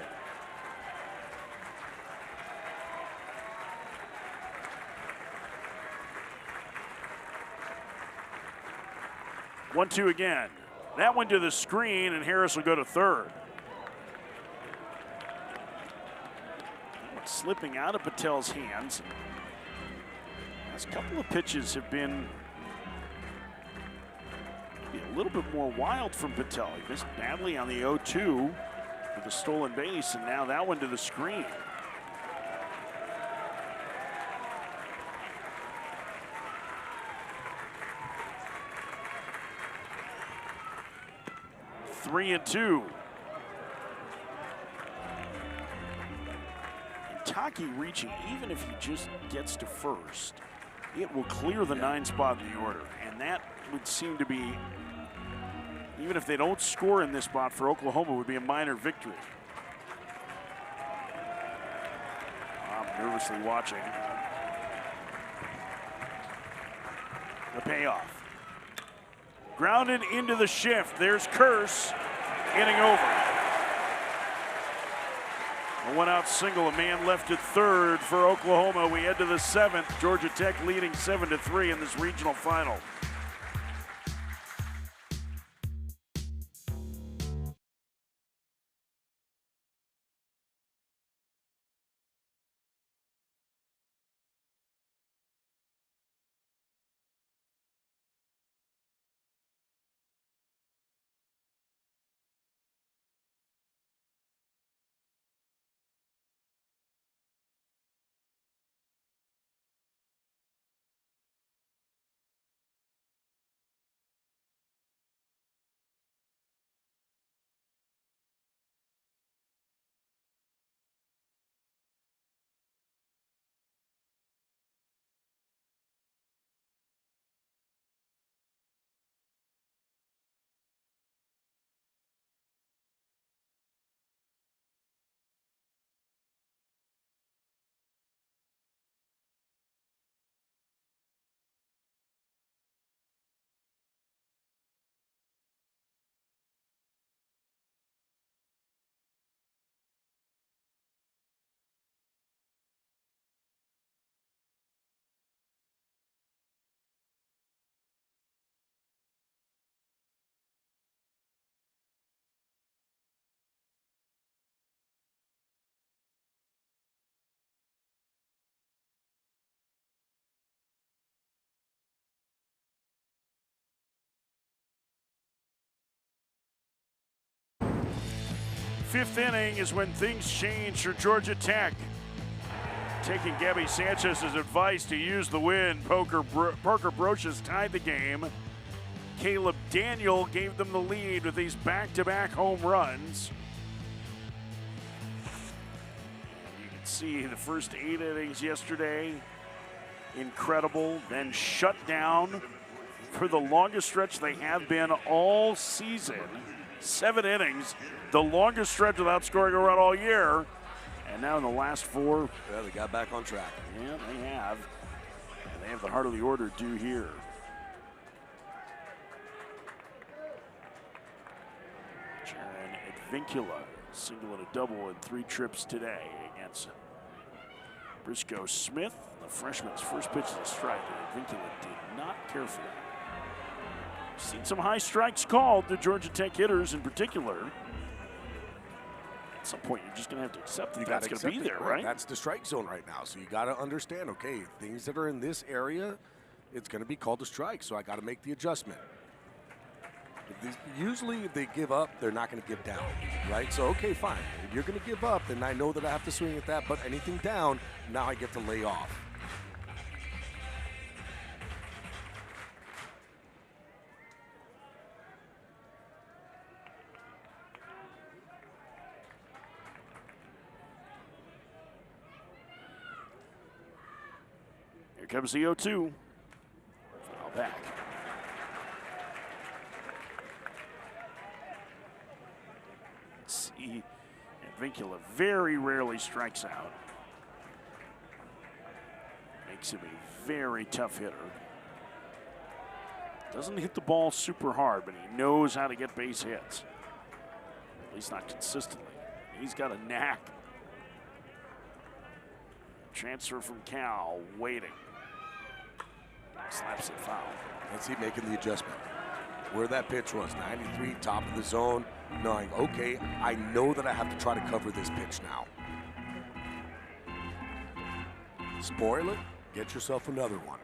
One, two again. That one to the screen, and Harris will go to third. Slipping out of Patel's hands. Last couple of pitches have been a little bit more wild from Patel. He missed badly on the 0-2 with a stolen base, and now that one to the screen. Three and two. And Taki reaching, even if he just gets to first, it will clear the 9 spot in the order. And that would seem to be, even if they don't score in this spot for Oklahoma, would be a minor victory. I'm nervously watching. The payoff. Grounded into the shift. There's Curse getting over. A one-out single, a man left at third for Oklahoma. We head to the 7th. Georgia Tech leading 7-3 in this regional final. Fifth inning is when things change for Georgia Tech. Taking Gabby Sanchez's advice to use the wind, Parker Brocious tied the game. Caleb Daniel gave them the lead with these back-to-back home runs. You can see the first 8 innings yesterday, incredible, then shut down for the longest stretch they have been all season. 7 innings, the longest stretch without scoring a run all year. And now in the last 4. Yeah, they got back on track. Yeah, they have. And they have the heart of the order due here. Jaron Advincula, single and a double in 3 trips today against Briscoe Smith. The freshman's first pitch is a strike, and Advincula did not care for that. Seen some high strikes called to Georgia Tech hitters in particular. At some point, you're just going to have to accept that that's going to be there, right? That's the strike zone right now. So you got to understand, okay, things that are in this area, it's going to be called a strike. So I got to make the adjustment. Usually if they give up, they're not going to give down, right? So, okay, fine. If you're going to give up, then I know that I have to swing at that. But anything down, now I get to lay off. comes the 0-2. Foul back. Let's see. Vincula very rarely strikes out. Makes him a very tough hitter. Doesn't hit the ball super hard, but he knows how to get base hits. At least not consistently. He's got a knack. Transfer from Cal, waiting. Slaps it foul. Let's see making the adjustment. Where that pitch was, 93, top of the zone, knowing, okay, I know that I have to try to cover this pitch now. Spoil it, get yourself another one.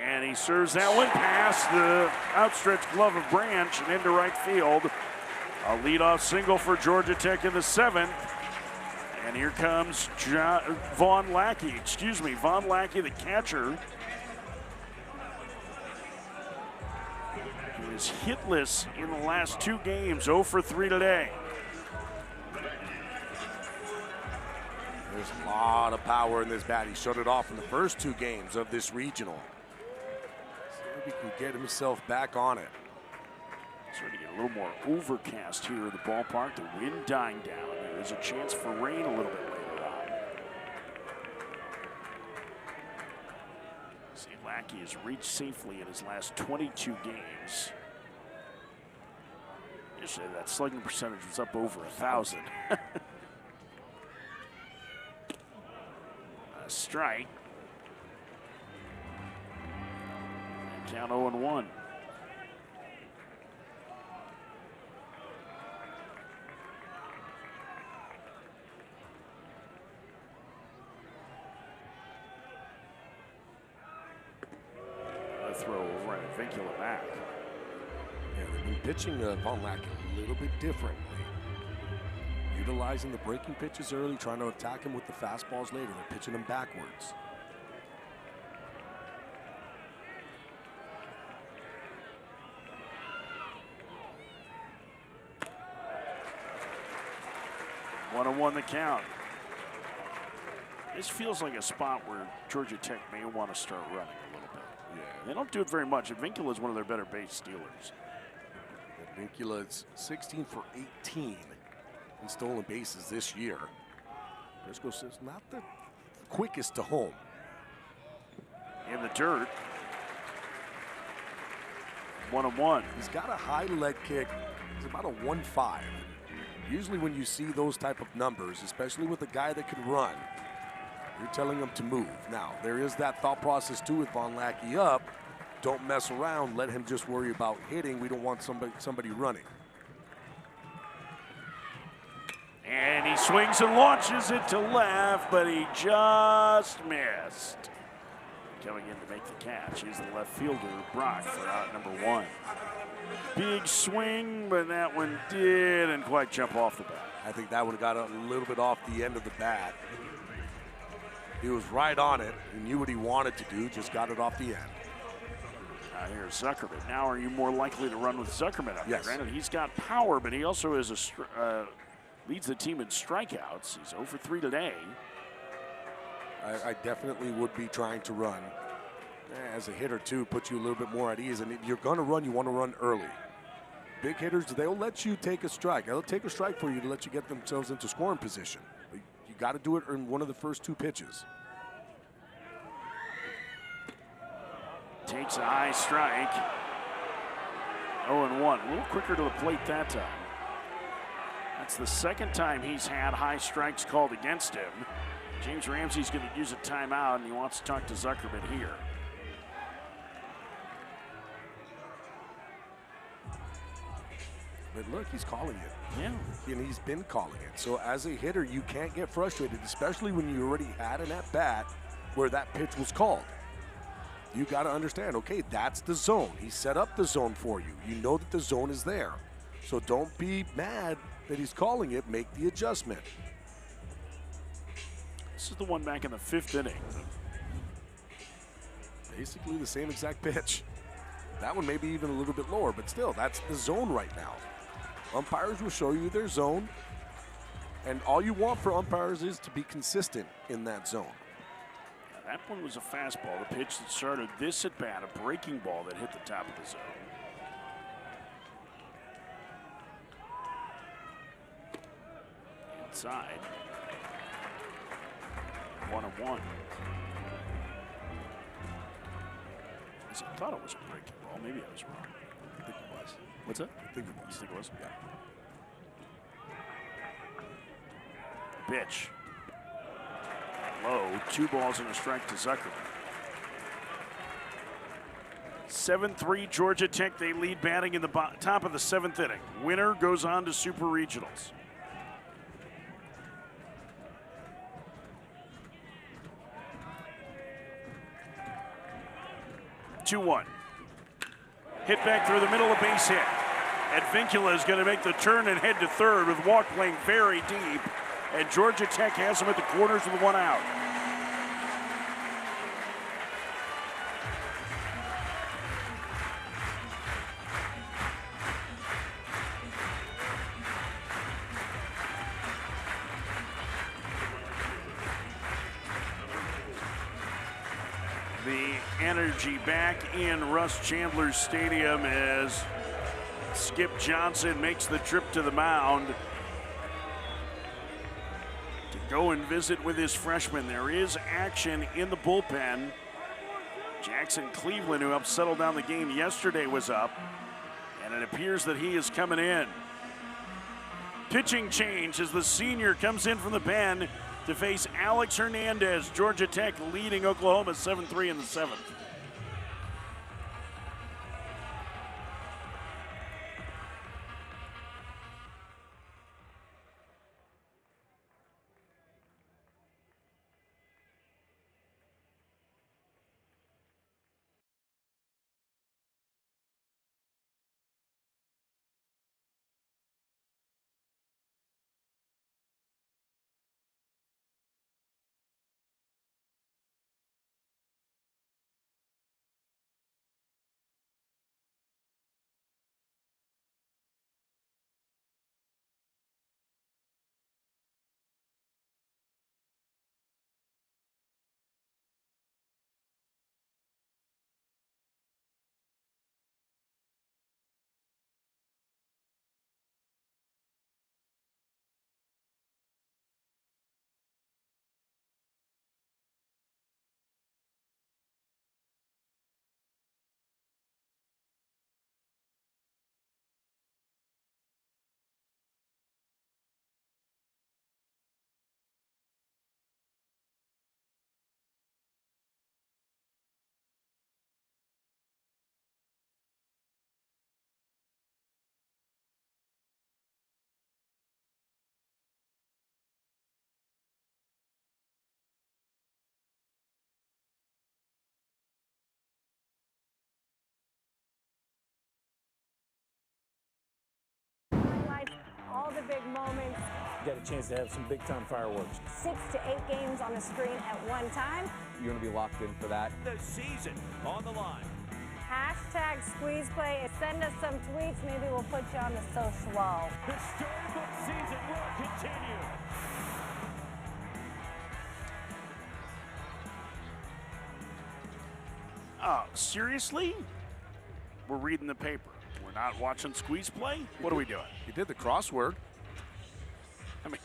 And he serves that one past the outstretched glove of Branch and into right field. A leadoff single for Georgia Tech in the 7th. And here comes Vaughn Lackey, Vaughn Lackey, the catcher. He was hitless in the last 2 games, 0 for 3 today. There's a lot of power in this bat. He shut it off in the first 2 games of this regional. See if he can get himself back on it. Starting to get a little more overcast here at the ballpark. The wind dying down. There's a chance for rain a little bit later on. See, Lackey has reached safely in his last 22 games. Yesterday, that slugging percentage was up over 1,000. A strike. And count 0-1. Throw over and Vincula back. Yeah, they've been pitching Vaughn Lackey a little bit differently. Utilizing the breaking pitches early, trying to attack him with the fastballs later. They're pitching him backwards. One on one the count. This feels like a spot where Georgia Tech may want to start running a little bit. Yeah. They don't do it very much. And Vincula is one of their better base stealers. Vincula is 16 for 18 in stolen bases this year. Briscoe says not the quickest to home. In the dirt. 1-1. He's got a high leg kick. It's about a 1.5. Usually when you see those type of numbers, especially with a guy that can run, you're telling him to move. Now, there is that thought process too with Vaughn Lackey up. Don't mess around. Let him just worry about hitting. We don't want somebody running. And he swings and launches it to left, but he just missed. Coming in to make the catch is the left fielder, Brock, for out number 1. Big swing, but that one didn't quite jump off the bat. I think that one got a little bit off the end of the bat. He was right on it. He knew what he wanted to do, just got it off the end. Here's Zuckerman. Now are you more likely to run with Zuckerman up Yes. there? Granted, he's got power, but he also is leads the team in strikeouts. He's 0 for 3 today. I definitely would be trying to run. As a hitter, too, put you a little bit more at ease. And if you're going to run, you want to run early. Big hitters, they'll let you take a strike. They'll take a strike for you to let you get themselves into scoring position. But you got to do it in one of the first 2 pitches. Takes a high strike. 0-1. A little quicker to the plate that time. That's the second time he's had high strikes called against him. James Ramsey's going to use a timeout, and he wants to talk to Zuckerman here. But look, he's calling it. Yeah. And he's been calling it. So as a hitter, you can't get frustrated, especially when you already had an at-bat where that pitch was called. You got to understand, okay, that's the zone. He set up the zone for you. You know that the zone is there. So don't be mad that he's calling it. Make the adjustment. This is the one back in the 5th inning. Basically the same exact pitch. That one maybe even a little bit lower, but still, that's the zone right now. Umpires will show you their zone, and all you want for umpires is to be consistent in that zone. That one was a fastball, the pitch that started this at bat, a breaking ball that hit the top of the zone. Inside. 1-1. I thought it was a breaking ball. Maybe I was wrong. I think it was. What's that? I think it was. You think it was? Yeah. Pitch. Low. 2 balls and a strike to Zuckerman. 7-3 Georgia Tech. They lead batting in the top of the 7th inning. Winner goes on to Super Regionals. Two-one. Hit back through the middle, a base hit. Advincula is going to make the turn and head to third with Walk playing very deep. And Georgia Tech has him at the corners with 1 out. The energy back in Russ Chandler Stadium as Skip Johnson makes the trip to the mound to go and visit with his freshmen. There is action in the bullpen. Jackson Cleveland, who helped settle down the game yesterday, was up, and it appears that he is coming in. Pitching change as the senior comes in from the pen to face Alex Hernandez. Georgia Tech leading Oklahoma 7-3 in the 7th. All the big moments. Get a chance to have some big-time fireworks. 6 to 8 games on the screen at one time. You're going to be locked in for that. The season on the line. Hashtag squeeze play. Send us some tweets. Maybe we'll put you on the social wall. Historical season will continue. Oh, seriously? We're reading the paper. We're not watching squeeze play? What are we doing? He did the crossword. I mean,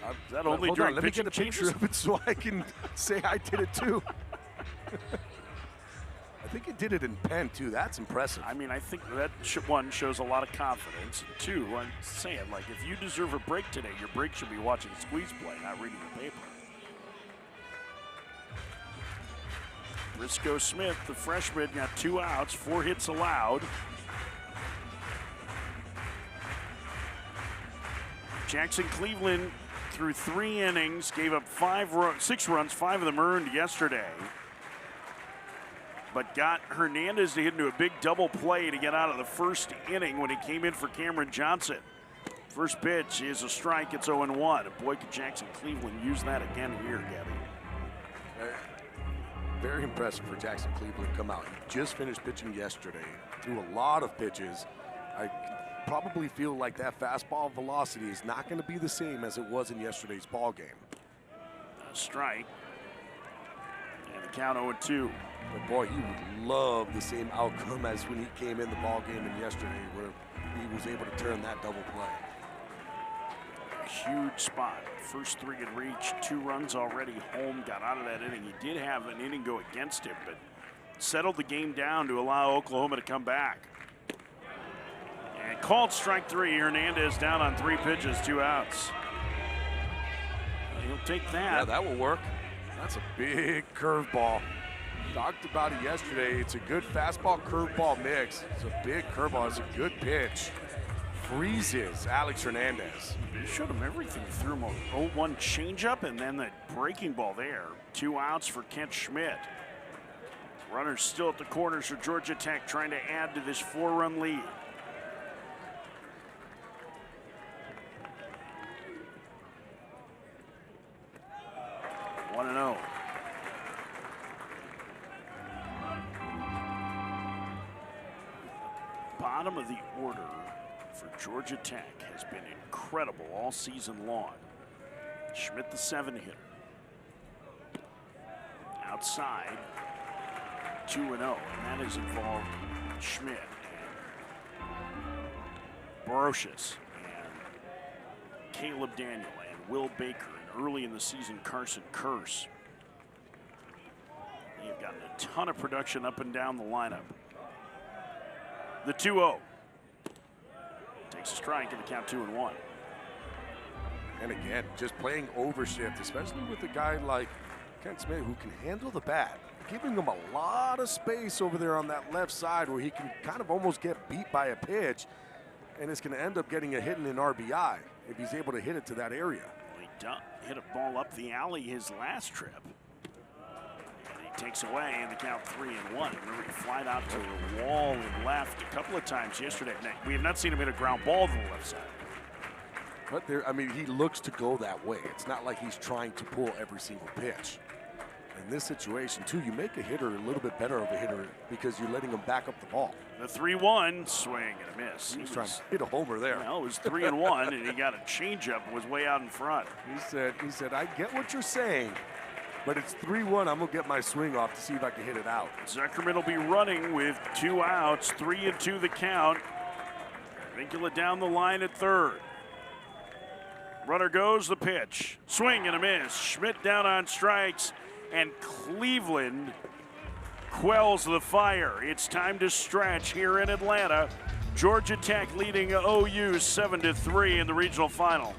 is that only Hold during on, let me pitching get a picture changes? of it so I can say I did it too. I think he did it in pen too. That's impressive. I mean, I think that one shows a lot of confidence. And 2, I'm saying, like, if you deserve a break today, your break should be watching squeeze play, not reading the paper. Briscoe Smith, the freshman, got 2 outs, 4 hits allowed. Jackson Cleveland, through 3 innings, gave up 6 runs, 5 of them earned yesterday. But got Hernandez to hit into a big double play to get out of the first inning when he came in for Cameron Johnson. First pitch is a strike, it's 0-1. And boy, could Jackson Cleveland use that again here, Gabby. Very impressive for Jackson Cleveland to come out. He just finished pitching yesterday, threw a lot of pitches. I probably feel like that fastball velocity is not going to be the same as it was in yesterday's ball game. A strike. And the count 0-2. But boy, he would love the same outcome as when he came in the ball game in yesterday, where he was able to turn that double play. A huge spot. First 3 had reached, 2 runs already home, got out of that inning. He did have an inning go against him, but settled the game down to allow Oklahoma to come back. And called strike 3. Hernandez down on 3 pitches, 2 outs. He'll take that. Yeah, that will work. That's a big curveball. Talked about it yesterday. It's a good fastball curveball mix. It's a big curveball. It's a good pitch. Freezes Alex Hernandez. He showed him everything. Threw him a 0-1 changeup and then the breaking ball there. 2 outs for Kent Schmidt. Runners still at the corners for Georgia Tech, trying to add to this 4-run lead. One and 0. Bottom of the order for Georgia Tech has been incredible all season long. Schmidt, the 7 hitter. Outside, 2-0, and that has involved Schmidt and Barocious and Caleb Daniel and Will Baker, and early in the season, Carson Curse. They've gotten a ton of production up and down the lineup. The 2-0. Takes a strike in the count 2-1. And again, just playing overshift, especially with a guy like Kent Schmidt who can handle the bat, giving him a lot of space over there on that left side where he can kind of almost get beat by a pitch, and it's going to end up getting a hit and an RBI if he's able to hit it to that area. He hit a ball up the alley his last trip. And he takes away in the count 3-1. Remember, he flied out to the wall and left a couple of times yesterday. Now, we have not seen him hit a ground ball to the left side. But there, I mean, he looks to go that way. It's not like he's trying to pull every single pitch. In this situation, too, you make a hitter a little bit better of a hitter because you're letting him back up the ball. The 3-1 swing and a miss. He was trying to hit a homer there. Well, it was 3-1, and he got a changeup and was way out in front. He said, I get what you're saying, but it's 3-1. I'm going to get my swing off to see if I can hit it out. Zuckerman will be running with 2 outs, 3-2 the count. Vincula down the line at third. Runner goes, the pitch. Swing and a miss. Schmidt down on strikes, and Cleveland quells the fire. It's time to stretch here in Atlanta. Georgia Tech leading OU 7-3 in the regional final.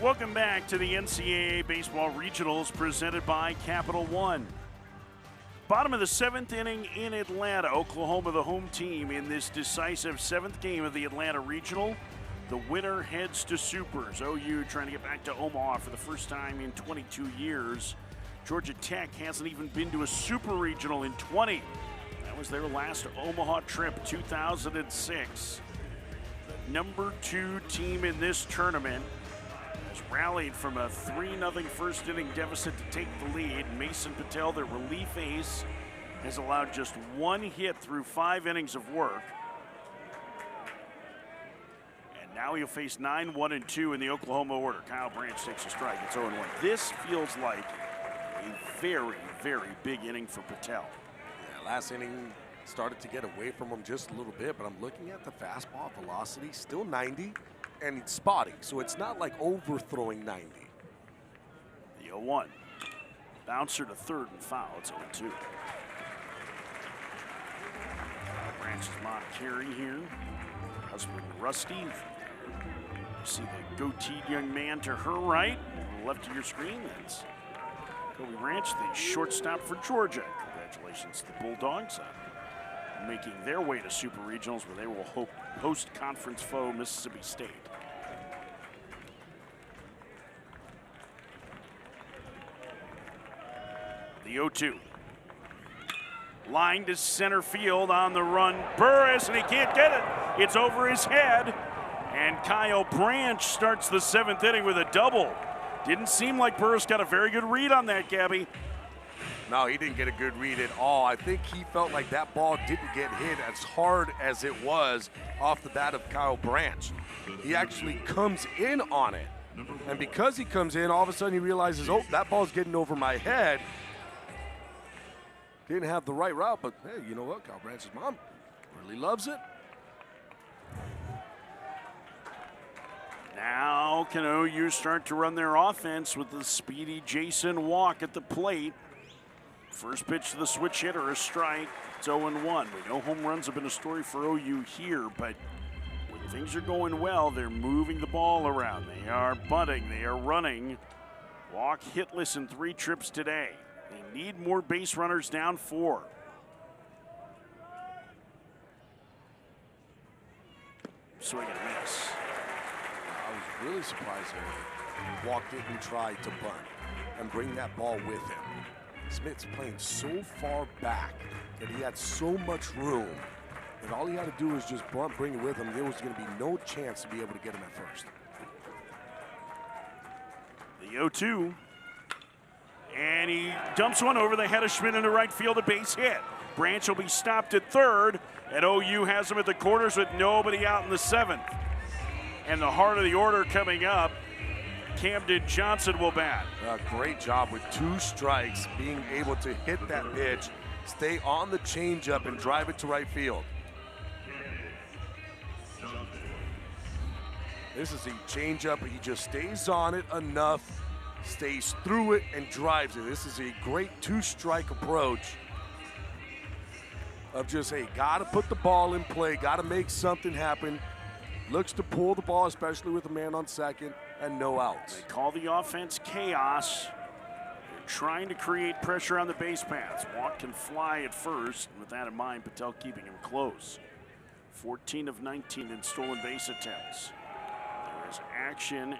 Welcome back to the NCAA Baseball Regionals presented by Capital One. Bottom of the 7th inning in Atlanta. Oklahoma, the home team in this decisive 7th game of the Atlanta Regional. The winner heads to Supers. OU trying to get back to Omaha for the first time in 22 years. Georgia Tech hasn't even been to a Super Regional in 20. That was their last Omaha trip, 2006. The number 2 team in this tournament has rallied from a 3-0 first inning deficit to take the lead. Mason Patel, their relief ace, has allowed just 1 hit through 5 innings of work. And now he'll face 9, 1, and 2 in the Oklahoma order. Kyle Branch takes a strike. It's 0-1. This feels like a very, very big inning for Patel. Yeah, last inning started to get away from him just a little bit, but I'm looking at the fastball velocity, still 90, and it's spotting, so it's not like overthrowing 90. The 0-1. Bouncer to third and foul. It's 0-2. Branch's mock carry here. Husband Rusty. You see the goateed young man to her right. Left of your screen, that's Kobe Branch, the shortstop for Georgia. Congratulations to the Bulldogs on making their way to Super Regionals, where they will host conference foe Mississippi State. The 0-2. Line to center field on the run. Burris, and he can't get it. It's over his head. And Kyle Branch starts the 7th inning with a double. Didn't seem like Burris got a very good read on that, Gabby. No, he didn't get a good read at all. I think he felt like that ball didn't get hit as hard as it was off the bat of Kyle Branch. He actually comes in on it. And because he comes in, all of a sudden he realizes, oh, that ball's getting over my head. Didn't have the right route, but hey, you know what? Kyle Branch's mom really loves it. Now can OU start to run their offense with the speedy Jason Walk at the plate. First pitch to the switch hitter, a strike. It's 0-1. We know home runs have been a story for OU here, but when things are going well, they're moving the ball around. They are bunting, they are running. Walk hitless in 3 trips today. They need more base runners, down 4. Swing and a miss. I was really surprised that Walk didn't try to bunt and bring that ball with him. Smith's playing so far back that he had so much room that all he had to do was just bunt, bring it with him. There was going to be no chance to be able to get him at first. The 0-2. And he dumps one over the head of Schmidt into right field, a base hit. Branch will be stopped at third, and OU has him at the corners with nobody out in the 7th. And the heart of the order coming up, Camden Johnson will bat. Great job with 2 strikes, being able to hit that pitch, stay on the changeup, and drive it to right field. This is a changeup, he just stays on it enough, stays through it, and drives it. This is a great 2-strike approach of just, hey, gotta put the ball in play, gotta make something happen. Looks to pull the ball, especially with a man on second, and no outs. They call the offense chaos. They're trying to create pressure on the base paths. Walk can fly at first. With that in mind, Patel keeping him close. 14 of 19 in stolen base attempts. There is action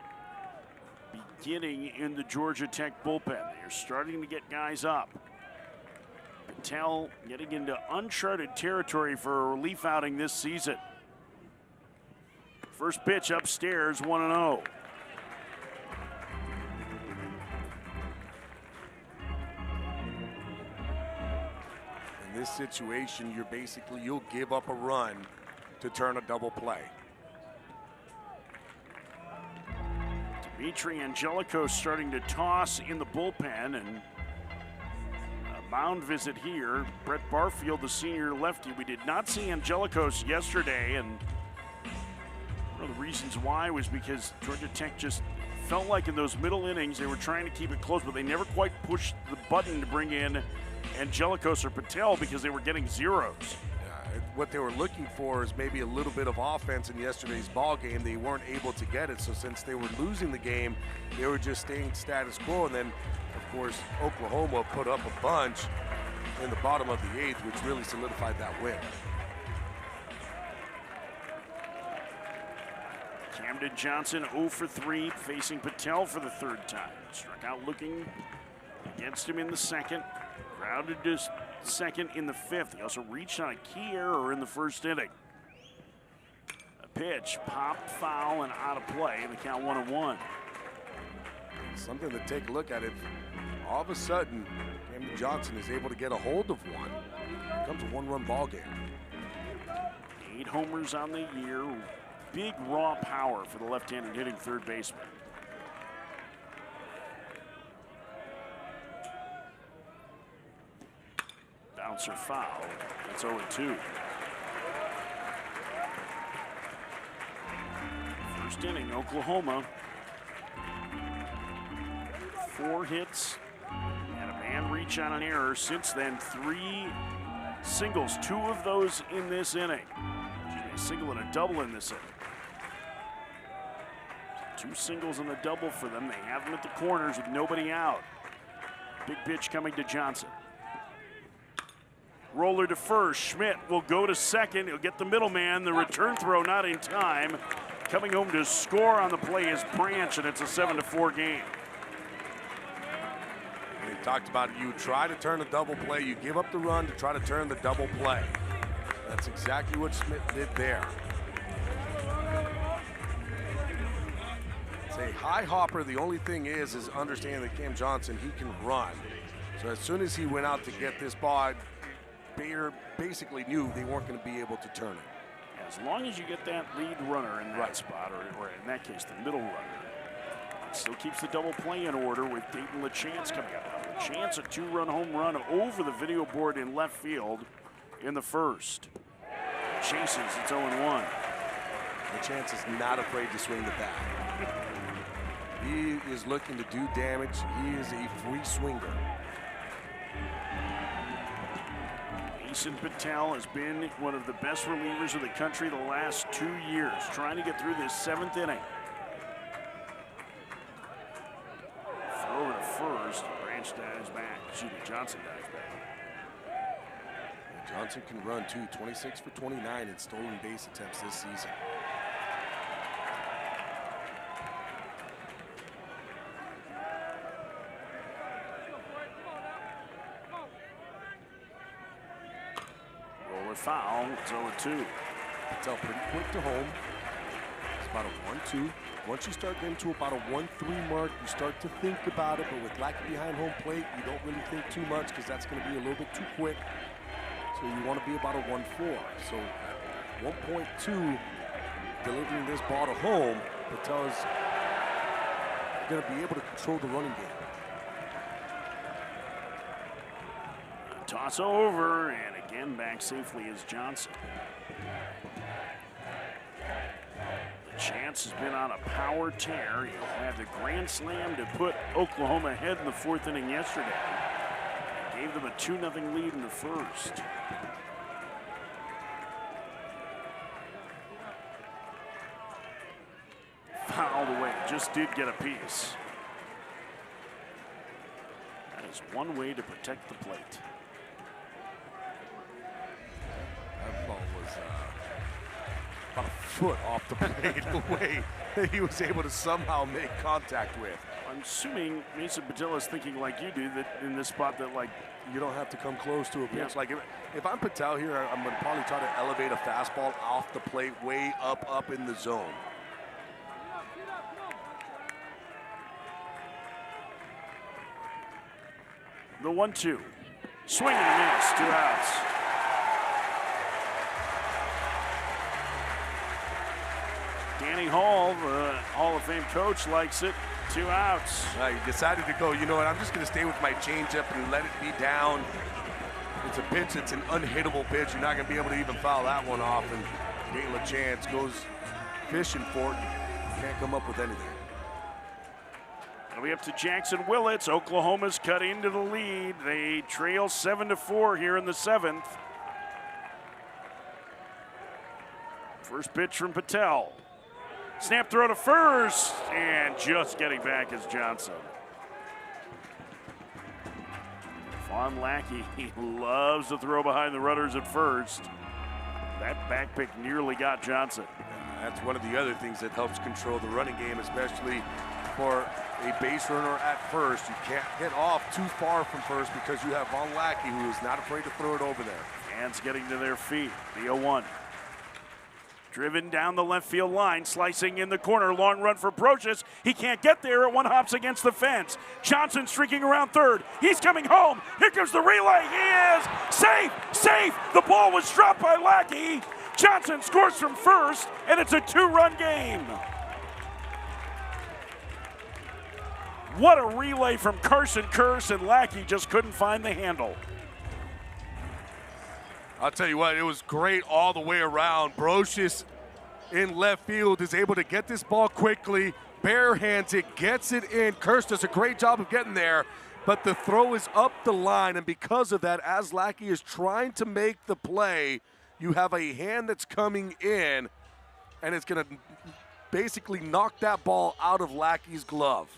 beginning in the Georgia Tech bullpen. They're starting to get guys up. Patel getting into uncharted territory for a relief outing this season. First pitch upstairs, 1-0. In this situation, you'll give up a run to turn a double play. Dimitri Angelico starting to toss in the bullpen, and a mound visit here. Brett Barfield, the senior lefty. We did not see Angelicos yesterday, and one of the reasons why was because Georgia Tech just felt like in those middle innings they were trying to keep it close, but they never quite pushed the button to bring in Angelicos or Patel because they were getting zeros. What they were looking for is maybe a little bit of offense in yesterday's ball game. They weren't able to get it, so since they were losing the game, they were just staying status quo. And then, of course, Oklahoma put up a bunch in the bottom of the 8th, which really solidified that win. Camden Johnson 0 for 3, facing Patel for the third time. Struck out looking against him in the second. Grounded to second in the fifth. He also reached on a key error in the first inning. A pitch, popped, foul, and out of play. The count 1-1. Something to take a look at. If all of a sudden Camden Johnson is able to get a hold of one, it becomes a one-run ball game. 8 homers on the year. Big raw power for the left-handed hitting third baseman. Bouncer foul. That's 0-2. First inning, Oklahoma. 4 hits and a man reach on an error. Since then, 3 singles, 2 of those in this inning. A single and a double in this inning. 2 singles and a double for them. They have them at the corners with nobody out. Big pitch coming to Johnson. Roller to first. Schmidt will go to second. He'll get the middleman. The return throw not in time. Coming home to score on the play is Branch, and it's a 7-4 game. We talked about you try to turn a double play. You give up the run to try to turn the double play. That's exactly what Schmidt did there. It's a high hopper. The only thing is understanding that Cam Johnson, he can run. So as soon as he went out to get this ball, Bayer basically knew they weren't going to be able to turn it. As long as you get that lead runner in that spot, or in that case, the middle runner, it still keeps the double play in order with Dayton LaChance coming up. LaChance, a 2-run home run over the video board in left field in the first. Chases, it's 0-1. LaChance is not afraid to swing the bat. He is looking to do damage. He is a free swinger. Mason Patel has been one of the best relievers of the country the last 2 years, trying to get through this 7th inning. Throw to first, Branch dives back. Excuse me, Johnson dives back. Johnson can run too, 26 for 29 in stolen base attempts this season. Roller foul, it's 0-2. Patel pretty quick to home. It's about a 1-2. Once you start getting to about a 1-3 mark, you start to think about it, but with lack of behind home plate, you don't really think too much because that's going to be a little bit too quick. So you want to be about a 1-4. So at 1.2, delivering this ball to home, Patel is going to be able to control the running game. Toss over, and again back safely is Johnson. The chance has been on a power tear. He'll have the grand slam to put Oklahoma ahead in the 4th inning yesterday. Gave them a 2-0 lead in the first. Fouled away, just did get a piece. That is one way to protect the plate. That ball was about a foot off the plate, the way that he was able to somehow make contact with. I'm assuming Mason Patel is thinking like you do, that in this spot that like you don't have to come close to a pitch. Yeah. Like if I'm Patel here, I'm going to probably try to elevate a fastball off the plate way up in the zone. The 1-2. Swing and a miss, 2 outs. Danny Hall, the Hall of Fame coach, likes it. 2 outs. He decided to go, you know what, I'm just going to stay with my changeup and let it be down. It's a pitch, it's an unhittable pitch. You're not going to be able to even foul that one off. And Dayton LaChance goes fishing for it. Can't come up with anything. It'll be up to Jackson Willits. Oklahoma's cut into the lead. They trail 7-4 here in the 7th. First pitch from Patel. Snap throw to first, and just getting back is Johnson. Vaughn Lackey, he loves to throw behind the runners at first. That back pick nearly got Johnson. That's one of the other things that helps control the running game, especially for a base runner at first. You can't get off too far from first because you have Von Lackey, who is not afraid to throw it over there. Fans getting to their feet. The 0-1. Driven down the left field line, slicing in the corner. Long run for Brocious. He can't get there. It one hops against the fence. Johnson streaking around third. He's coming home. Here comes the relay. He is safe, safe. The ball was dropped by Lackey. Johnson scores from first, and it's a 2-run game. What a relay from Carson Kearse, and Lackey just couldn't find the handle. I'll tell you what, it was great all the way around. Brocious in left field is able to get this ball quickly, barehands it, gets it in. Kearse does a great job of getting there, but the throw is up the line, and because of that, as Lackey is trying to make the play, you have a hand that's coming in, and it's going to basically knock that ball out of Lackey's glove.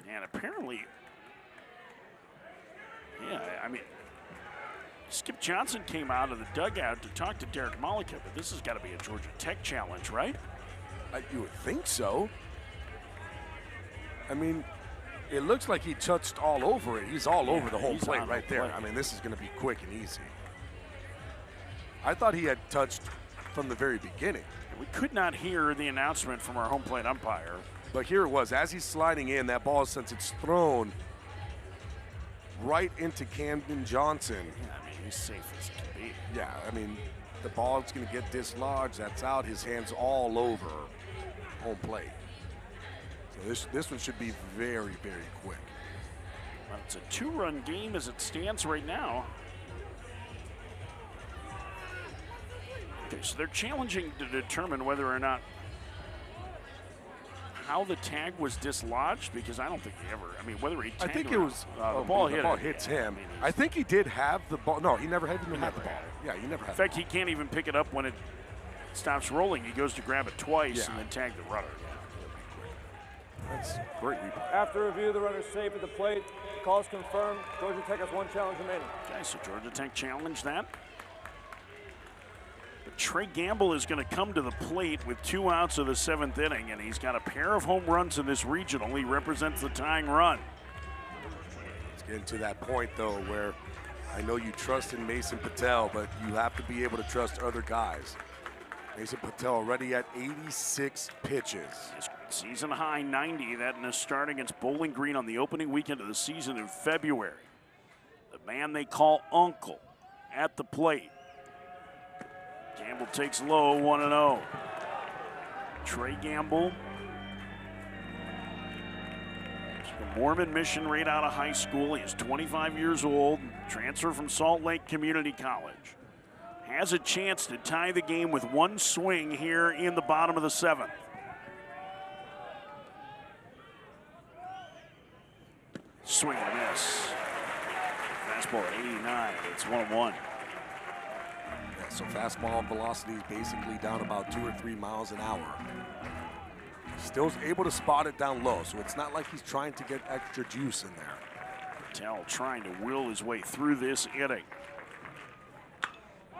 And apparently, yeah, I mean, Skip Johnson came out of the dugout to talk to Derek Malika, but this has got to be a Georgia Tech challenge, right? You would think so. I mean, it looks like he touched all over it. He's all over the home plate right there. I mean, this is going to be quick and easy. I thought he had touched from the very beginning. We could not hear the announcement from our home plate umpire. But here it was. As he's sliding in, that ball, since it's thrown right into Camden Johnson. Yeah, I mean, he's safe as can be. Yeah, I mean, the ball's going to get dislodged. That's out. His hand's all over home plate. So this one should be very, very quick. Well, it's a 2-run game as it stands right now. Okay, so they're challenging to determine whether or not how the tag was dislodged, because I don't think he ever, I mean, whether he tagged I think him it or was, not. The ball hits him. him. I mean, I think he did have the ball. No, he never had the ball. Yeah, he never had in fact, he can't even pick it up when it stops rolling. He goes to grab it twice and then tag the runner. That's great replay. After review, the runner safe at the plate. Call is confirmed. Georgia Tech has 1 challenge remaining. Okay, so Georgia Tech challenged that. But Trey Gamble is going to come to the plate with 2 outs of the 7th inning, and he's got a pair of home runs in this regional. He represents the tying run. It's getting to that point, though, where I know you trust in Mason Patel, but you have to be able to trust other guys. Mason Patel already at 86 pitches. His season high 90, that in a start against Bowling Green on the opening weekend of the season in February. The man they call Uncle at the plate. Gamble takes low, 1-0. Trey Gamble, the Mormon mission right out of high school. He is 25 years old, transfer from Salt Lake Community College. Has a chance to tie the game with 1 swing here in the bottom of the 7th. Swing and a miss. Fastball at 89. It's 1-1. Yeah, so fastball velocity is basically down about 2 or 3 miles an hour. Still able to spot it down low, so it's not like he's trying to get extra juice in there. Patel trying to will his way through this inning.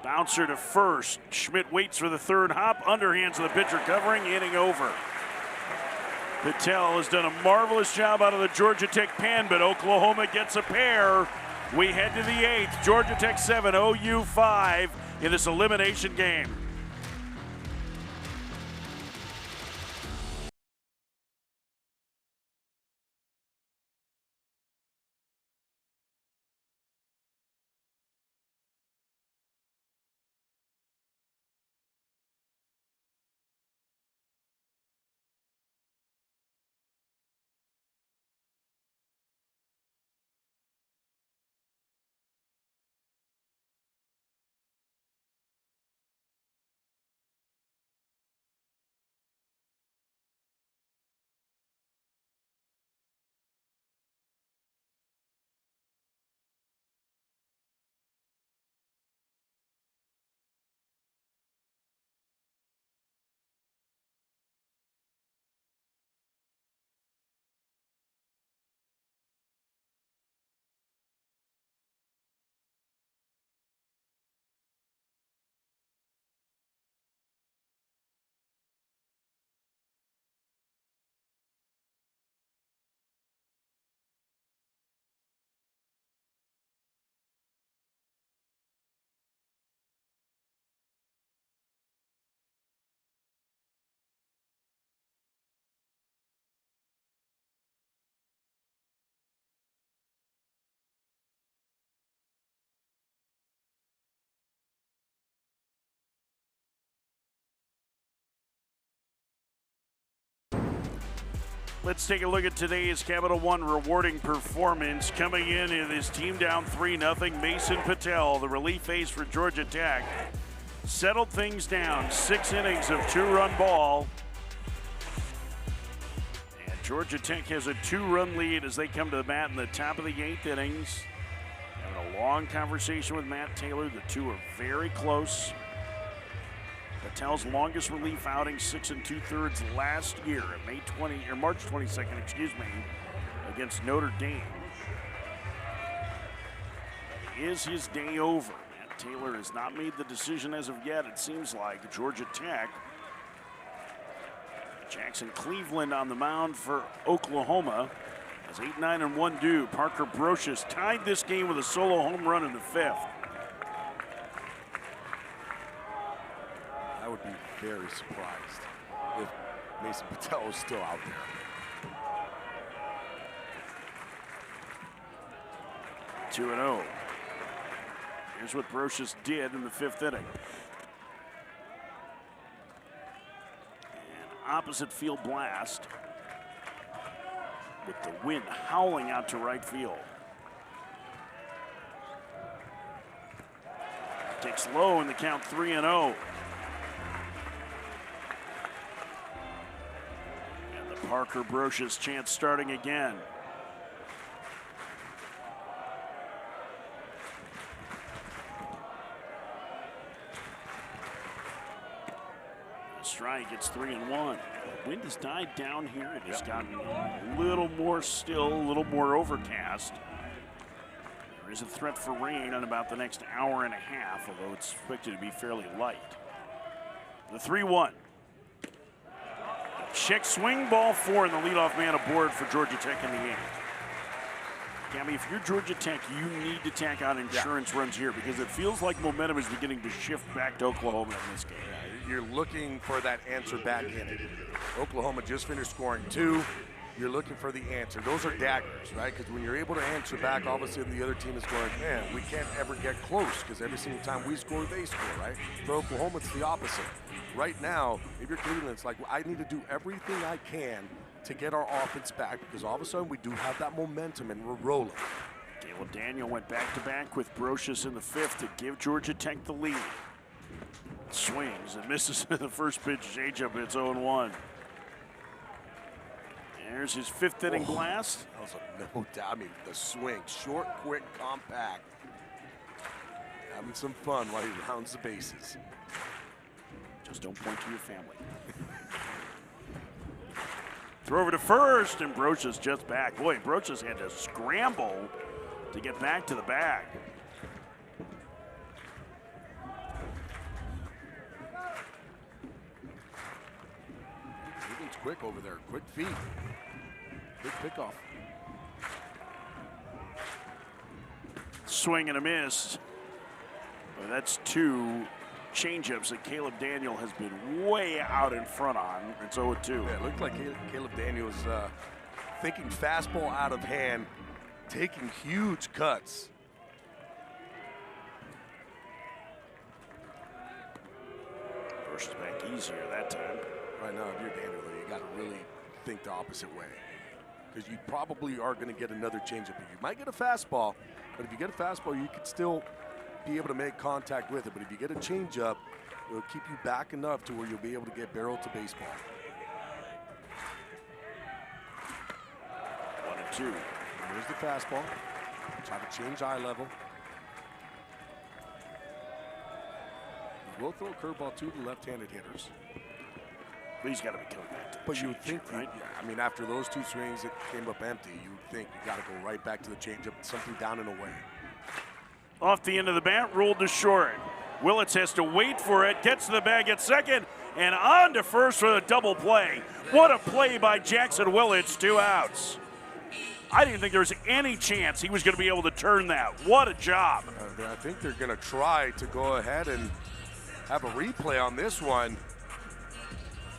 Bouncer to first. Schmidt waits for the 3rd hop. Underhands the pitcher covering. Inning over. Patel has done a marvelous job out of the Georgia Tech pen, but Oklahoma gets a pair. We head to the 8th. Georgia Tech 7, OU 5 in this elimination game. Let's take a look at today's Capital One rewarding performance. Coming in his team down 3-0, Mason Patel, the relief ace for Georgia Tech, settled things down. 6 innings of 2-run ball. And Georgia Tech has a 2-run lead as they come to the bat in the top of the 8th innings. Having a long conversation with Matt Taylor. The two are very close. Patel's longest relief outing, 6 2/3 last year, March 22nd, against Notre Dame. Is his day over? Matt Taylor has not made the decision as of yet. It seems like Georgia Tech. Jackson Cleveland on the mound for Oklahoma. As 8-9-1 due. Parker Brocious tied this game with a solo home run in the 5th. I would be very surprised if Mason Patel was still out there. 2-0. Here's what Brocious did in the 5th inning. An opposite field blast with the wind howling out to right field. Takes low in the count, 3-0. Parker Brocious chance starting again. A strike, it's 3-1. The wind has died down here. It has gotten a little more still, a little more overcast. There is a threat for rain in about the next hour and a half, although it's expected to be fairly light. The 3-1. Check swing, ball 4, and the leadoff man aboard for Georgia Tech in the 8th. Cammy, if you're Georgia Tech, you need to tack on insurance runs here because it feels like momentum is beginning to shift back to Oklahoma in this game. You're looking for that answer back in it. Oklahoma just finished scoring 2. You're looking for the answer. Those are daggers, right? Because when you're able to answer back, all of a sudden the other team is going, man, we can't ever get close because every single time we score, they score, right? For Oklahoma, it's the opposite. Right now, if you're Cleveland, it's like, I need to do everything I can to get our offense back because all of a sudden we do have that momentum and we're rolling. Caleb Daniel went back-to-back with Brocious in the 5th to give Georgia Tech the lead. Swings and misses the first pitch, changeup, it's 0-1. There's his 5th inning blast. That was no doubt. I mean, the swing, short, quick, compact. Having some fun while he rounds the bases. Just don't point to your family. Throw over to first, and Brocious just back. Boy, Brocious had to scramble to get back to the bag. It's quick over there, quick feet. Big pickoff. Swing and a miss. Well, that's 2 changeups that Caleb Daniel has been way out in front on. It's 0-2. Yeah, it looked like Caleb Daniel was thinking fastball out of hand, taking huge cuts. Brocious back easier that time. Right now, if you're Daniel, you got to really think the opposite way. Because you probably are going to get another changeup. You might get a fastball, but if you get a fastball, you could still be able to make contact with it. But if you get a changeup, it'll keep you back enough to where you'll be able to get barrel to baseball. 1-2. Here's the fastball. Try to change eye level. He will throw a curveball to the left-handed hitters. But he's got to be coming back to the But you would think, right? yeah, I mean, after those 2 swings that came up empty, you would think you got to go right back to the changeup, something down and away. Off the end of the bat, rolled to short. Willits has to wait for it, gets to the bag at second, and on to first for the double play. What a play by Jackson Willits, 2 outs. I didn't think there was any chance he was going to be able to turn that. What a job. I think they're going to try to go ahead and have a replay on this one.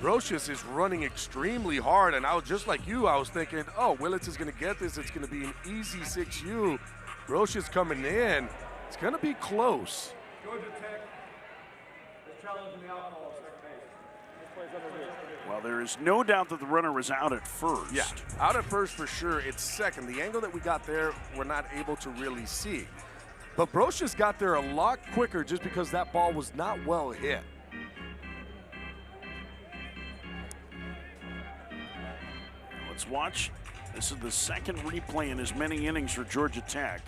Brocious is running extremely hard, and I was just like you, I was thinking, oh, Willits is going to get this. It's going to be an easy 6U. Brocious coming in. It's going to be close. Georgia Tech is challenging the outlaw at second base. plays underneath. Well, there is no doubt that the runner was out at first. Yeah, out at first for sure. It's second. The angle that we got there, we're not able to really see. But Brocious got there a lot quicker just because that ball was not well hit. Let's watch. This is the second replay in as many innings for Georgia Tech.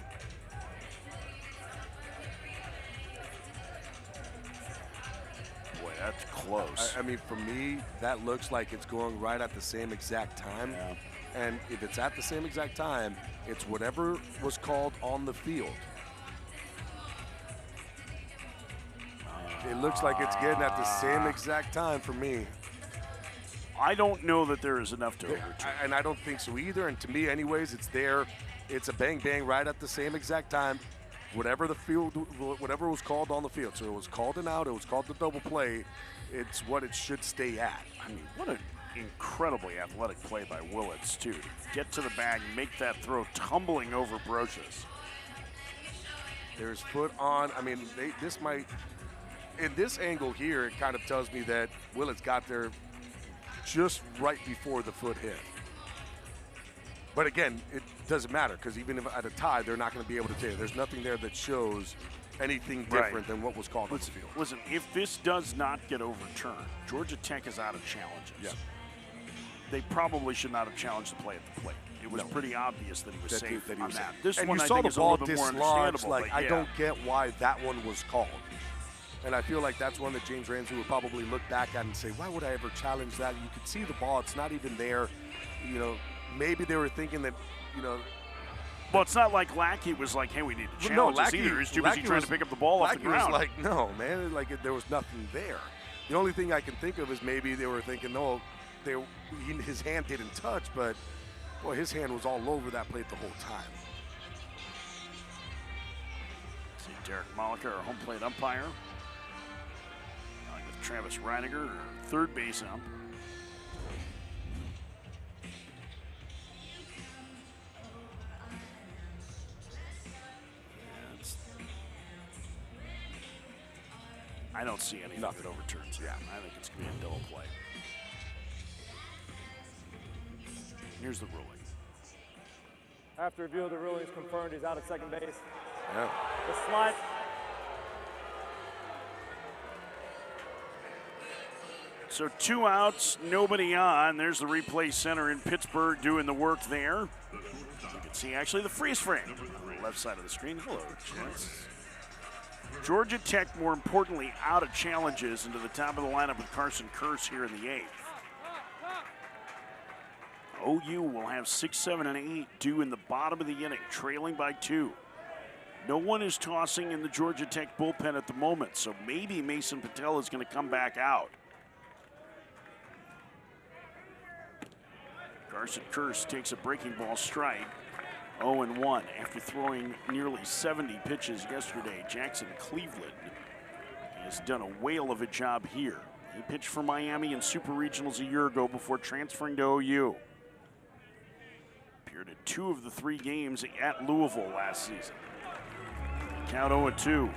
Boy, that's close. I mean, for me, that looks like it's going right at the same exact time. Yeah. And if it's at the same exact time, it's whatever was called on the field. It looks like it's getting at the same exact time for me. I don't know that there is enough to overturn. And I don't think so either. And to me, anyways, it's there. It's a bang bang right at the same exact time. Whatever the field, whatever was called on the field. So it was called an out. It was called the double play. It's what it should stay at. I mean, what an incredibly athletic play by Willits, too. To get to the bag, make that throw, tumbling over Brocious. There's foot on. I mean, this might, in this angle here, it kind of tells me that Willits got there just right before the foot hit. But again, it doesn't matter because even if at a tie, they're not going to be able to tell you. There's nothing there that shows anything different than what was called on the field. Listen, if this does not get overturned, Georgia Tech is out of challenges. Yeah. They probably should not have challenged the play at the plate. It was pretty obvious that he was safe that he on was that. safe. This and one you I saw think the is a ball little bit more dislodged. understandable. Like, but I yeah. don't get why that one was called. And I feel like that's one that James Ramsey would probably look back at and say, why would I ever challenge that? You could see the ball. It's not even there. You know, maybe they were thinking that, you know. Well, it's not like Lackey was like, hey, we need to challenge this either. He's too busy trying to pick up the ball off the ground. Was like, no, man, like there was nothing there. The only thing I can think of is maybe they were thinking, no, his hand didn't touch, but, boy, his hand was all over that plate the whole time. See Derek Molliker, our home plate umpire. With Travis Reiniger, our third base ump. I don't see anything that overturns it. Yeah. I think it's going to be a double play. Here's the ruling. After review of the ruling is confirmed, he's out at second base. Yeah. The slide. So 2 outs, nobody on. There's the replay center in Pittsburgh doing the work there. You can see actually the freeze frame on the left side of the screen. Hello, Chance. Georgia Tech, more importantly, out of challenges into the top of the lineup with Carson Kearse here in the 8th. OU will have 6, 7, and 8 due in the bottom of the inning, trailing by 2. No one is tossing in the Georgia Tech bullpen at the moment, so maybe Mason Patel is going to come back out. Carson Kearse takes a breaking ball strike. 0-1 after throwing nearly 70 pitches yesterday. Jackson Cleveland has done a whale of a job here. He pitched for Miami in Super Regionals a year ago before transferring to OU. Appeared in 2 of the 3 games at Louisville last season. Count 0-2.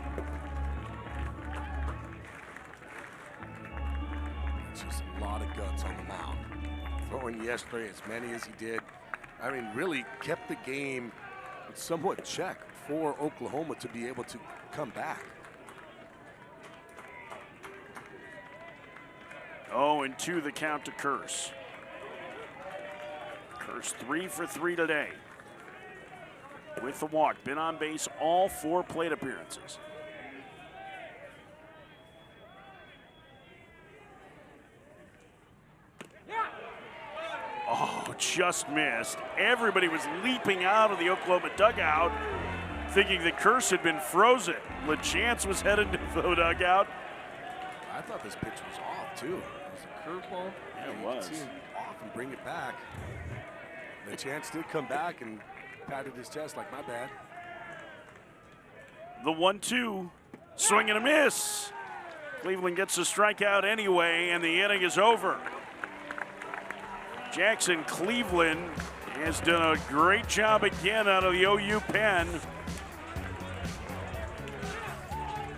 It's just a lot of guts on the mound. Throwing yesterday as many as he did. I mean, really kept the game somewhat check for Oklahoma to be able to come back. 0-2 the count to Kearse. Kearse 3 for 3 today. With the walk, been on base all 4 plate appearances. Oh, just missed. Everybody was leaping out of the Oklahoma dugout, thinking that Kearse had been frozen. LaChance was headed to the dugout. I thought this pitch was off, too. It was a curveball. Yeah, it You was. could see him off and bring it back. LaChance did come back and patted his chest like, my bad. The 1-2, swing and a miss. Cleveland gets a strikeout anyway, and the inning is over. Jackson Cleveland has done a great job again out of the OU pen.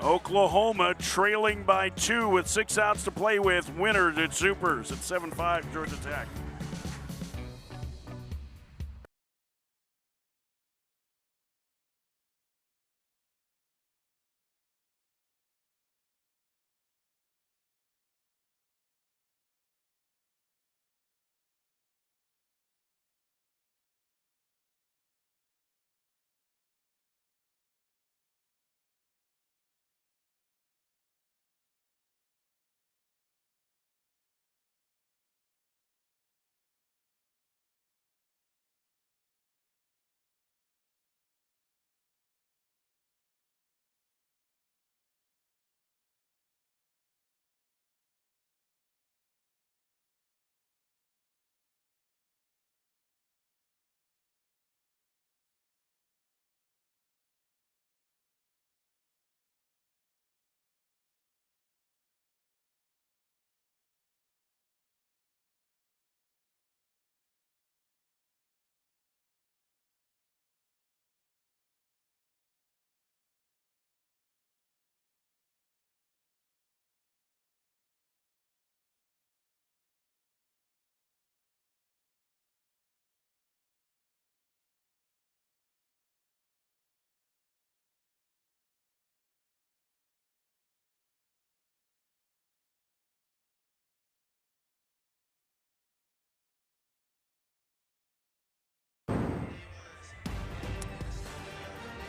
Oklahoma trailing by 2 with 6 outs to play with. Winners at Supers at 7-5 Georgia Tech.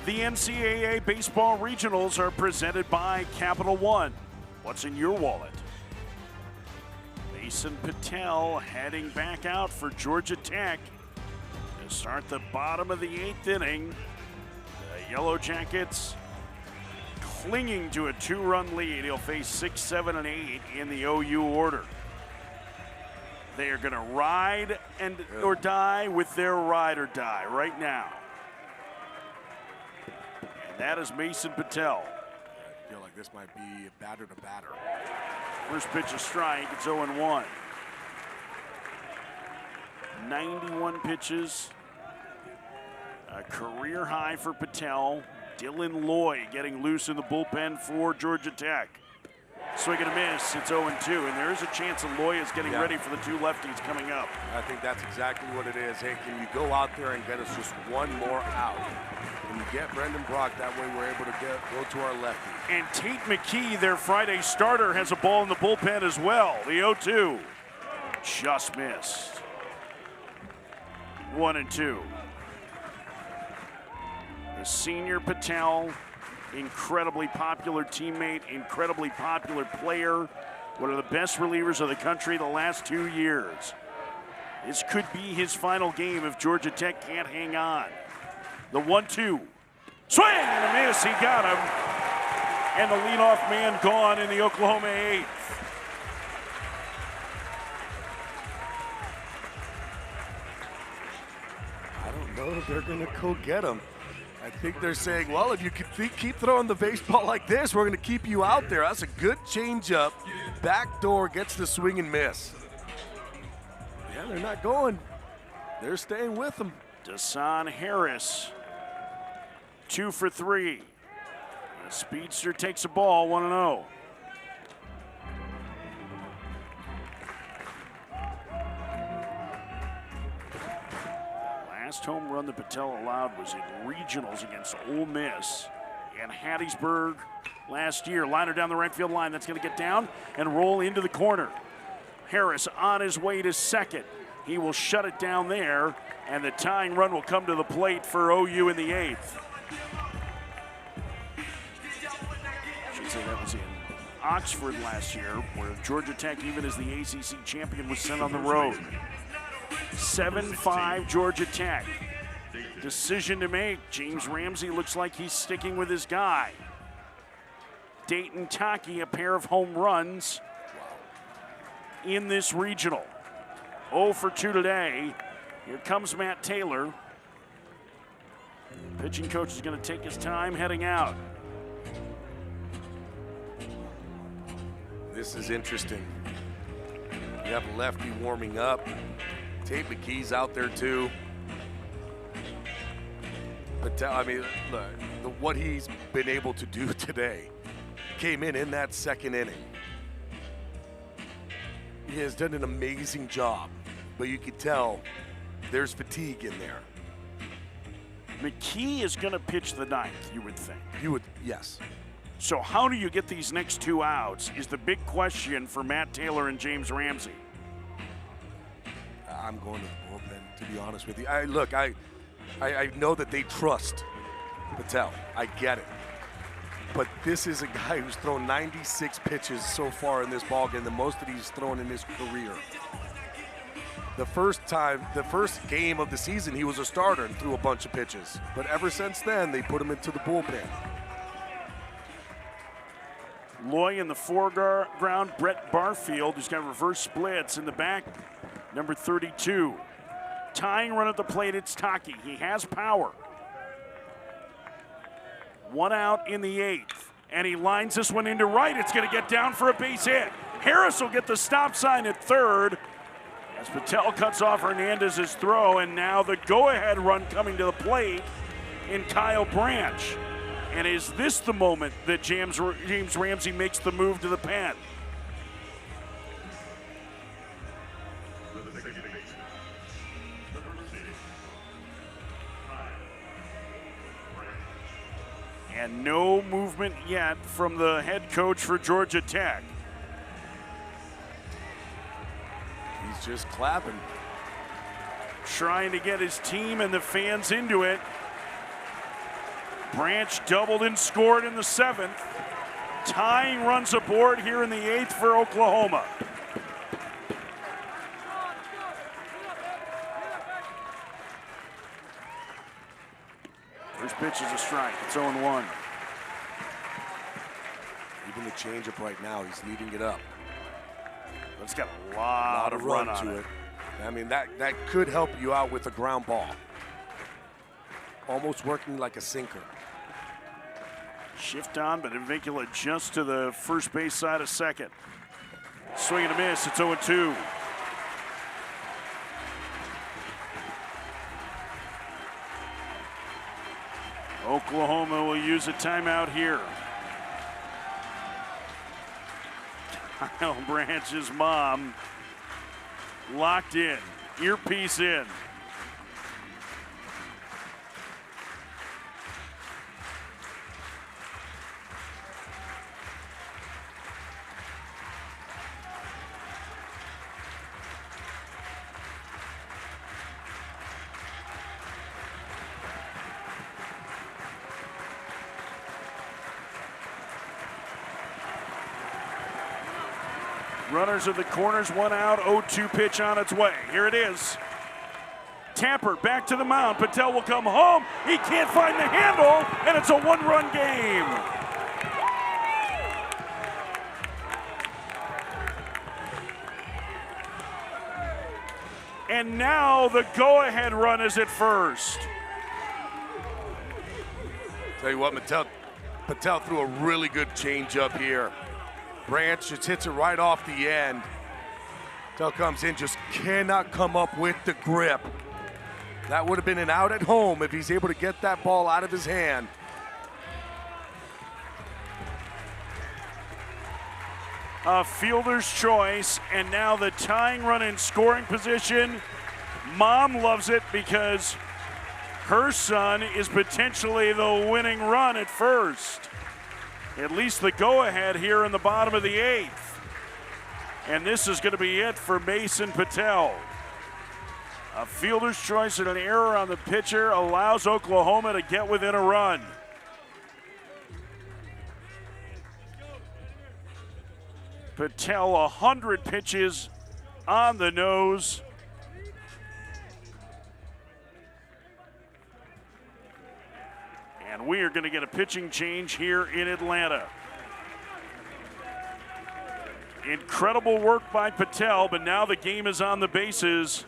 The NCAA Baseball Regionals are presented by Capital One. What's in your wallet? Mason Patel heading back out for Georgia Tech to start the bottom of the 8th inning. The Yellow Jackets clinging to a 2-run lead. He'll face 6, 7, and 8 in the OU order. They are going to ride or die with their ride or die right now. That is Mason Patel. I feel like this might be a batter to batter. First pitch a strike, it's 0-1. 91 pitches. A career high for Patel. Dylan Loy getting loose in the bullpen for Georgia Tech. Swing and a miss, it's 0-2, and there is a chance that Loy is getting ready for the 2 lefties coming up. I think that's exactly what it is. Hey, can you go out there and get us just one more out? When you get Brendan Brock, that way we're able to go to our lefty. And Tate McKee, their Friday starter, has a ball in the bullpen as well. The 0-2 just missed. 1-2. The senior Patel, incredibly popular teammate, incredibly popular player, one of the best relievers of the country the last 2 years. This could be his final game if Georgia Tech can't hang on. The 1-2. Swing and a miss. He got him. And the leadoff man gone in the Oklahoma 8th. I don't know if they're going to go get him. I think they're saying, well, if you keep throwing the baseball like this, we're going to keep you out there. That's a good changeup. Backdoor gets the swing and miss. Yeah, they're not going. They're staying with him. Dasan Harris, 2 for 3. The speedster takes a ball, 1-0. Last home run that Patel allowed was in regionals against Ole Miss and Hattiesburg last year. Liner down the right field line. That's going to get down and roll into the corner. Harris on his way to second. He will shut it down there, and the tying run will come to the plate for OU in the 8th. I should say that was in Oxford last year, where Georgia Tech, even as the ACC champion, was sent on the road. 7-5 Georgia Tech. Decision to make. James Ramsey looks like he's sticking with his guy. Dayton Taki, a pair of home runs in this regional. 0 for 2 today. Here comes Matt Taylor. Pitching coach is going to take his time heading out. This is interesting. You have a lefty warming up. Tate McKee's out there too. But I mean, look, what he's been able to do today came in that second inning. He has done an amazing job, but you could tell there's fatigue in there. McKee is going to pitch the ninth, you would think. Yes. So how do you get these next 2 outs is the big question for Matt Taylor and James Ramsey. I'm going to the bullpen, to be honest with you. I know that they trust Patel. I get it. But this is a guy who's thrown 96 pitches so far in this ballgame, the most that he's thrown in his career. The first game of the season, he was a starter and threw a bunch of pitches. But ever since then, they put him into the bullpen. Loy in the foreground, Brett Barfield, who's got reverse splits in the back, number 32. Tying run at the plate, it's Taki. He has power. 1 out in the 8th, and he lines this one into right. It's going to get down for a base hit. Harris will get the stop sign at third as Patel cuts off Hernandez's throw, and now the go-ahead run coming to the plate in Kyle Branch. And is this the moment that James Ramsey makes the move to the pen? And no movement yet from the head coach for Georgia Tech. He's just clapping. Trying to get his team and the fans into it. Branch doubled and scored in the 7th. Tying runs aboard here in the 8th for Oklahoma. First pitch is a strike. It's 0-1. Even the changeup right now, he's leading it up. It's got a lot of run to it. I mean, that could help you out with a ground ball. Almost working like a sinker. Shift on, but Advincula just to the first base side of second. Swing and a miss. It's 0-2. Oklahoma will use a timeout here. Kyle Branch's mom locked in, earpiece in. Runners at the corners, 1 out, 0-2 pitch on its way. Here it is. Tapper back to the mound. Patel will come home. He can't find the handle, and it's a 1-run game. And now the go-ahead run is at first. Tell you what, Patel threw a really good changeup here. Branch just hits it right off the end. Patel comes in, just cannot come up with the grip. That would have been an out at home if he's able to get that ball out of his hand. A fielder's choice, and now the tying run in scoring position. Mom loves it because her son is potentially the winning run at first. At least the go-ahead here in the bottom of the 8th. And this is going to be it for Mason Patel. A fielder's choice and an error on the pitcher allows Oklahoma to get within a run. Patel, 100 pitches on the nose. And we are going to get a pitching change here in Atlanta. Incredible work by Patel, but now the game is on the bases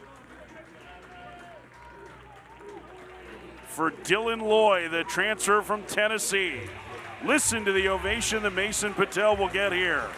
for Dylan Loy, the transfer from Tennessee. Listen to the ovation that Mason Patel will get here.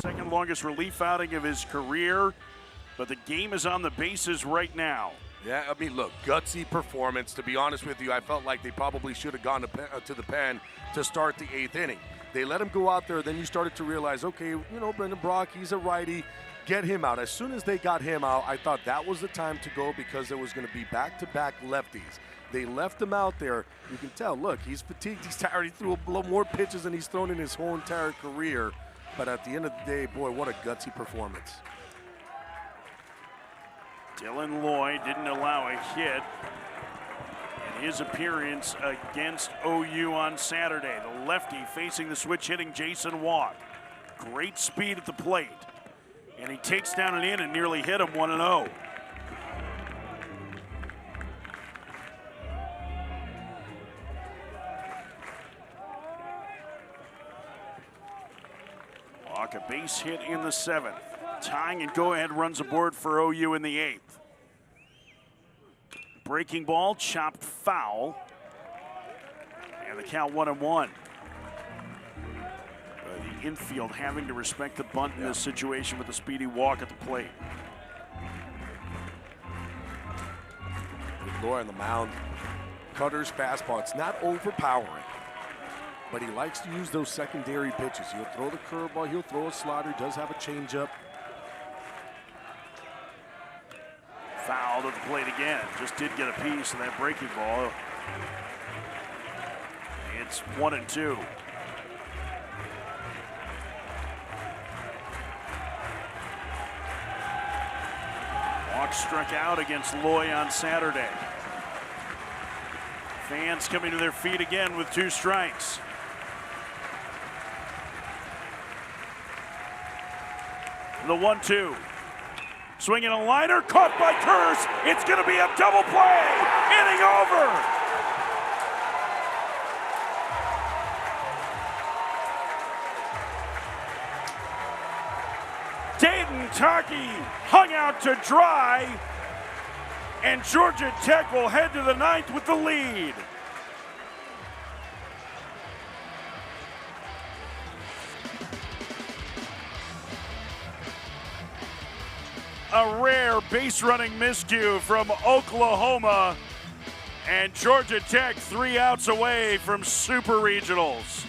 Second longest relief outing of his career, but the game is on the bases right now. Yeah, I mean, look, gutsy performance. To be honest with you, I felt like they probably should have gone to the pen to start the 8th inning. They let him go out there, then you started to realize, okay, you know, Brendan Brock, he's a righty. Get him out. As soon as they got him out, I thought that was the time to go because there was going to be back-to-back lefties. They left him out there. You can tell, look, he's fatigued, he's tired. He threw a lot more pitches than he's thrown in his whole entire career. But at the end of the day, boy, what a gutsy performance. Dylan Lloyd didn't allow a hit in his appearance against OU on Saturday. The lefty facing the switch-hitting Jason Watt. Great speed at the plate. And he takes down an in and nearly hit him 1-0. Walk, a base hit in the 7th. Tying and go-ahead runs aboard for OU in the 8th. Breaking ball, chopped foul. And the count 1-1. The infield having to respect the bunt in this situation with a speedy walk at the plate. Laura on the mound. Cutter's fastball. It's not overpowering, but he likes to use those secondary pitches. He'll throw the curveball, he'll throw a slider, he does have a changeup. Fouled at the plate again. Just did get a piece of that breaking ball. It's 1-2. Walk struck out against Loy on Saturday. Fans coming to their feet again with 2 strikes. The 1-2. Swinging a liner, caught by Kearse. It's going to be a double play. Inning over. Dayton Taki hung out to dry, and Georgia Tech will head to the 9th with the lead. A rare base running miscue from Oklahoma, and Georgia Tech 3 outs away from Super Regionals.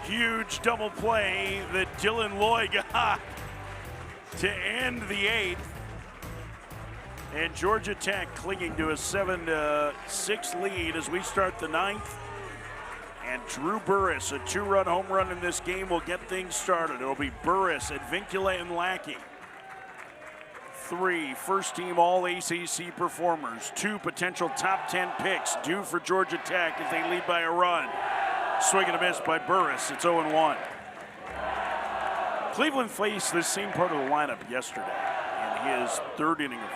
Huge double play that Dylan Lloyd got to end the 8th. And Georgia Tech clinging to a 7-6 lead as we start the 9th. And Drew Burris, a 2-run home run in this game, will get things started. It'll be Burris, Advincula, and Lackey. 3 first-team All-ACC performers. 2 potential top 10 picks due for Georgia Tech as they lead by a run. Swing and a miss by Burris. It's 0-1. Cleveland faced this same part of the lineup yesterday in his third inning of work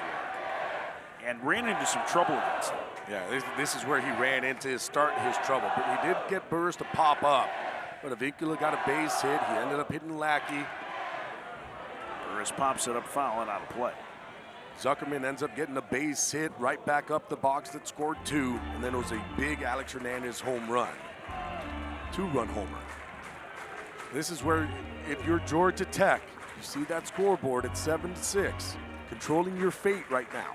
and ran into some trouble against them. Yeah, this is where he ran into his trouble. But he did get Burris to pop up. But Avicula got a base hit. He ended up hitting Lackey. Burris pops it up foul and out of play. Zuckerman ends up getting a base hit right back up the box that scored 2. And then it was a big Alex Hernandez home run. 2-run homer. This is where, if you're Georgia Tech, you see that scoreboard at 7-6, controlling your fate right now.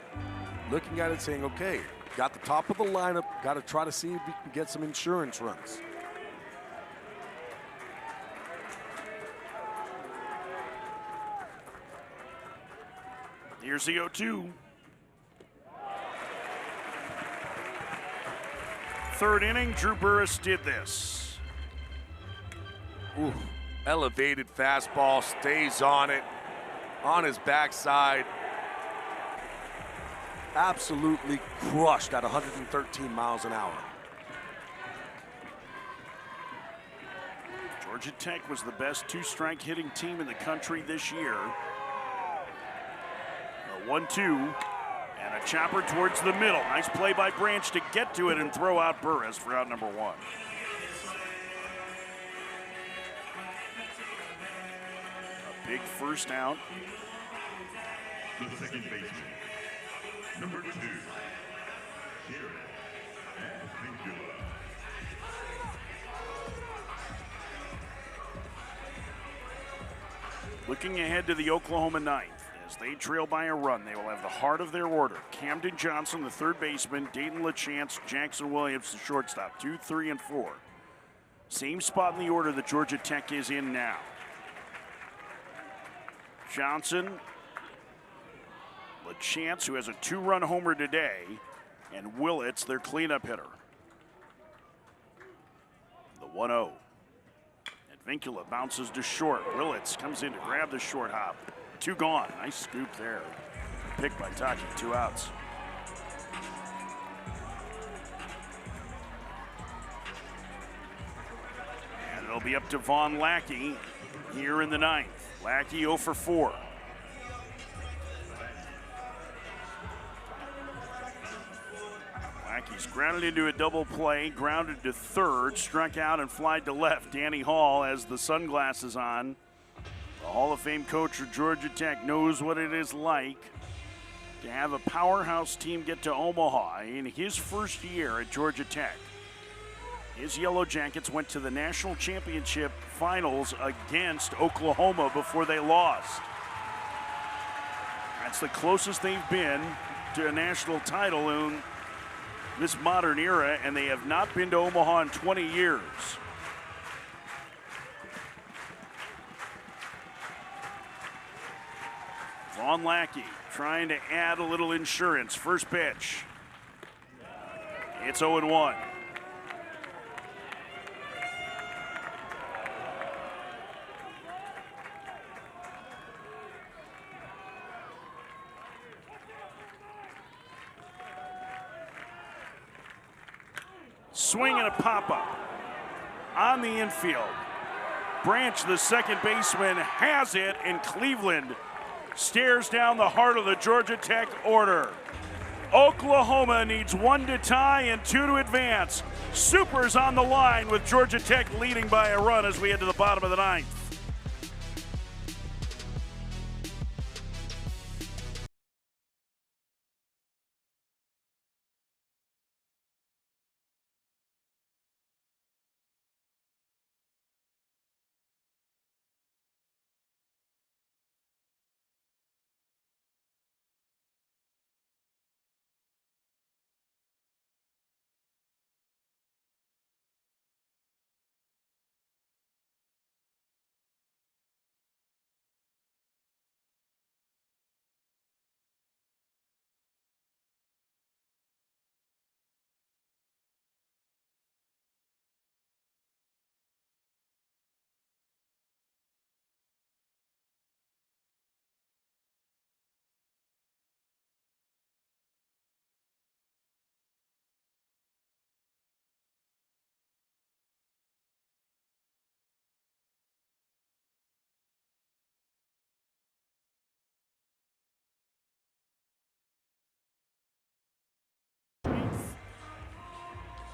Looking at it saying, okay, got the top of the lineup, got to try to see if we can get some insurance runs. Here's the 0-2. Third inning, Drew Burris did this. Ooh, elevated fastball, stays on it, on his backside. Absolutely crushed at 113 miles an hour. Georgia Tech was the best two-strike hitting team in the country this year. A 1-2 and a chopper towards the middle. Nice play by Branch to get to it and throw out Burris for out number 1. A big first out. To the second baseman, number 2, Sheridan Advincula. Looking ahead to the Oklahoma ninth. As they trail by a run, they will have the heart of their order. Camden Johnson, the third baseman, Dayton LaChance, Jackson Williams, the shortstop, 2, 3, and 4. Same spot in the order that Georgia Tech is in now. Johnson, LaChance, who has a 2-run homer today, and Willits, their cleanup hitter. The 1-0. Advincula bounces to short. Willits comes in to grab the short hop. 2 gone. Nice scoop there. Picked by Taki. 2 outs. And it'll be up to Vaughn Lackey here in the ninth. Lackey 0 for 4. Lackey's grounded into a double play, grounded to third, struck out and flied to left. Danny Hall has the sunglasses on. The Hall of Fame coach of Georgia Tech knows what it is like to have a powerhouse team get to Omaha in his first year at Georgia Tech. His Yellow Jackets went to the national championship finals against Oklahoma before they lost. That's the closest they've been to a national title in this modern era, and they have not been to Omaha in 20 years. Vaughn Lackey trying to add a little insurance. First pitch. It's 0-1. Swing and a pop-up on the infield. Branch, the second baseman, has it, and Cleveland stares down the heart of the Georgia Tech order. Oklahoma needs 1 to tie and 2 to advance. Supers on the line with Georgia Tech leading by a run as we head to the bottom of the ninth.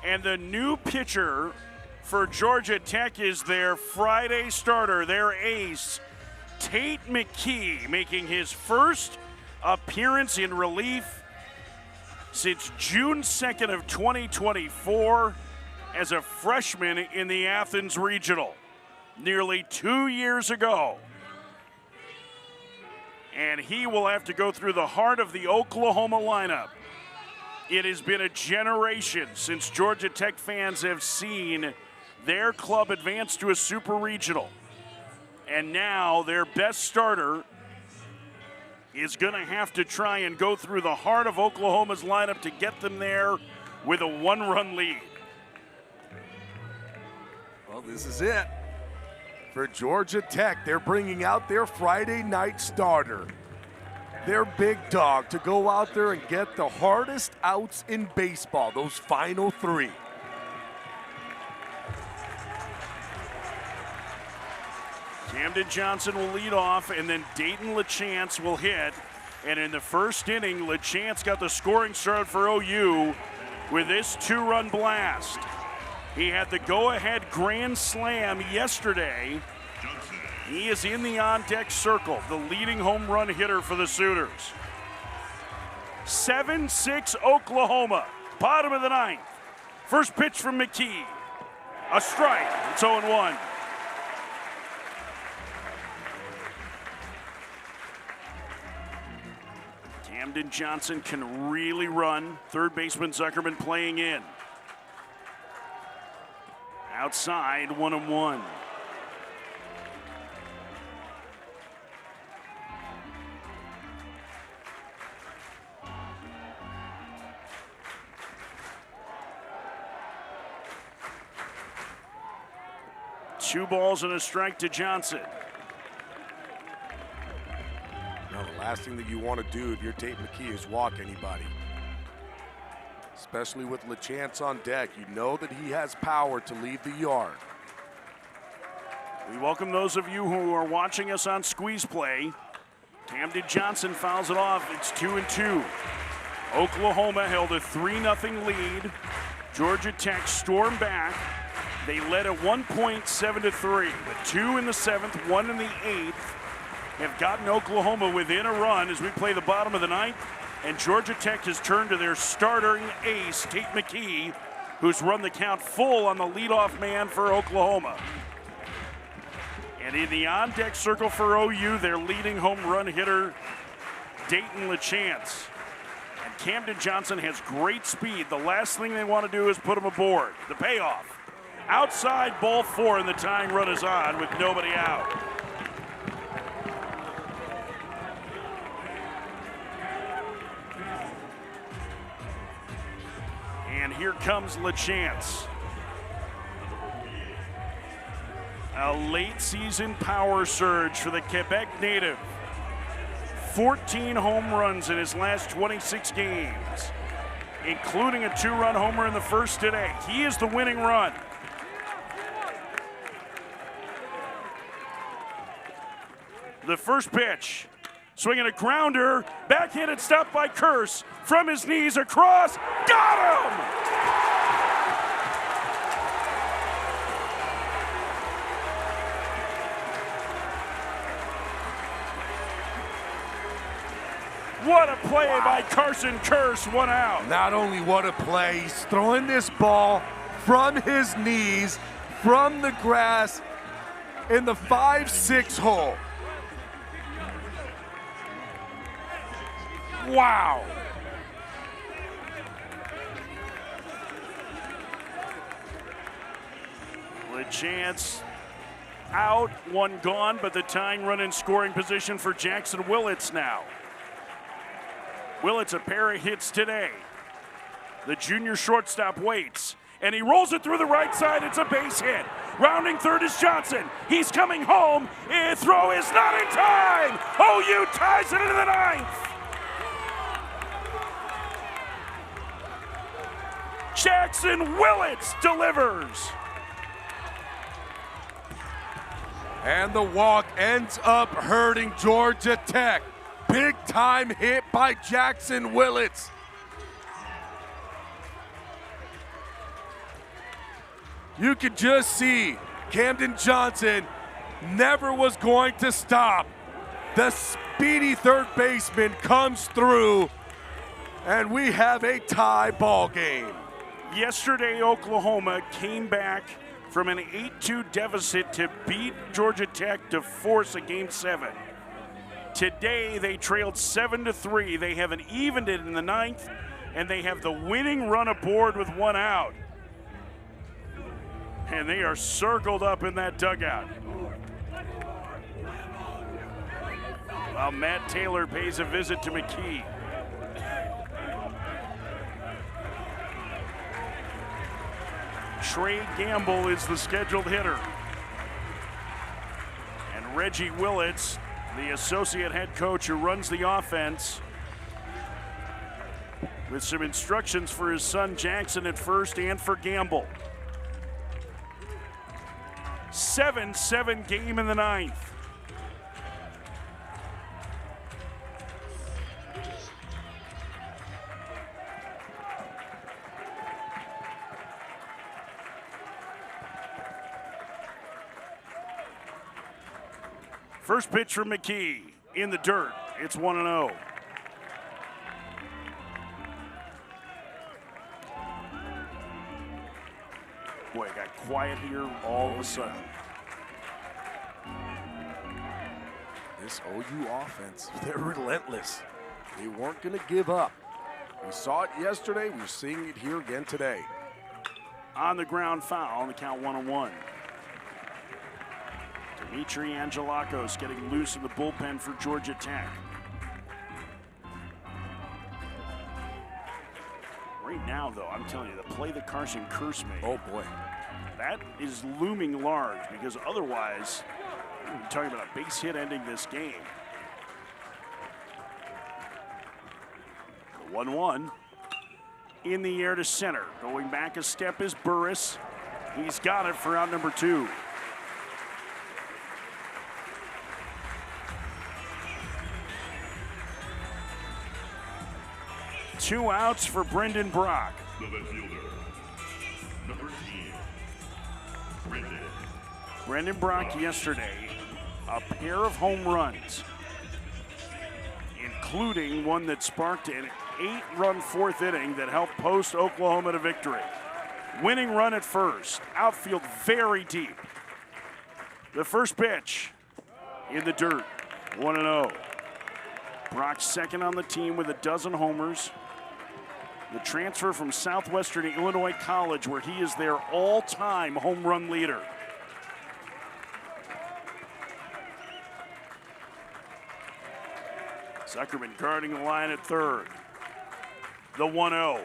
And the new pitcher for Georgia Tech is their Friday starter, their ace, Tate McKee, making his first appearance in relief since June 2nd of 2024 as a freshman in the Athens Regional, nearly 2 years ago. And he will have to go through the heart of the Oklahoma lineup. It has been a generation since Georgia Tech fans have seen their club advance to a super regional. And now their best starter is going to have to try and go through the heart of Oklahoma's lineup to get them there with a one-run lead. Well, this is it. For Georgia Tech, they're bringing out their Friday night starter, their big dog, to go out there and get the hardest outs in baseball, those final three. Camden Johnson will lead off, and then Dayton LaChance will hit. And in the first inning, LaChance got the scoring start for OU with this two-run blast. He had the go-ahead grand slam yesterday. He is in the on-deck circle, the leading home run hitter for the Sooners. 7-6 Oklahoma, bottom of the ninth. First pitch from McKee. A strike. It's 0-1. Camden Johnson can really run. Third baseman Zuckerman playing in. Outside, 1-1. Two balls and a strike to Johnson. Now, the last thing that you want to do if you're Tate McKee is walk anybody. Especially with LaChance on deck. You know that he has power to leave the yard. We welcome those of you who are watching us on Squeeze Play. Camden Johnson fouls it off. It's 2-2. Oklahoma held a 3-0 lead. Georgia Tech stormed back. They led at 1 point, 7-3. But 2 in the 7th, 1 in the 8th have gotten Oklahoma within a run as we play the bottom of the 9th. And Georgia Tech has turned to their starting ace, Tate McKee, who's run the count full on the leadoff man for Oklahoma. And in the on-deck circle for OU, their leading home run hitter, Dayton LaChance. And Camden Johnson has great speed. The last thing they want to do is put him aboard. The payoff. Outside, ball 4, and the tying run is on with nobody out. And here comes LaChance. A late season power surge for the Quebec native. 14 home runs in his last 26 games, including a 2-run homer in the first today. He is the winning run. The first pitch, swinging a grounder, backhanded stop by Kearse, from his knees across, got him! What a play by Carson Kearse, 1 out. Not only what a play, he's throwing this ball from his knees, from the grass, in the 5-6 hole. Wow. LaChance out, 1 gone, but the tying run in scoring position for Jackson Willits now. Willits a pair of hits today. The junior shortstop waits, and he rolls it through the right side. It's a base hit. Rounding third is Johnson. He's coming home. His throw is not in time. OU ties it into the 9th. Jackson Willits delivers. And the walk ends up hurting Georgia Tech. Big time hit by Jackson Willits. you could just see Camden Johnson never was going to stop. The speedy third baseman comes through, and we have a tie ball game. Yesterday, Oklahoma came back from an 8-2 deficit to beat Georgia Tech to force a Game 7. Today, they trailed 7-3. They haven't evened it in the ninth, and they have the winning run aboard with one out. And they are circled up in that dugout. While Matt Taylor pays a visit to McKee. Trey Gamble is the scheduled hitter. And Reggie Willits, the associate head coach who runs the offense, with some instructions for his son Jackson at first and for Gamble. 7-7 game in the ninth. First pitch from McKee in the dirt. It's 1-0. Boy, it got quiet here all of a sudden. This OU offense, they're relentless. They weren't going to give up. We saw it yesterday. We're seeing it here again today. On the ground foul on the count 1-1. Dimitri Angelakos getting loose in the bullpen for Georgia Tech. Right now, though, I'm telling you, the play that Carson Kearse made. Oh, boy. That is looming large because otherwise, we're talking about a base hit ending this game. 1-1 in the air to center. Going back a step is Burris. He's got it for out number 2. Two outs for Brendan Brock. The left fielder, number 10, Brendan. Brendan Brock yesterday, a pair of home runs, including one that sparked an 8-run fourth inning that helped post Oklahoma to victory. Winning run at first, outfield very deep. The first pitch in the dirt, 1-0. Brock second on the team with a dozen homers. The transfer from Southwestern Illinois College, where he is their all-time home run leader. Zuckerman guarding the line at third. The 1-0.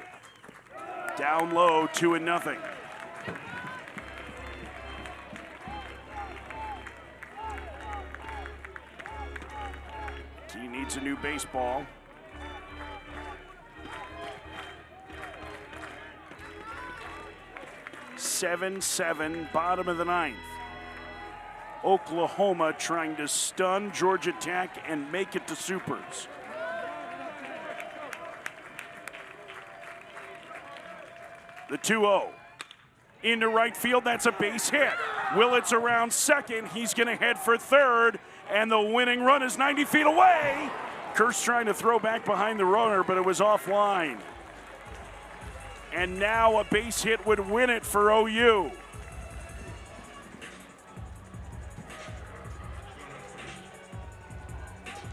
Down low, 2-0. He needs a new baseball. 7-7, bottom of the ninth. Oklahoma trying to stun Georgia Tech and make it to supers. The 2-0. Into right field, that's a base hit. Willits around second, he's gonna head for third, and the winning run is 90 feet away. Kearse trying to throw back behind the runner, but it was offline. And now a base hit would win it for OU.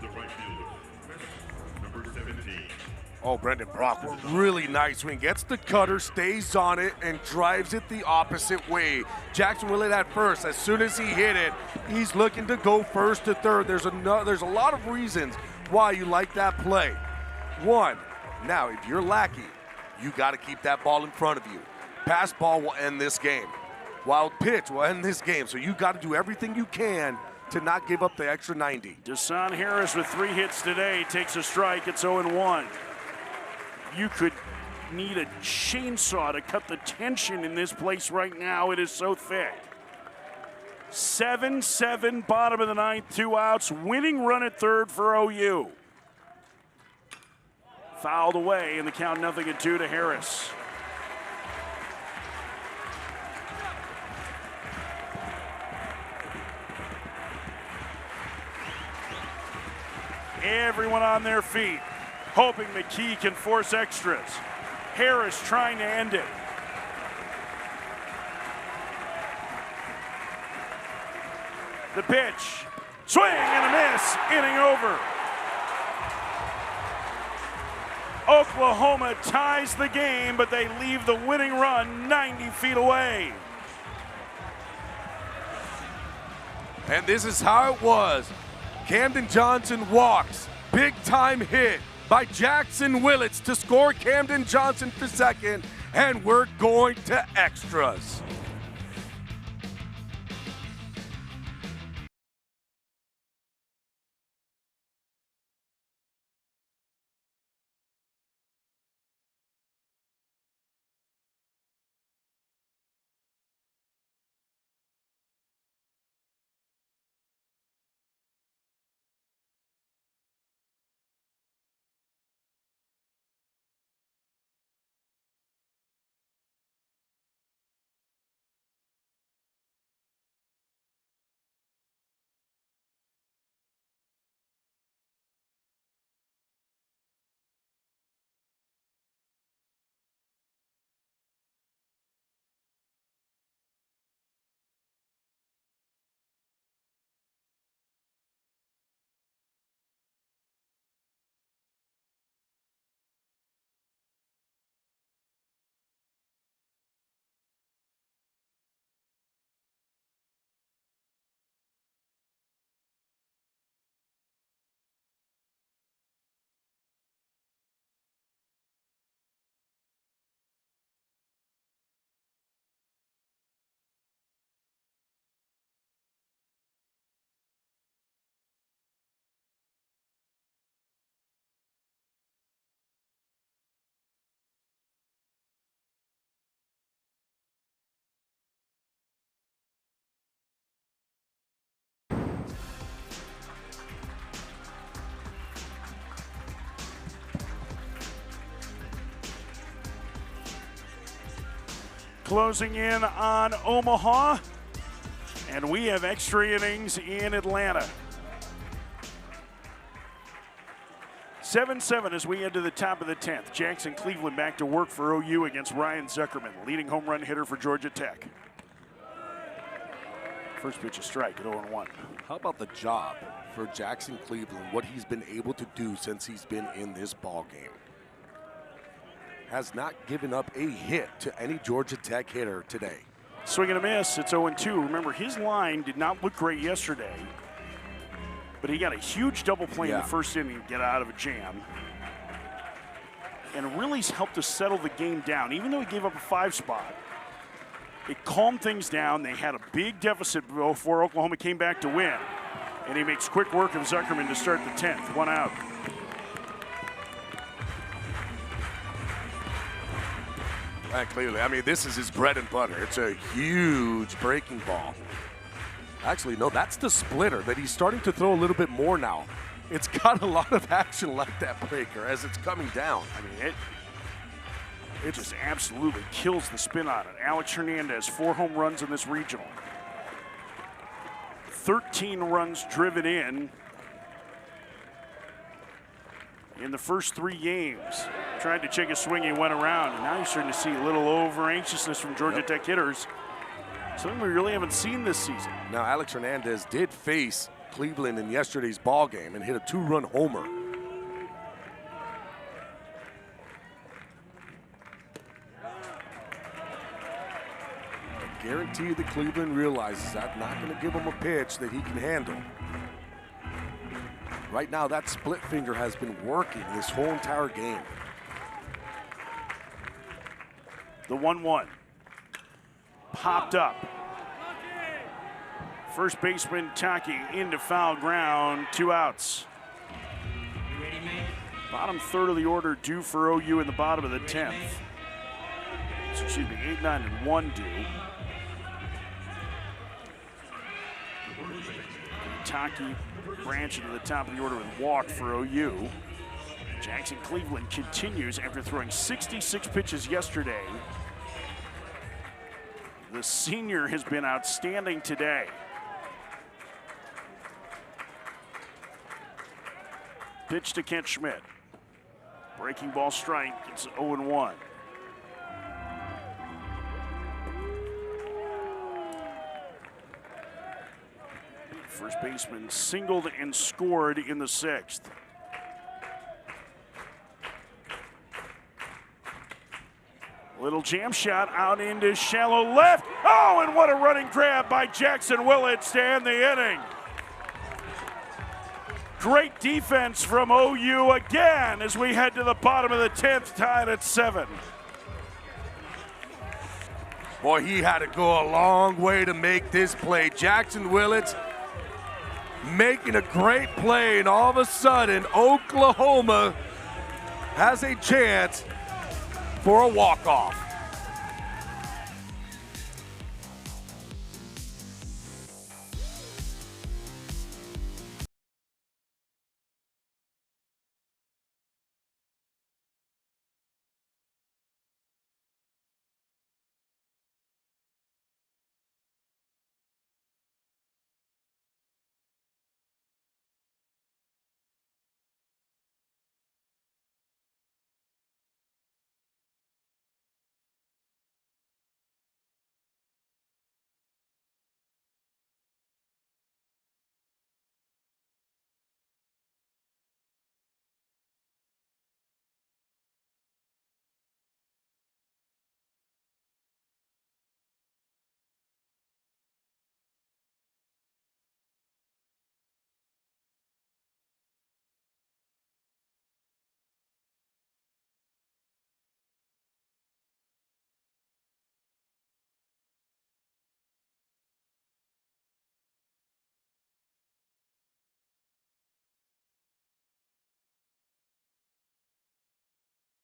The right fielder, number 17. Oh, Brendan Brock, really nice swing. Gets the cutter, stays on it, and drives it the opposite way. Jackson Willett at first. As soon as he hit it, he's looking to go first to third. There's a lot of reasons why you like that play. One, now if you're Lackey, you got to keep that ball in front of you. Pass ball will end this game. Wild pitch will end this game. So you got to do everything you can to not give up the extra 90. Desan Harris with 3 hits today takes a strike. It's 0-1. You could need a chainsaw to cut the tension in this place right now. It is so thick. 7-7, bottom of the ninth, 2 outs. Winning run at third for OU. Fouled away in the count 0-2 to Harris. Everyone on their feet, hoping McKee can force extras. Harris trying to end it. The pitch, swing and a miss, inning over. Oklahoma ties the game, but they leave the winning run 90 feet away. And this is how it was. Camden Johnson walks. Big time hit by Jackson Willits to score Camden Johnson for second. And we're going to extras. Closing in on Omaha, and we have extra innings in Atlanta. 7-7 as we head to the top of the 10th. Jackson Cleveland back to work for OU against Ryan Zuckerman, leading home run hitter for Georgia Tech. First pitch a strike at 0-1. How about the job for Jackson Cleveland, what he's been able to do since he's been in this ball game? Has not given up a hit to any Georgia Tech hitter today. Swing and a miss, it's 0-2. Remember, his line did not look great yesterday, but he got a huge double play in the first inning to get out of a jam. And really helped us settle the game down. Even though he gave up a 5 spot, it calmed things down. They had a big deficit before Oklahoma came back to win. And he makes quick work of Zuckerman to start the 10th, 1 out. Clearly, I mean, this is his bread and butter. It's a huge breaking ball. Actually, no, that's the splitter that he's starting to throw a little bit more now. It's got a lot of action like that breaker as it's coming down. I mean, it just absolutely kills the spin on it. Alex Hernandez, 4 home runs in this regional. 13 runs driven in the first 3 games. Tried to take a swing, he went around, and now you're starting to see a little over-anxiousness from Georgia Tech hitters. Something we really haven't seen this season. Now, Alex Hernandez did face Cleveland in yesterday's ball game and hit a 2-run homer. I guarantee that Cleveland realizes that, not going to give him a pitch that he can handle. Right now, that split finger has been working this whole entire game. The 1-1. Popped up. First baseman Taki into foul ground, 2 outs. Bottom third of the order due for OU in the bottom of the 10th. So excuse me, 8, 9, and 1 due. Taki branching to the top of the order with walk for OU. Jackson Cleveland continues after throwing 66 pitches yesterday. The senior has been outstanding today. Pitch to Kent Schmidt. Breaking ball strike. It's 0-1. First baseman singled and scored in the 6th. Little jam shot out into shallow left. Oh, and what a running grab by Jackson Willits to end the inning. Great defense from OU again as we head to the bottom of the 10th, tied at 7. Boy, he had to go a long way to make this play. Jackson Willits making a great play, and all of a sudden, Oklahoma has a chance for a walk-off.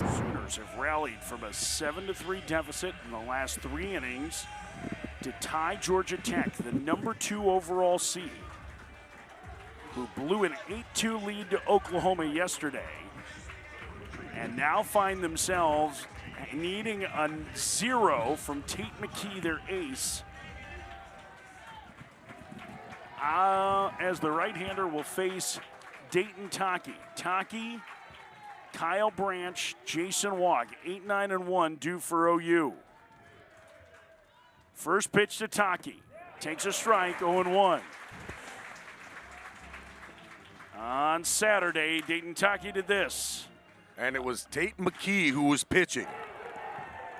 Sooners have rallied from a 7-3 deficit in the last 3 innings to tie Georgia Tech, the number 2 overall seed, who blew an 8-2 lead to Oklahoma yesterday, and now find themselves needing a 0 from Tate McKee, their ace, as the right-hander will face Dayton Taki. Taki, Kyle Branch, Jason Walk, 8-9-1 due for OU. First pitch to Taki. Takes a strike, 0-1. On Saturday, Dayton Taki did this. And it was Tate McKee who was pitching.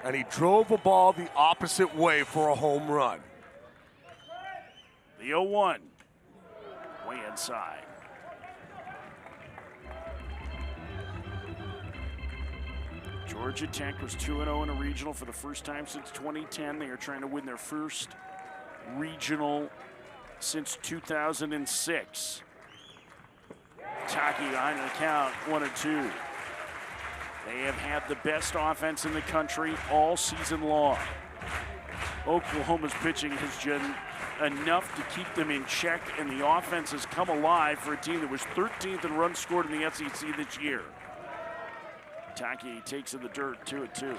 And he drove a ball the opposite way for a home run. The 0-1. Way inside. Georgia Tech was 2-0 in a regional for the first time since 2010. They are trying to win their first regional since 2006. Taki behind the count, 1-2. They have had the best offense in the country all season long. Oklahoma's pitching has done enough to keep them in check, and the offense has come alive for a team that was 13th in runs scored in the SEC this year. Taki takes in the dirt, 2-2.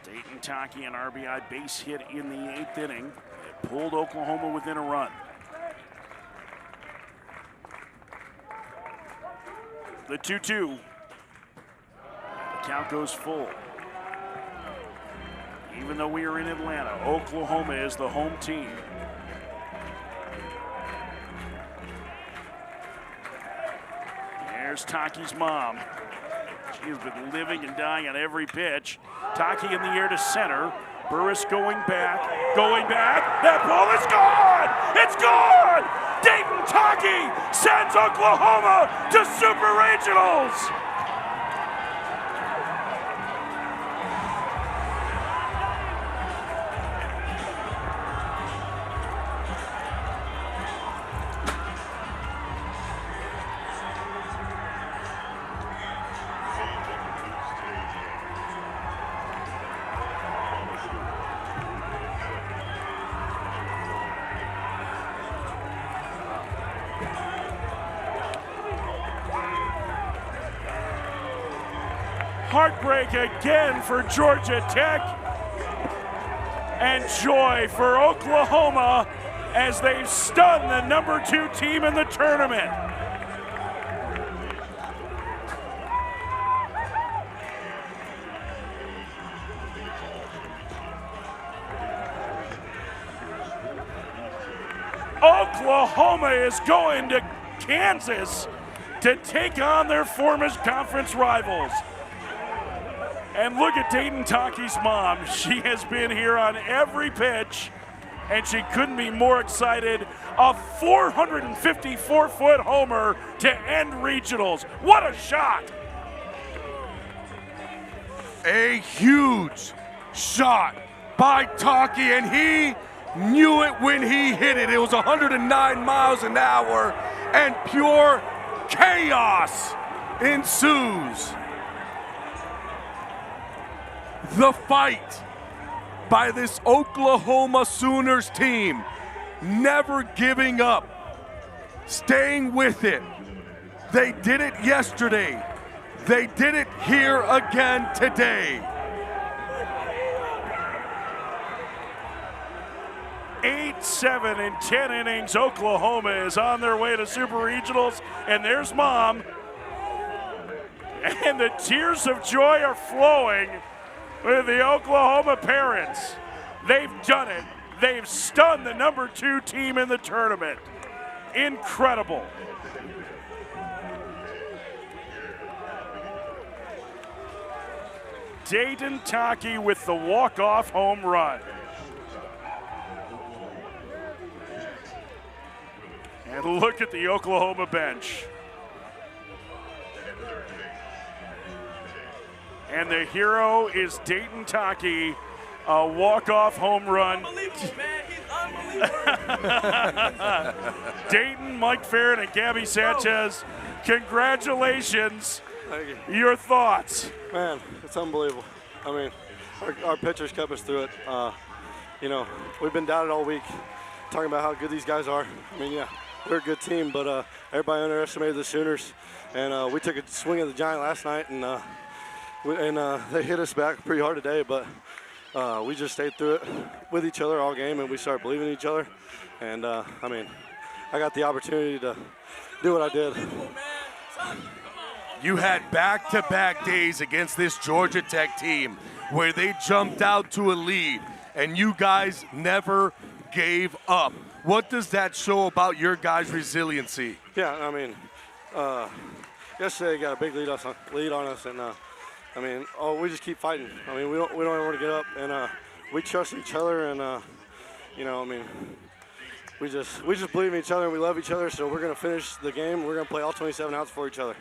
Dayton Taki, an RBI base hit in the 8th inning. It pulled Oklahoma within a run. The 2-2. The count goes full. Even though we are in Atlanta, Oklahoma is the home team. There's Taki's mom. She has been living and dying on every pitch. Taki in the air to center. Burris going back. That ball is gone! It's gone! Dayton Taki sends Oklahoma to Super Regionals! Heartbreak again for Georgia Tech, and joy for Oklahoma as they've stunned the number 2 team in the tournament. Oklahoma is going to Kansas to take on their former conference rivals. And look at Dayton Taki's mom. She has been here on every pitch, and she couldn't be more excited. A 454-foot homer to end regionals. What a shot! A huge shot by Taki, and he knew it when he hit it. It was 109 miles an hour, and pure chaos ensues. The fight by this Oklahoma Sooners team, never giving up, staying with it. They did it yesterday. They did it here again today. 8, 7, and 10 innings. Oklahoma is on their way to Super Regionals, and there's Mom. And the tears of joy are flowing with the Oklahoma parents. They've done it. They've stunned the number 2 team in the tournament. Incredible. Dayton Taki with the walk-off home run. And look at the Oklahoma bench. And the hero is Dayton Taki, a walk-off home run. Unbelievable, man. He's unbelievable. Dayton, Mike Farron, and Gabby Sanchez, congratulations. Thank you. Your thoughts? Man, it's unbelievable. I mean, our pitchers kept us through it. You know, we've been doubted all week, talking about how good these guys are. I mean, yeah, we're a good team, but everybody underestimated the Sooners. And we took a swing at the Giant last night, and they hit us back pretty hard today, but we just stayed through it with each other all game, and we started believing in each other. And, I mean, I got the opportunity to do what I did. You had back-to-back days against this Georgia Tech team where they jumped out to a lead, and you guys never gave up. What does that show about your guys' resiliency? Yeah, I mean, yesterday got a big lead on us, and I mean, we just keep fighting. I mean, we don't ever want to get up, and we trust each other, and you know, I mean, we just believe in each other and we love each other. So we're gonna finish the game. We're gonna play all 27 outs for each other.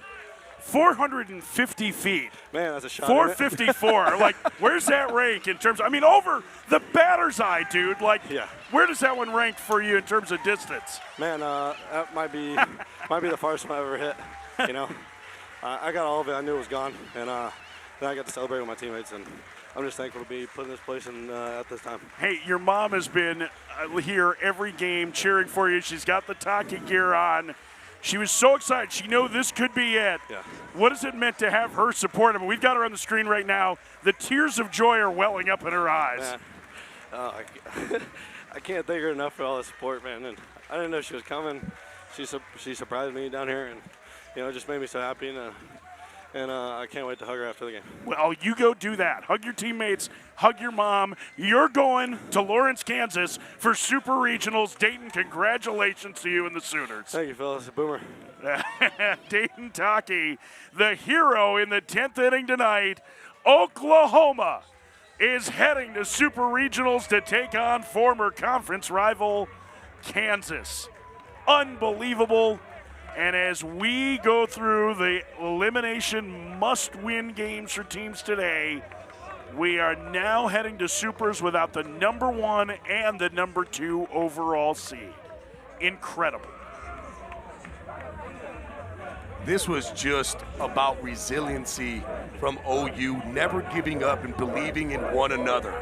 450 feet. Man, that's a shot. 454. Like, where's that rank in terms of, I mean, over the batter's eye, dude. Like, yeah. Where does that one rank for you in terms of distance? Man, that might be the farthest one I've ever hit. You know, I got all of it. I knew it was gone, and then I got to celebrate with my teammates, and I'm just thankful to be put in this place and at this time. Hey, your mom has been here every game cheering for you. She's got the Taki gear on. She was so excited. She knew this could be it. Yeah. What has it meant to have her support? I mean, we've got her on the screen right now. The tears of joy are welling up in her eyes. I can't thank her enough for all the support, man. And I didn't know she was coming. She surprised me down here, and you know, it just made me so happy. And I can't wait to hug her after the game. Well, you go do that. Hug your teammates, hug your mom. You're going to Lawrence, Kansas for Super Regionals. Dayton, congratulations to you and the Sooners. Thank you, fellas. Boomer. Dayton Taki, the hero in the 10th inning tonight. Oklahoma is heading to Super Regionals to take on former conference rival Kansas. Unbelievable. And as we go through the elimination must-win games for teams today, we are now heading to Supers without the number 1 and the number 2 overall seed. Incredible. This was just about resiliency from OU, never giving up and believing in one another.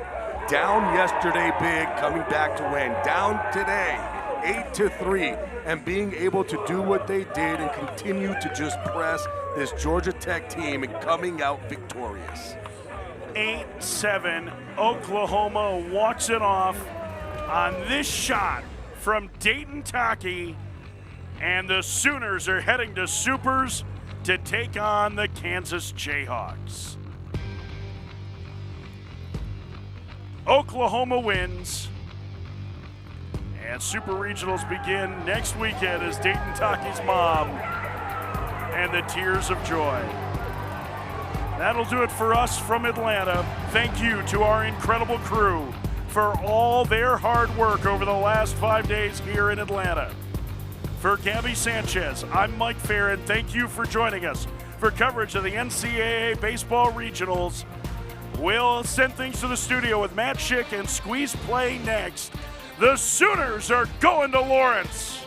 Down yesterday big, coming back to win. Down today, 8-3, and being able to do what they did and continue to just press this Georgia Tech team and coming out victorious. 8-7, Oklahoma walks it off on this shot from Dayton Taki, and the Sooners are heading to Supers to take on the Kansas Jayhawks. Oklahoma wins, and Super Regionals begin next weekend as Dayton Taki's mom and the tears of joy. That'll do it for us from Atlanta. Thank you to our incredible crew for all their hard work over the last 5 days here in Atlanta. For Gabby Sanchez, I'm Mike Farron. Thank you for joining us for coverage of the NCAA Baseball Regionals. We'll send things to the studio with Matt Schick and Squeeze Play next. The Sooners are going to Lawrence.